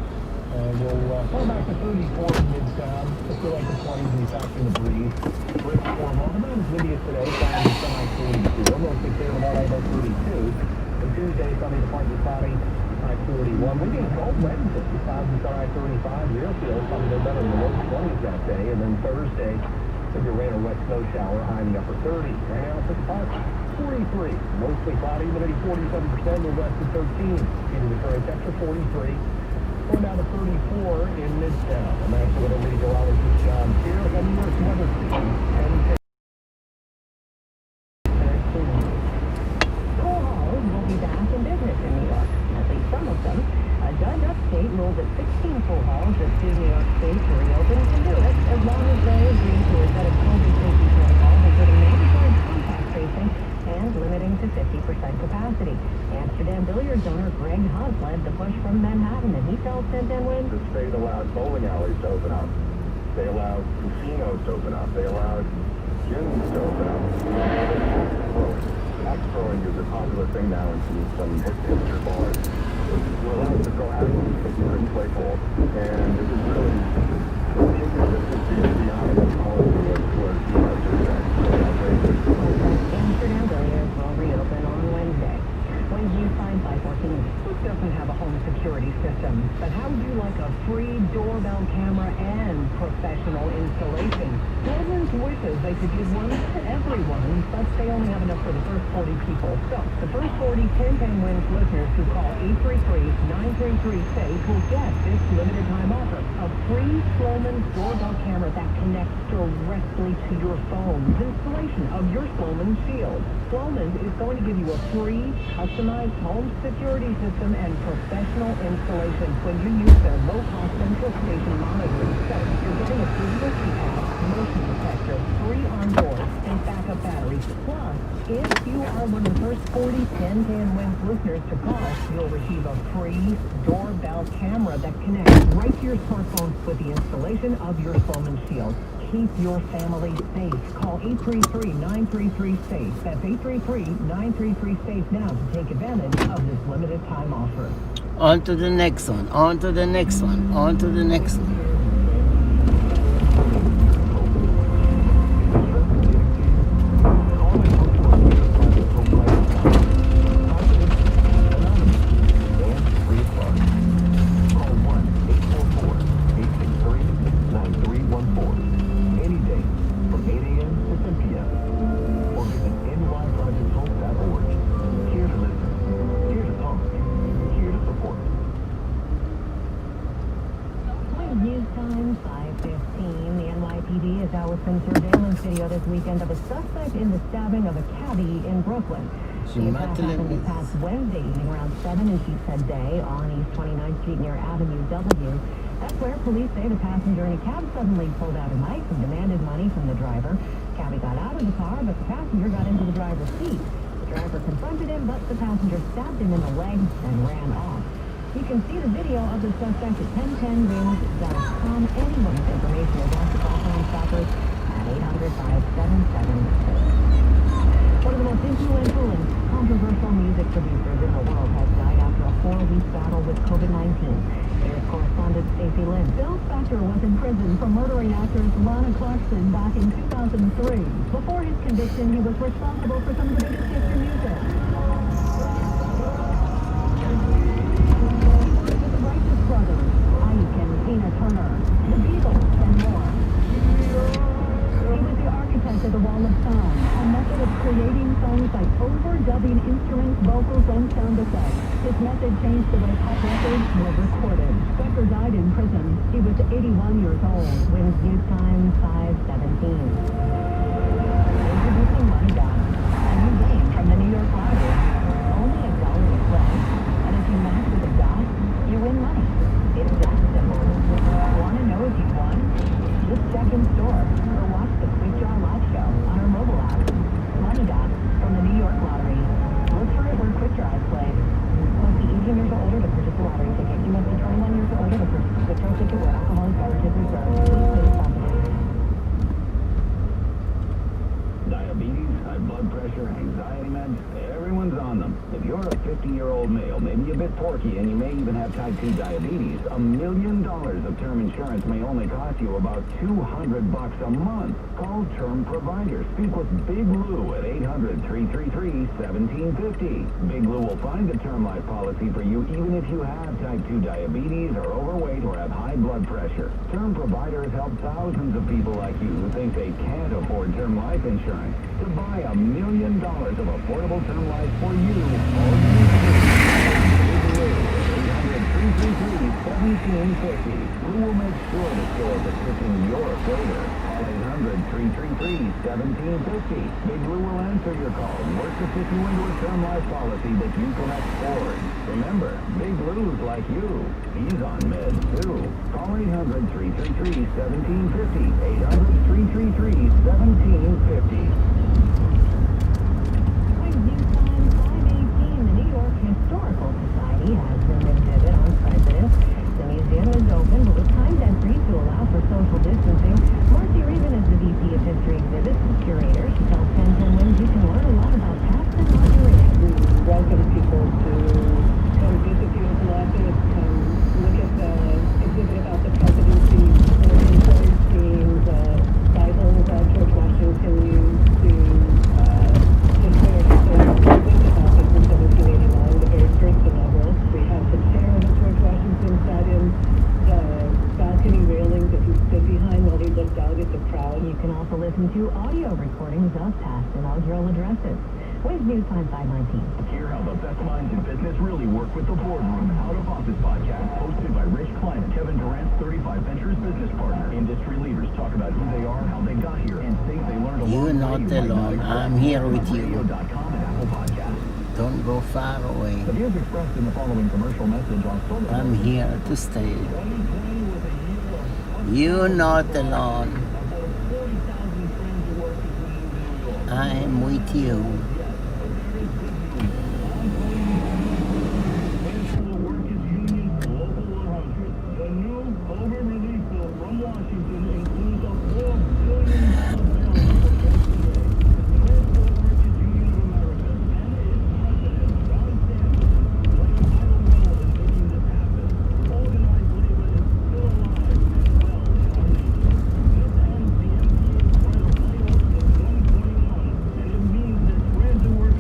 We'll fall back to 34 in Midtown. It's still like the 20s when you factor in the breeze. Brisk warm. Well, the mountain's windy today. Down to semi-42. Mostly clear tomorrow, about 42. And Tuesday, sunny to partly cloudy. High 41. Windy and cold Wednesday. Clouds and I-35. Real feel probably no better than the low 20s that day. And then Thursday, If you ran a wet snow shower, high in the upper 30s. Right now, it's 43. Mostly cloudy, humidity 47%, no less than 13. Into the current temperature, 43. Going down to 34 in Midtown. I'm actually going to meteorologist John here at New York's weather station. School halls will be back in business in New York, at least some of them. A judge upstate ruled that 16 school halls that sue New York State to reopen can do it as long as they agree to a set of COVID safety protocols, including mandatory contact tracing and limiting to 50% capacity. Amsterdam billiards owner Greg Hunt led the push from Manhattan, and he tells 1010 Wins. The state allowed bowling alleys to open up. They allowed casinos to open up. They allowed gyms to open up. Axe throwing is a popular thing now in some hipster bars. We're allowed to throw axes, but you couldn't play pool. And it was really the inconsistency beyond what policy was just that. Amsterdam billiards will reopen on Wednesday. Wins News Time 514. Who doesn't have a home security system? But how would you like a free doorbell camera and professional installation? Children's wishes they could give one to everyone, but they only have enough for the first 40 people. So, the first 40 1010 Wins listeners who call 833-933-SAFE will get this limited time offer. A free Sloman's doorbell camera that connects directly to your phone's installation of your Sloman Shield. Sloman is going to give you a free, customized home security system and professional installation when you use their low-cost central station monitoring. So, you're getting a digital keypad, motion detector, free on doors, and backup batteries. Plus, if you are one of the first 40 1010 Wins listeners to call, you'll receive a free doorbell camera that connects right to your smartphone with the installation of your Sloman Shield. Keep your family safe. Call 833-933-SAFE. That's 833-933-SAFE now to take advantage of this limited time offer. On to the next one. On to the next one. On to the next one. Some surveillance video this weekend of a suspect in the stabbing of a cabbie in Brooklyn. The attack happened this past Wednesday evening around 7 in Sheepshead Bay on East 29th Street near Avenue W. That's where police say the passenger in a cab suddenly pulled out a knife and demanded money from the driver. Cabbie got out of the car, but the passenger got into the driver's seat. The driver confronted him, but the passenger stabbed him in the leg and ran off. You can see the video of the suspect at 1010wins.com. Anyone's information is asked to call Crime Stoppers at 800-577-4. One of the most influential and controversial music producers in the world has died after a 4-week battle with COVID-19. Here's correspondent Stacey Lynn. Bill Spector was in prison for murdering actress Lana Clarkson back in 2003. Before his conviction, he was responsible for some of the biggest hits in music. Brothers, Ike and Tina Turner, the Beatles, and more. He was the architect of the Wall of Sound, a method of creating songs by overdubbing instruments, vocals, and sound effects. His method changed the way pop records were recorded. Spector died in prison. He was 81 years old. Wins News Time 517. Introducing Money Dot, a new game from the New York Lottery. Only $1 to play, and if you match with a dot, you win money. It's that simple. Want to know if you won? Just check in store or watch the Quick Draw Live Show on our mobile app. Money Dot from the New York Lottery. Look for it where Quick Draw is played. Must be 18 years or older to purchase a lottery ticket. You must be 21 years or older to purchase a Quick Draw ticket where alcoholic beverages reserved. Please play responsibly. Diabetes, high blood 50-year-old male, maybe a bit porky, and you may even have type 2 diabetes, $1 million of term insurance may only cost you about $200 a month. Call Term Provider. Speak with Big Lou at 800-333-1750. Big Lou will find a term life policy for you even if you have type 2 diabetes or overweight or have high blood pressure. Term Provider has helped thousands of people like you who think they can't afford term life insurance to buy $1 million of affordable term life for you. All you need to do is Big Lou at 800-333-1750. Who will make sure to show up at fixing your flavor? Call 800-333-1750. Big Lou will answer your call and work to fit you into a term life policy that you can afford. Remember, Big Lou's like you. He's on meds too. Call 800-333-1750. 800-333-1750. Historical Society has an exhibit on presidents. The museum is open, but with timed entry to allow for social distancing. Marcy Reaven is the VP of History Exhibits and curator. She tells 1010 Wins you can learn a lot about past inaugurations. We welcome people to come visit the Oval Office, come look at the exhibit about the presidency, important scenes, Bibles George Washington used to declare his visit office in 1789, the very first inaugural. We have the chair that George Washington sat in, the balcony railing that he stood behind while he looked out at the crowd. You can also listen to audio recordings of past inaugural addresses. With News Time 519. Hear how the best minds in business really work with the Boardroom Out of Office podcast, hosted by Rich Klein and Kevin Durant's 35 Ventures business partner. Industry leaders talk about who they are, how they got here, and things they learned along the way. You're not alone. I'm here with you. Radio.com and Apple Podcasts. Don't go far away. The views expressed in the following commercial message on Solar. I'm here to stay. You're not alone. I'm with you.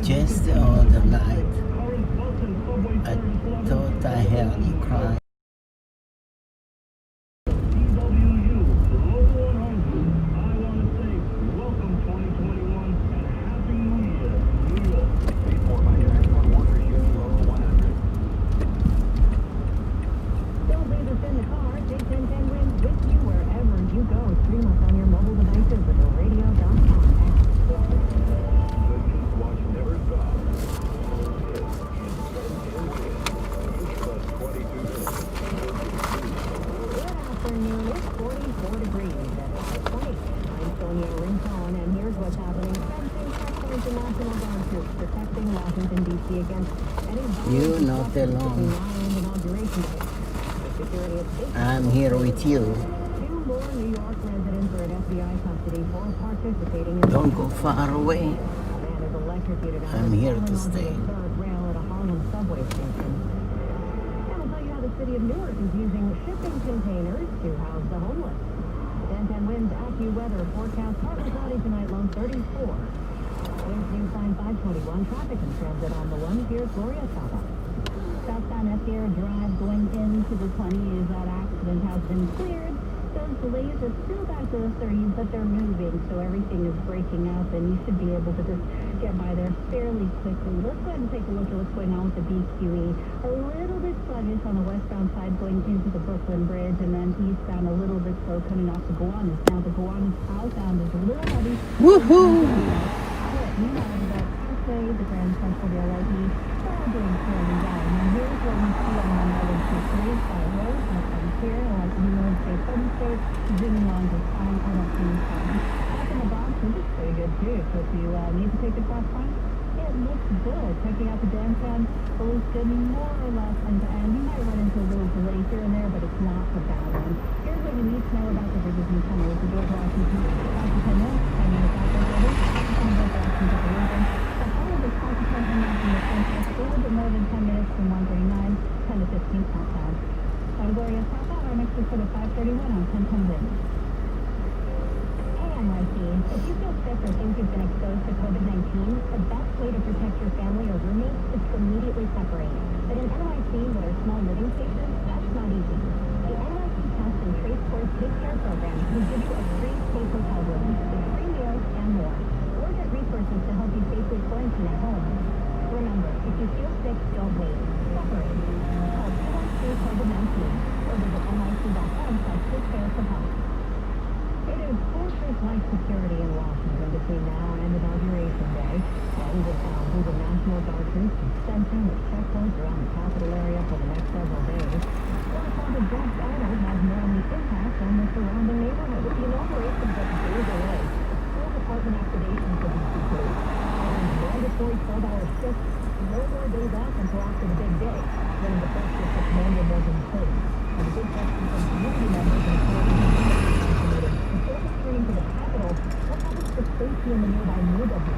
Just the other night, I thought I heard you cry. Don't leave us in the car. Take 1010 Wins with you wherever you go. Stream us on your mobile devices with the radio.com app. It's 44 degrees at high point. I'm Sonia Rincon, and here's what's happening. International Guard troops protecting Washington, D.C. against any You're not alone. inauguration day. The security is I'm here with you. 2 more New York residents are in FBI custody for participating in... Don't go far away. A man is electrocuted on I'm the here to fallen stay. onto the third rail at a Harlem subway station. The city of Newark is using shipping containers to house the homeless. 1010 Winds Accuweather forecast partly cloudy tonight, low 34. Winds News Sign 521, traffic and transit on the 1. Here's Gloria Saba. Southbound Sierra Drive going into the 20s, that accident has been cleared. Those delays are still back to the 30s, but they're moving, so everything is breaking up, and you should be able to just get by there fairly quickly. Let's go ahead and take a look at what's going on with the BQE. A little bit sluggish on the westbound side going into the Brooklyn Bridge, and then eastbound a little bit slow coming off the Gowanus. Now the Gowanus southbound is a little heavy. Woohoo! I'll let you know that Tuesday, the Grand Central DLIE, they're all doing fairly well. And here's what we see on the Northern 2 by road. Here, like New York State, Southern State, zooming along just fine. I don't see any problem. Up in the box, which is pretty good too. So if you need to take the cross line, it looks good. Checking out the downtown, it looks good more or less end to end. You might run into a little delay here and there, but it's not a bad one. Here's what you need to know about the bridges and tunnels. The George Washington, 10 minutes, 10 minutes out there, the George Washington, the part of the Washington, and the Central, a little bit more than safely separate. But in NYC, that are small living spaces, that's not easy. The NYC Test and Trace Course Take Care program will give you a free safe hotel room with free meals and more. Or get resources to help you safely quarantine at home. Remember, if you feel sick, don't wait. Separate. Call 212-COVID-19 or visit nyc.com/takecare-for-help. It is fortress-like security in Washington between now and Inauguration Day. Tens of thousands of National Guard troops fencing with checkpoints around the Capitol area for the next several days. Well-funded draft idol has more on the impact on the surrounding neighborhood. With the inauguration just days away, school department activations will be complete. And mandatory 12-hour shifts, no more days off until after the big day, when the first shift of manual was in place. And a big question from community members and before returning to the Capitol, what happens to safety in the nearby neighborhood?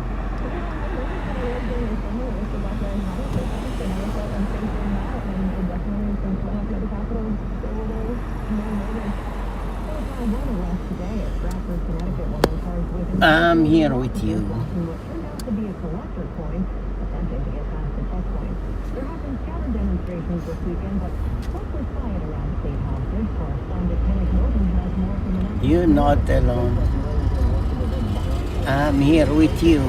I'm here with you. Turned out to be a collector coin, attempting to get past the checkpoint. There have been scattered demonstrations this weekend, but mostly quiet around State Houses. Correspondent Kenneth Norton has more from the next. You're not alone. I'm here with you.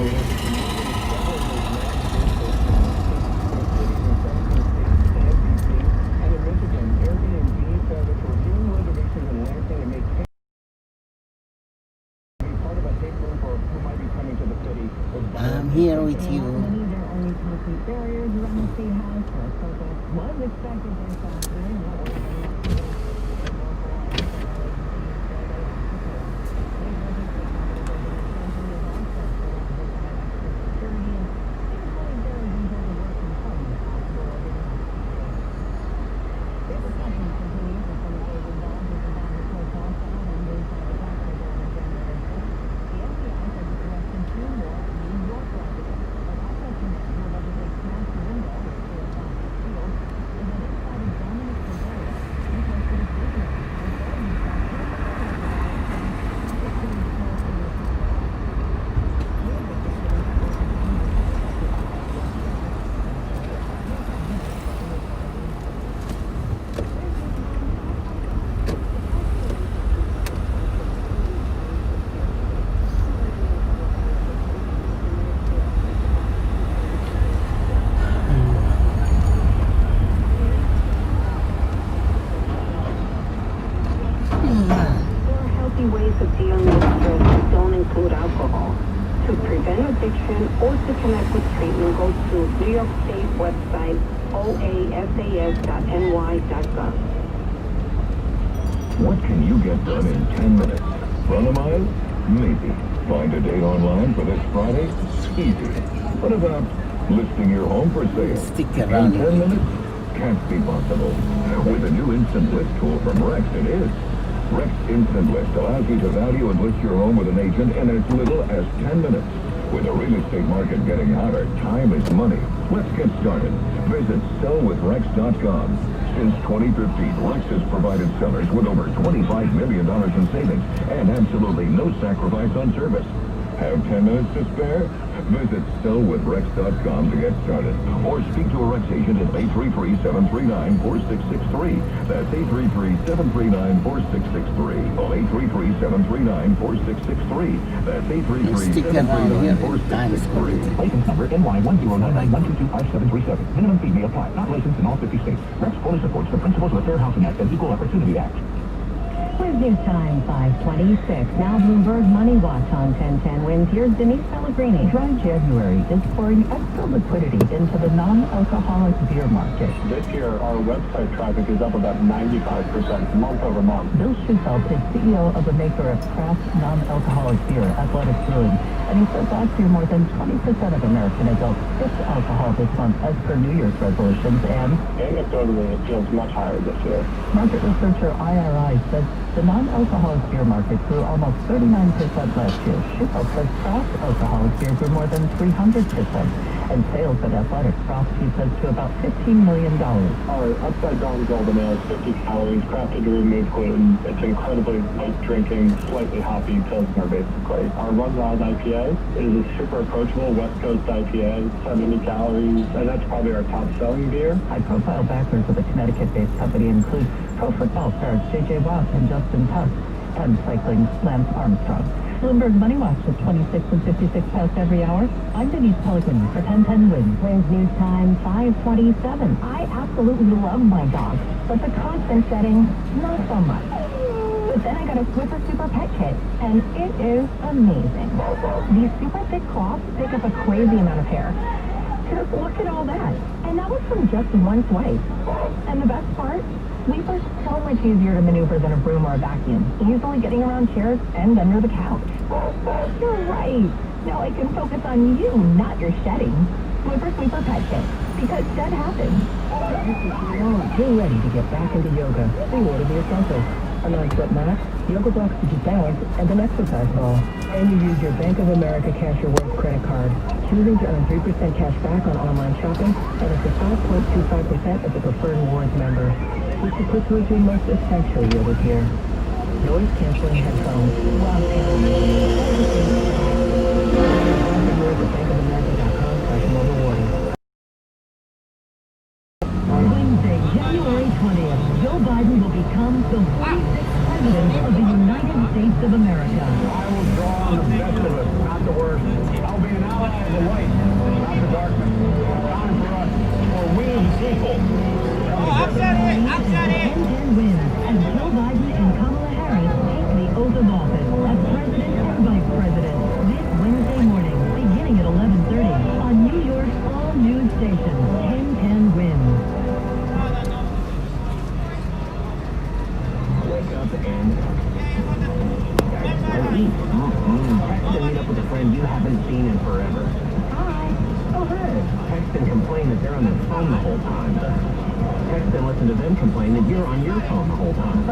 I'm here with you. There are only concrete barriers around the State House, where a protest was expected this afternoon. Or to connect with treatment, go to New York State website, oasas.ny.gov. What can you get done in 10 minutes? Run a mile? Maybe. Find a date online for this Friday? Easy. What about listing your home for sale? Stick In around. 10 minutes? Can't be possible. With a new instant list tool from Rex, it is. Rex Instant List allows you to value and list your home with an agent in as little as 10 minutes. With the real estate market getting hotter, time is money. Let's get started. Visit sellwithrex.com. Since 2015, Rex has provided sellers with over $25 million in savings and absolutely no sacrifice on service. Have 10 minutes to spare? Visit sellwithrex.com to get started. Or speak to a Rex agent at 833-739-4663. That's 833-739-4663. Call 833-739-4663. That's 833-739-4663. License number NY1099-1225737. Minimum fee may apply. Not licensed in all 50 states. Rex fully supports the principles of the Fair Housing Act and Equal Opportunity Act. With news time 5:26. Now Bloomberg Money Watch on 1010 wins. Here's Denise Pellegrini. Dry January is pouring extra liquidity into the non-alcoholic beer market. This year, our website traffic is up about 95% month over month. Bill Schufelt is CEO of the maker of craft non-alcoholic beer, Athletic Brewing, and he says last year more than 20% of American adults skipped alcohol this month as per New Year's resolutions, and Anecdotally, it feels much higher this year. market researcher IRI says the non-alcoholic beer market grew almost 39% last year. Schufelt says craft alcoholic beer grew more than 300%. And sales at Athletics dropped, he says, to about $15 million. Our upside-down golden ale is 50 calories, crafted to remove gluten. It's incredibly light drinking, slightly hoppy Pilsner, basically. Our Rum Wild IPA is a super approachable West Coast IPA, 70 calories, and that's probably our top-selling beer. High-profile backers of the Connecticut-based company include pro football stars J.J. Watt and Justin Tuck, and cycling's Lance Armstrong. Bloomberg Money Watch is 26 and 56 past every hour. I'm Denise Pelican for 1010 Wins. Wins News Time 527. I absolutely love my dog, but the constant setting, not so much. But then I got a Swiffer Super Pet Kit, and it is amazing. These super thick cloths pick up a crazy amount of hair. Just look at all that. And that was from just one swipe. And the best part? Sweeper's so much easier to maneuver than a broom or a vacuum, easily getting around chairs and under the couch. You're right. Now I can focus on you, not your shedding. Swiffer Sweeper Pet Kit, because shed happens. You're ready to get back into yoga. Rewarded the essentials. A 9-foot mat, yoga blocks to keep balance, and an exercise ball. And you use your Bank of America Cash Rewards credit card, choosing to earn 3% cash back on online shopping, and up to 5.25% as a preferred rewards member. Which will put you into your most essential yoga gear. Noise canceling headphones. Wow, bankofamerica.com/mobile. On Wednesday, January 20th, Joe Biden will become the 46th President of the United States of America. I will draw on the best of us, not the worst. I'll be an ally of the light, not the darkness. Time for us, for we the people. I've said it! I've said it! 10 wins as Joe Biden and Kamala Harris take the oath of office as President and Vice President this Wednesday morning, beginning at 11:30 on New York's all-news station, 1010 Wins. Wake up and eat. Text and meet up with a friend you haven't seen in forever. Hi. Oh, hey. Text and complain that they're on their phone the whole time. Text and listen to them complain that you're on your phone the whole time.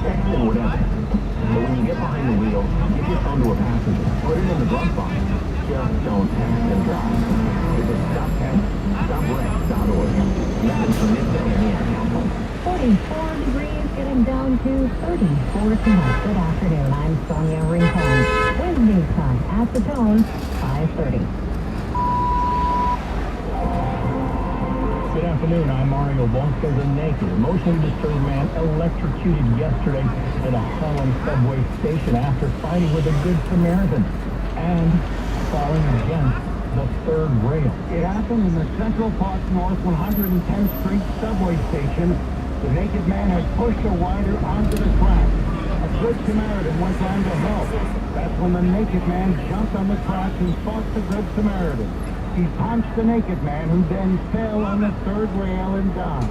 Text and whatever. But when you get behind the wheel, give your phone to a passenger. Put it in the glove box. Just don't text and drive. Visit stoptextstopwreck.org. Nothing from this day in the 44 degrees, getting down to 34 tonight. Good afternoon. I'm Sonia Rincon. Wednesday time at the Tone, 5:30. Good afternoon, I'm Mario Vasquez. A naked, emotionally disturbed man electrocuted yesterday at a Harlem subway station after fighting with a Good Samaritan and falling against the third rail. It happened in the Central Park North 110th Street subway station. The naked man had pushed a rider onto the track. A Good Samaritan went down to help. That's when the naked man jumped on the tracks and fought the Good Samaritan. He punched the naked man, who then fell on the third rail and died.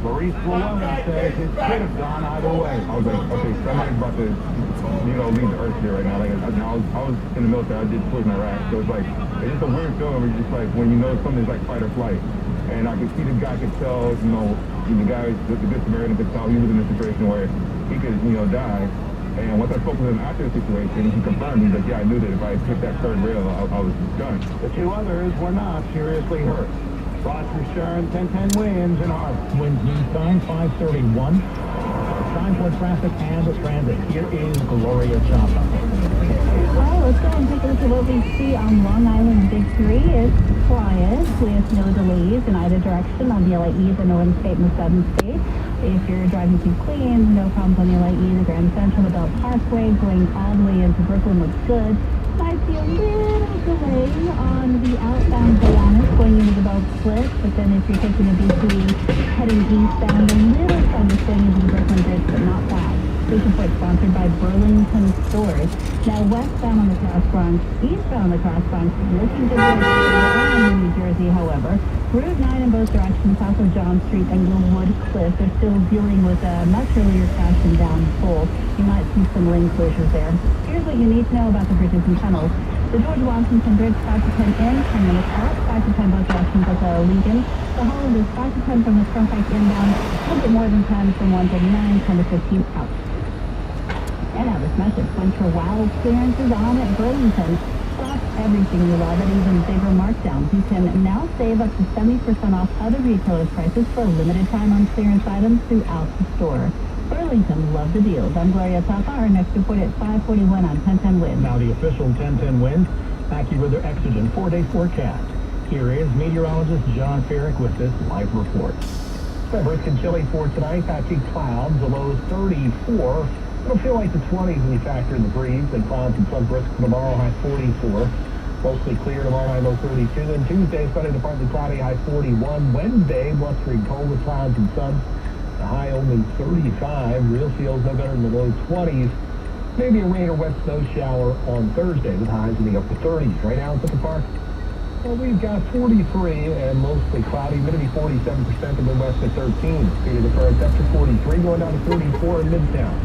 Maurice Llewellyn says it could have gone either way. I was like, okay, somebody's about to, leave the earth here right now. Like, I was in the military, I did Poison Iraq, so it's like, it's just a weird feeling where you're just like, when you know something's like fight or flight. And I could see the guy could tell, the guy, the Good Samaritan could tell he was in a situation where he could, die. And once I spoke with him after the situation, he confirmed, he's like, yeah, I knew that if I hit that third rail, I was done. The two others were not seriously hurt. Ross and Sharon, 1010 Wins in Harlem. Wins News Time, 5:31. Time for traffic and transit. Here is Gloria Chapa. All right, let's go and take a look at what we see on Long Island Big 3. It's quiet. We have no delays in either direction on the LIE, the Northern State and the Southern State. If you're driving through Queens, no problems on the LIE, the Grand Central, the Bell Parkway, going all the way into Brooklyn looks good. Might be a little delay on the outbound Gowanus going into the Bell Split, but then if you're taking a B2E heading eastbound, a little trouble going into the Brooklyn Bridge, but not bad. Station Point sponsored by Burlington Stores. Now westbound on the Cross Bronx, eastbound on the Cross Bronx, looking good on New Jersey, however. Route 9 in both directions, south of John Street and Gilwood Cliff, are still dealing with a much earlier crash and down full. You might see some lane closures there. Here's what you need to know about the bridges and tunnels. The George Washington Bridge, 5 to 10 in, 10 minutes out, 5 to 10 both directions at the Lincoln. The Holland is 5 to 10 from the Turnpike inbound, a little bit more than 10 from 139, 10 to 15 out. And now this message, winter wild clearance is on at Burlington. Stop Everything you love at even bigger markdowns. You can now save up to 70% off other retailers' prices for a limited time on clearance items throughout the store. Burlington, love the deals. I'm Gloria Papa. Our next report at 5:41 on 1010 Wind. Now the official 1010 Wind, Accuweather Exigent 4-day forecast. Here is meteorologist John Ferrick with this live report. So brisk and chilly for tonight. Patchy clouds, the low 34. It'll feel like the 20s when you factor in the breeze, and clouds and sun brisk tomorrow, high 44. Mostly clear tomorrow night, low 32. And Tuesday, sunny to partly cloudy, high 41. Wednesday, blustery cold with clouds and sun. The high only 35. Real feels no better than the low 20s. Maybe a rain or wet snow shower on Thursday with highs in the upper 30s. Right now at the park, well, we've got 43 and mostly cloudy. Humidity 47%, the Midwest at 13. Speed of the current up to 43, going down to 34 in Midtown.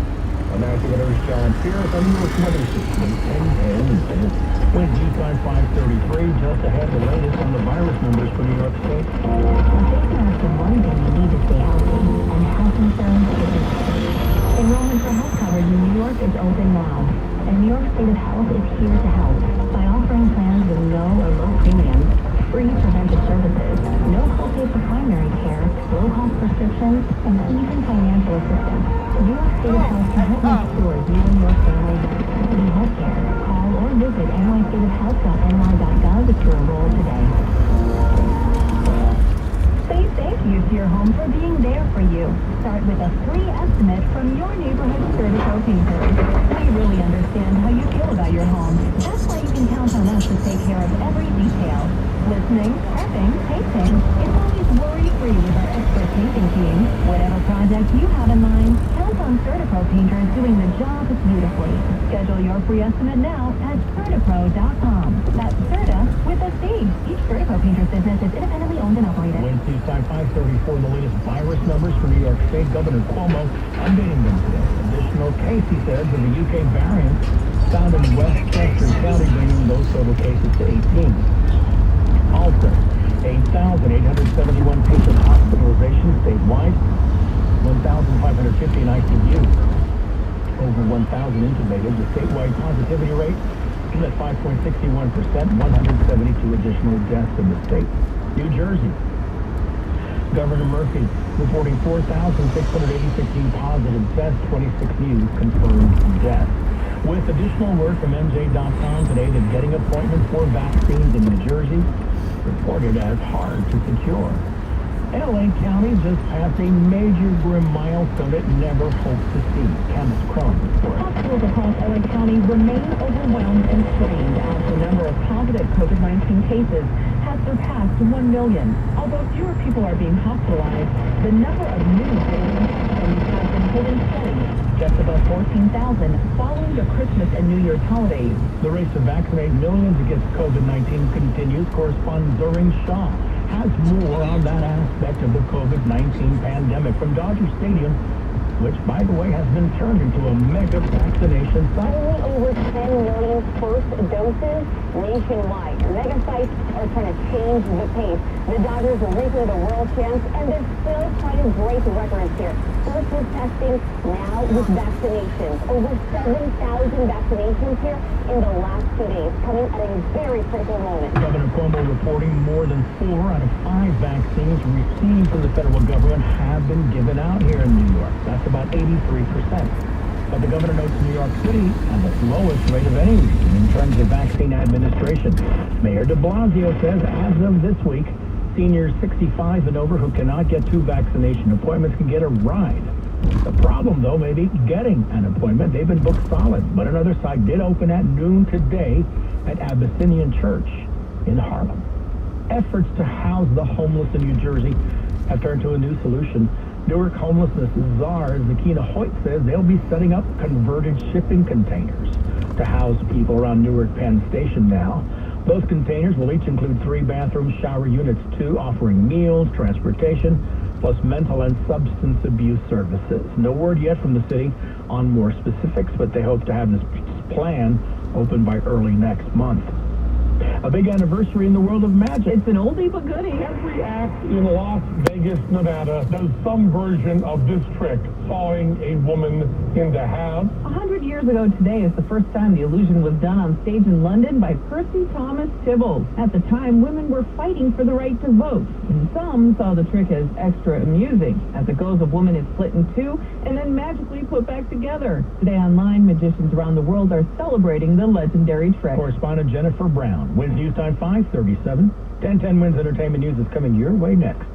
I'm Accuweather's John Ferrick on the North Weather System, 1010. Wind G-Time 533, just ahead the latest on the virus numbers for New York State. The one thing you need to stay healthy, and health insurance is important. Enrollment for health coverage in New York is open now, and New York State of Health is here to help by offering plans with no or low premiums, free preventive services, no copay for primary care, low-cost prescriptions, and even financial assistance. New York State of Health can help make sure you and your family have quality health care. Call or visit nystateofhealth.ny.gov to enroll today. Say thank you to your home for being there for you. Start with a free estimate from your neighborhood Certico painters. We really understand how you feel about your home. That's why you can count on us to take care of every detail. Listening, prepping, painting. It's always worry-free with our expert painting team. Whatever project you have in mind, count on Certico painters doing the job beautifully. Schedule your free estimate now at Certipro.com. That's Certa with a C. Each Certico painter's business is independently owned and operated. Wednesday, time 534, the latest virus numbers for New York State. Governor Cuomo updating them today. Additional case, he says, of the UK variant found in Westchester County, bringing those total cases to 18. Also, 8,871 patient hospitalizations statewide, 1,550 in ICU, over 1,000 intubated. The statewide positivity rate is at 5.61%, 172 additional deaths in the state. New Jersey, Governor Murphy reporting 4,686 new positive tests, 26 new confirmed deaths. With additional word from MJ.com today that getting appointments for vaccines in New Jersey reported as hard to secure. LA County just passed a major grim milestone it never hoped to see. Candace Crum reports. Hospitals across LA County remain overwhelmed and strained as the number of positive COVID-19 cases has surpassed 1 million. Although fewer people are being hospitalized, the number of new daily infections has been holding steady, just above 14,000 following the Christmas and New Year's holidays. The race to vaccinate millions against COVID-19 continues. Correspondent Zorin Shaw has more on that aspect of the COVID-19 pandemic from Dodger Stadium, which, by the way, has been turned into a mega vaccination site. Only over 10 million first doses nationwide. Mega sites are trying to change the pace. The Dodgers are reaching the world champs, and they're still trying to break records here. First with testing, now with vaccinations. Over 7,000 vaccinations here in the last 2 days, coming at a very critical moment. Governor Cuomo reporting more than 4 out of 5 vaccines received from the federal government have been given out here in New York. That's about 83%. But the governor notes New York City has the lowest rate of any region in terms of vaccine administration. Mayor de Blasio says as of this week, seniors 65 and over who cannot get 2 vaccination appointments can get a ride. The problem, though, may be getting an appointment. They've been booked solid, but another site did open at noon today at Abyssinian Church in Harlem. Efforts to house the homeless in New Jersey have turned to a new solution. Newark homelessness czar Zakina Hoyt says they'll be setting up converted shipping containers to house people around Newark Penn Station now. Those containers will each include 3-bathroom shower units too, offering meals, transportation, plus mental and substance abuse services. No word yet from the city on more specifics, but they hope to have this plan open by early next month. A big anniversary in the world of magic. It's an oldie but goodie. Every act in Las Vegas, Nevada does some version of this trick, sawing a woman into halves. 100 years ago today is the first time the illusion was done on stage in London by Percy Thomas Tibbles. At the time, women were fighting for the right to vote, and some saw the trick as extra amusing. As it goes, a woman is split in two and then magically put back together. Today online, magicians around the world are celebrating the legendary trick. Correspondent Jennifer Brown. Wins News Time 537. 1010 Wins Entertainment News is coming your way next.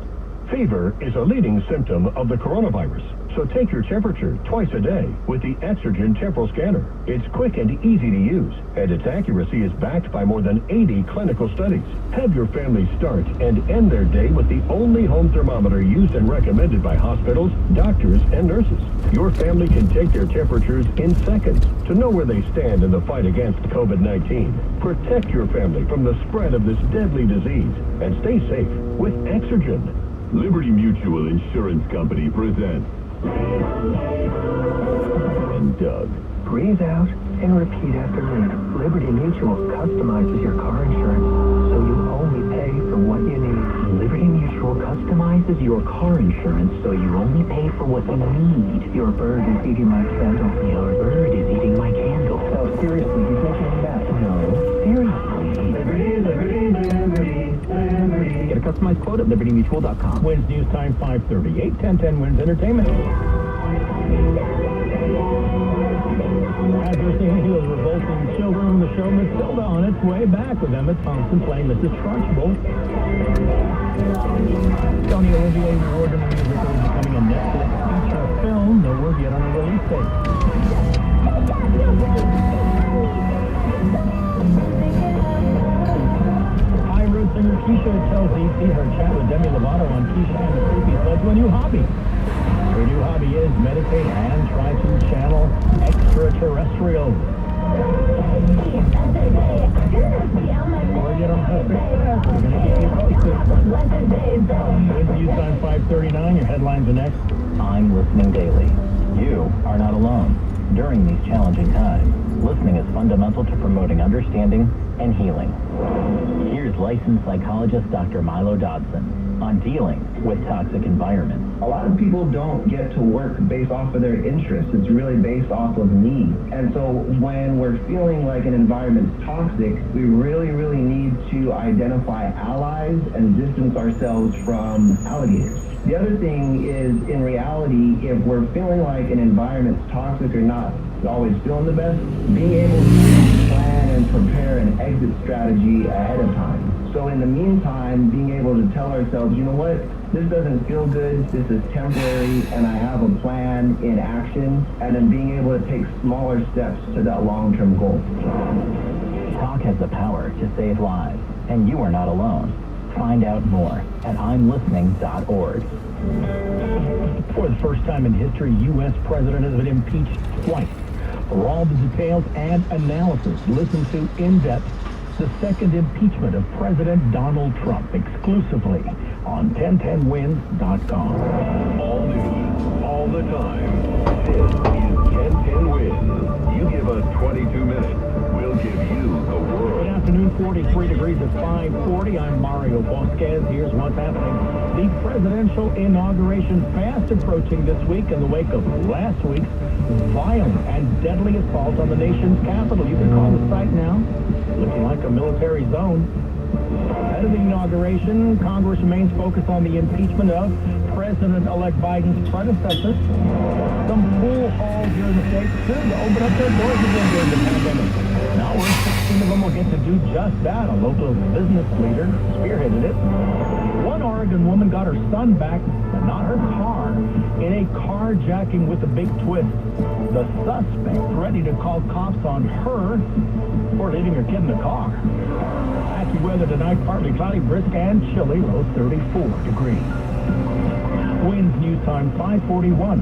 Fever is a leading symptom of the coronavirus, so take your temperature twice a day with the Exigent temporal scanner. It's quick and easy to use, and its accuracy is backed by more than 80 clinical studies. Have your family start and end their day with the only home thermometer used and recommended by hospitals, doctors, and nurses. Your family can take their temperatures in seconds to know where they stand in the fight against COVID-19. Protect your family from the spread of this deadly disease and stay safe with Exigent. Liberty Mutual Insurance Company presents and Doug. Breathe out and repeat after me. Liberty Mutual customizes your car insurance so you only pay for what you need. Liberty Mutual customizes your car insurance so you only pay for what you need. Your bird is eating my candle. Your bird is eating my candle. No, seriously, he's making that. No, seriously. Liberty, liberty, liberty, liberty. Get a customized quote at libertymutual.com. Wins News Time 538. 1010 Wins Entertainment. As we're seeing those revolting children, the show Matilda on its way back with Emma Thompson playing Mrs. Trunchbull. Tony Olivier award-winning musical is becoming a Netflix feature film. No word yet on a release date. High road singer Keisha tells EP her chat with Demi Lovato on Keisha and the Creepies led to a new hobby. Her new hobby is meditate and try to channel extraterrestrials. Or get on success. We're going to keep you posted. With News Time 539, your headlines are next. I'm listening daily. You are not alone. During these challenging times, listening is fundamental to promoting understanding and healing. Here's licensed psychologist Dr. Milo Dodson on dealing with toxic environments. A lot of people don't get to work based off of their interests. It's really based off of need. And so when we're feeling like an environment's toxic, we really, really need to identify allies and distance ourselves from alligators. The other thing is, in reality, if we're feeling like an environment's toxic or not always feeling the best, being able to plan and prepare an exit strategy ahead of time. So in the meantime, being able to tell ourselves, you know what, this doesn't feel good, this is temporary, and I have a plan in action, and then being able to take smaller steps to that long-term goal. Talk has the power to save lives, and you are not alone. Find out more at imlistening.org. For the first time in history, U.S. president has been impeached twice. For all the details and analysis, listen to In Depth, the second impeachment of President Donald Trump, exclusively on 1010wins.com. All news, all the time. This is 1010 Wins. You give us 22 minutes, we'll give you the world. Good afternoon, 43 degrees at 540. I'm Mario Bosquez. Here's what's happening. The presidential inauguration fast approaching this week in the wake of last week's violent and deadly assault on the nation's capital. You can call the site now. Looking like a military zone. Ahead of the inauguration, Congress remains focused on the impeachment of President-elect Biden's predecessor. Some pool halls here in the state soon to open up their doors again during the pandemic. Now 16 of them will get to do just that. A local business leader spearheaded it. One Oregon woman got her son back, but not her car, in a carjacking with a big twist. The suspect ready to call cops on her for leaving her kid in the car. Accuweather tonight, partly cloudy, brisk and chilly, low 34 degrees. Winds News Time 541.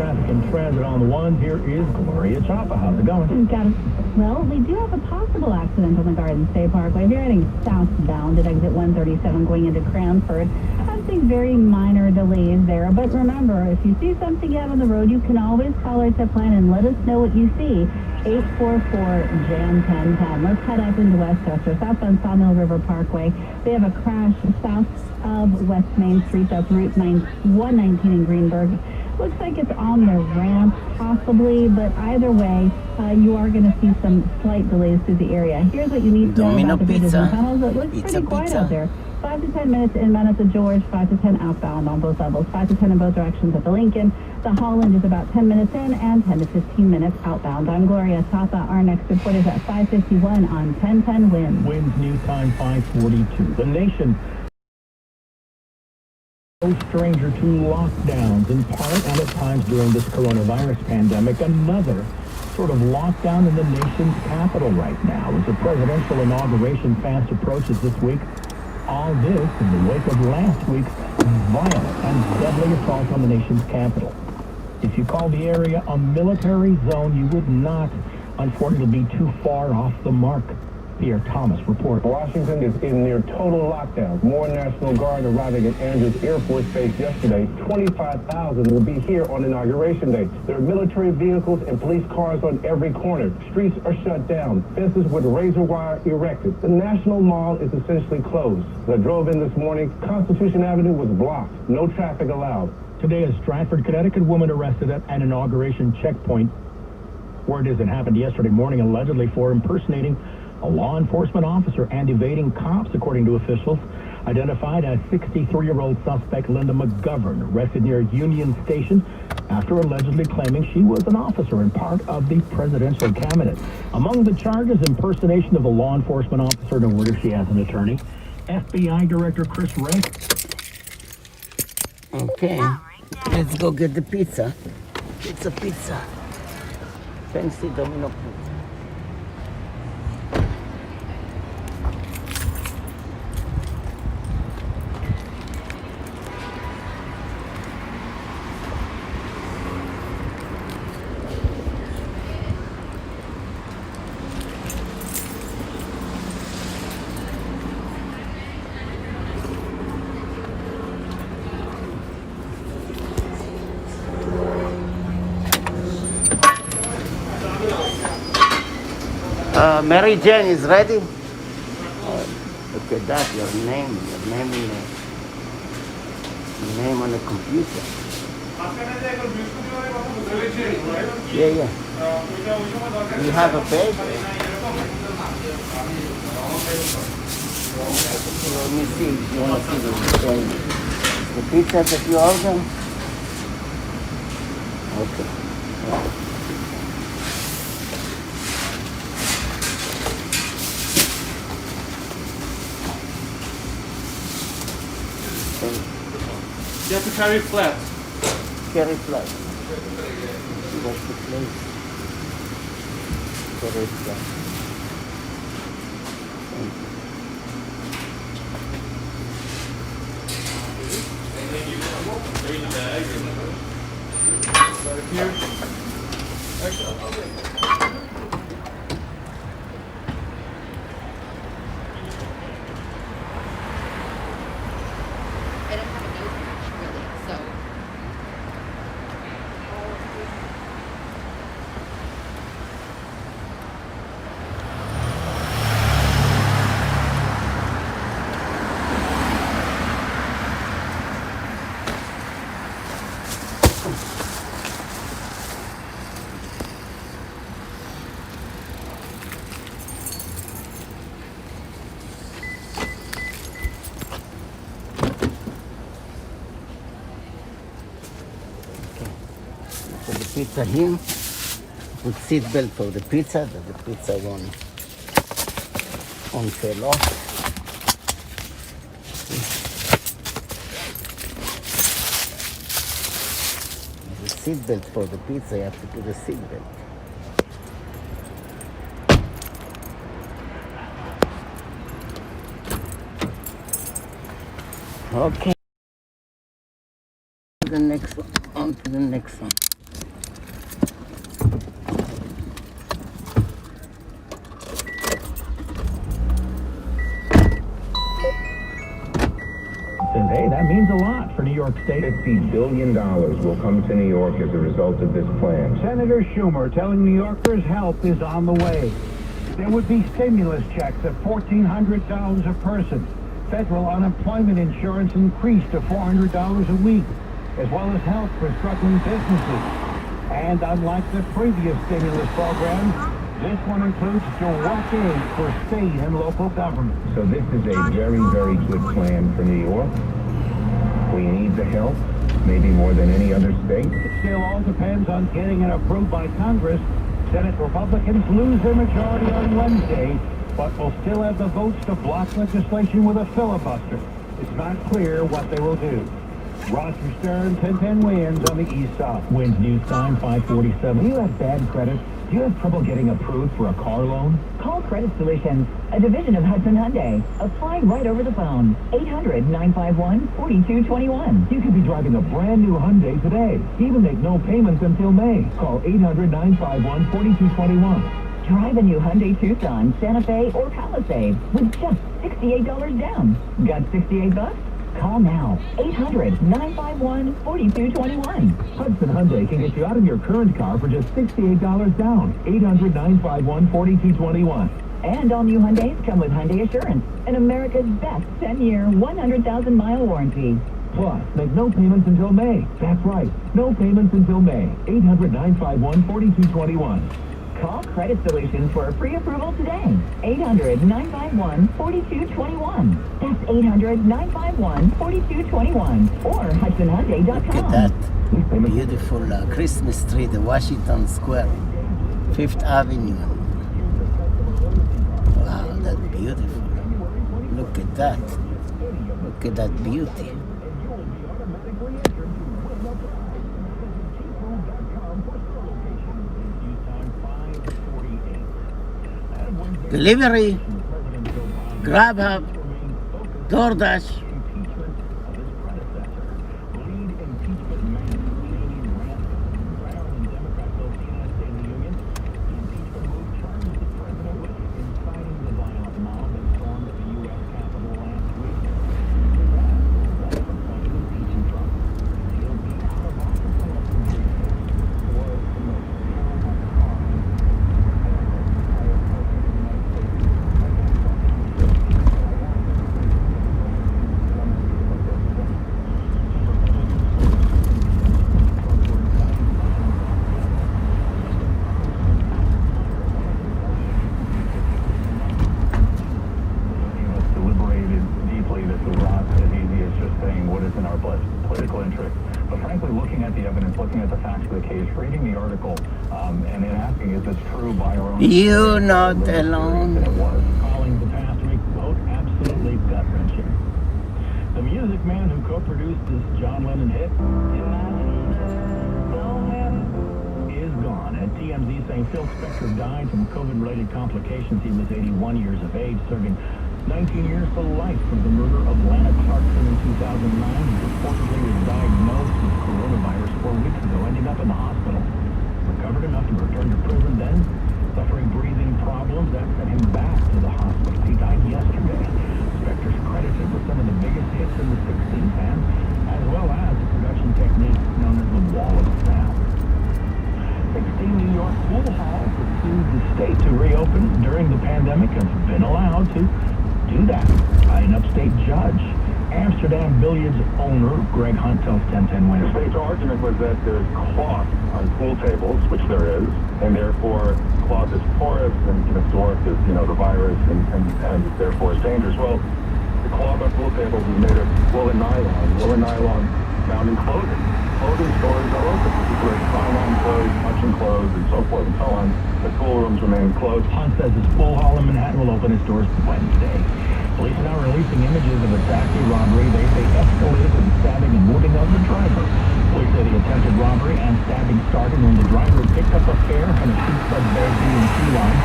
traffic and transit on the one. Here is Gloria Chapa. How's it going? Got it. Well, we do have a possible accident on the Garden State Parkway. If you're heading southbound at exit 137 going into Cranford, I've seen very minor delays there. But remember, if you see something out on the road, you can always call our tip line and let us know what you see. 844-JAM-1010. Let's head up into Westchester, southbound Sawmill River Parkway. We have a crash south of West Main Street. That's Route 119 in Greenberg. Looks like it's on the ramp, possibly, but either way, you are going to see some slight delays through the area. Here's what you need to know about the bridges and tunnels. It looks pretty quiet out there. 5 to 10 minutes inbound at the George, 5 to 10 outbound on both levels, 5 to 10 in both directions at the Lincoln. The Holland is about 10 minutes in and 10 to 15 minutes outbound. I'm Gloria Chapa. Our next report is at 5:51 on 1010 Winds. Winds news time 5:42. The nation no stranger to lockdowns, in part and at times during this coronavirus pandemic. Another sort of lockdown in the nation's capital right now as the presidential inauguration fast approaches this week. All this in the wake of last week's violent and deadly assault on the nation's capital. If you call the area a military zone, you would not, unfortunately, be too far off the mark. Pierre Thomas reports. Washington is in near total lockdown. More National Guard arriving at Andrews Air Force Base yesterday. 25,000 will be here on Inauguration Day. There are military vehicles and police cars on every corner. Streets are shut down. Fences with razor wire erected. The National Mall is essentially closed. As I drove in this morning, Constitution Avenue was blocked. No traffic allowed. Today, a Stratford, Connecticut woman arrested at an inauguration checkpoint. Word is it happened yesterday morning, allegedly for impersonating a law enforcement officer and evading cops, according to officials. Identified as 63-year-old suspect Linda Mcgovern, arrested near Union Station after allegedly claiming she was an officer and part of the presidential cabinet. Among the charges, impersonation of a law enforcement officer. No word if she has an attorney. FBI Director Chris Wray. Okay, let's go get the pizza. It's a pizza. Fancy Domino pizza. Mary Jane is ready. Look at that, your name on the computer. Yeah. You have a bag? Let me see. You want to see the pizza that you ordered? Okay. You have to carry flat. Carry flat. That's the place. Carry flat. Right here. Actually, I'll take it. Pizza here. Put seat belt for the pizza, that the pizza won't fall off. The seat belt for the pizza, you have to put a seat belt. Okay. On to the next one. That means a lot for New York State. $50 billion will come to New York as a result of this plan. Senator Schumer telling New Yorkers help is on the way. There would be stimulus checks of $1,400 a person. Federal unemployment insurance increased to $400 a week, as well as help for struggling businesses. And unlike the previous stimulus programs, this one includes direct aid for state and local government. So this is a very, very good plan for New York. We need the help, maybe more than any other state. It still all depends on getting it approved by Congress. Senate Republicans lose their majority on Wednesday, but will still have the votes to block legislation with a filibuster. It's not clear what they will do. Roger Stern, 1010 Wins on the East Side. Wins News Time, 547. Do you have bad credit? Do you have trouble getting approved for a car loan? Call Credit Solutions, a division of Hudson Hyundai. Apply right over the phone. 800-951-4221. You could be driving a brand new Hyundai today. Even make no payments until May. Call 800-951-4221. Drive a new Hyundai Tucson, Santa Fe, or Palisade with just $68 down. Got 68 bucks? Call now. 800-951-4221. Hudson Hyundai can get you out of your current car for just $68 down. 800-951-4221. And all new Hyundais come with Hyundai Assurance, and America's best 10-year, 100,000-mile warranty. Plus, make no payments until May. That's right, no payments until May. 800-951-4221. Call Credit Solutions for a pre-approval today. 800-951-4221. That's 800-951-4221. Or HudsonHyundai.com. Look at that beautiful Christmas tree, the Washington Square, 5th Avenue. Wow, that's beautiful. Look at that. Look at that beauty. Delivery, Grubhub, DoorDash. You're not alone. Calling the past week, quote, absolutely gut-wrenching. The music man who co-produced this John Lennon hit is gone. And TMZ saying Phil Spector died from COVID-related complications. He was 81 years of age, serving 19 years to life for the murder of Lana Clarkson in 2009. He reportedly was diagnosed with coronavirus 4 weeks ago, ending up in the hospital. Recovered enough to return to prison then, suffering breathing problems that sent him back to the hospital. He died yesterday. Spector's credited with some of the biggest hits in the 60s, and as well as a production technique known as the Wall of Sound. 16 New York pool halls that sued the state to reopen during the pandemic have been allowed to do that by an upstate judge. Amsterdam Billiards owner Greg Hunt tells 1010 Wins. The state's argument was that there's cloth on pool tables, which there is, and therefore cloth is porous and can absorb the virus and therefore is dangerous. Well, the cloth on pool tables is made of woolen nylon found in clothing. Clothing stores are open. People are trying on clothes, touching clothes, and so forth and so on. The pool rooms remain closed. Hunt says his pool hall in Manhattan will open its doors Wednesday. Police are now releasing images of a taxi robbery. They say escalated with stabbing and wounding of the driver. Police say the attempted robbery and stabbing started when the driver picked up a fare from a Sheepshead Bay B&T line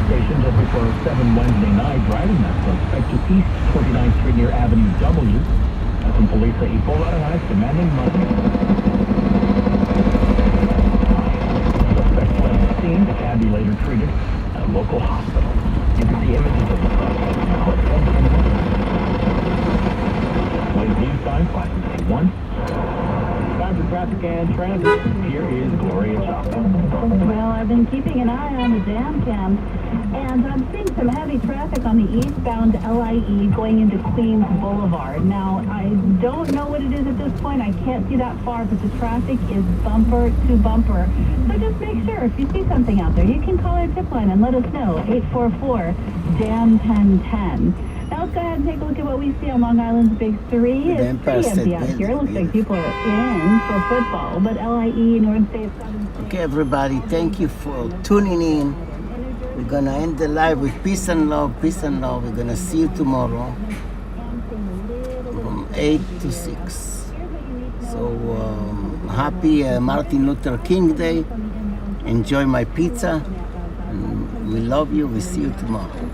station just before 7 Wednesday night, driving that suspect to East 29th Street near Avenue W. That's when police say he pulled out a knife demanding money. The suspect fled the scene. The cab be later treated at a local hospital. You can see images of the suspect now at 10 Wins News Time, percent traffic. Here is Gloria Chapa. Well, I've been keeping an eye on the jam cam, and I'm seeing some heavy traffic on the eastbound LIE going into Queens Boulevard. Now, I don't know what it is at this point. I can't see that far, but the traffic is bumper to bumper. So just make sure if you see something out there, you can call our tip line and let us know. 844-JAM-1010. Now let's go ahead and take a look at what we see on Long Island's Big 3. It's pretty empty out here. Looks like people are in for football, but LIE, North State, Southern State. Okay, everybody, thank you for tuning in. We're going to end the live with peace and love, peace and love. We're going to see you tomorrow from 8 to 6. So, happy Martin Luther King Day. Enjoy my pizza. And we love you. We see you tomorrow.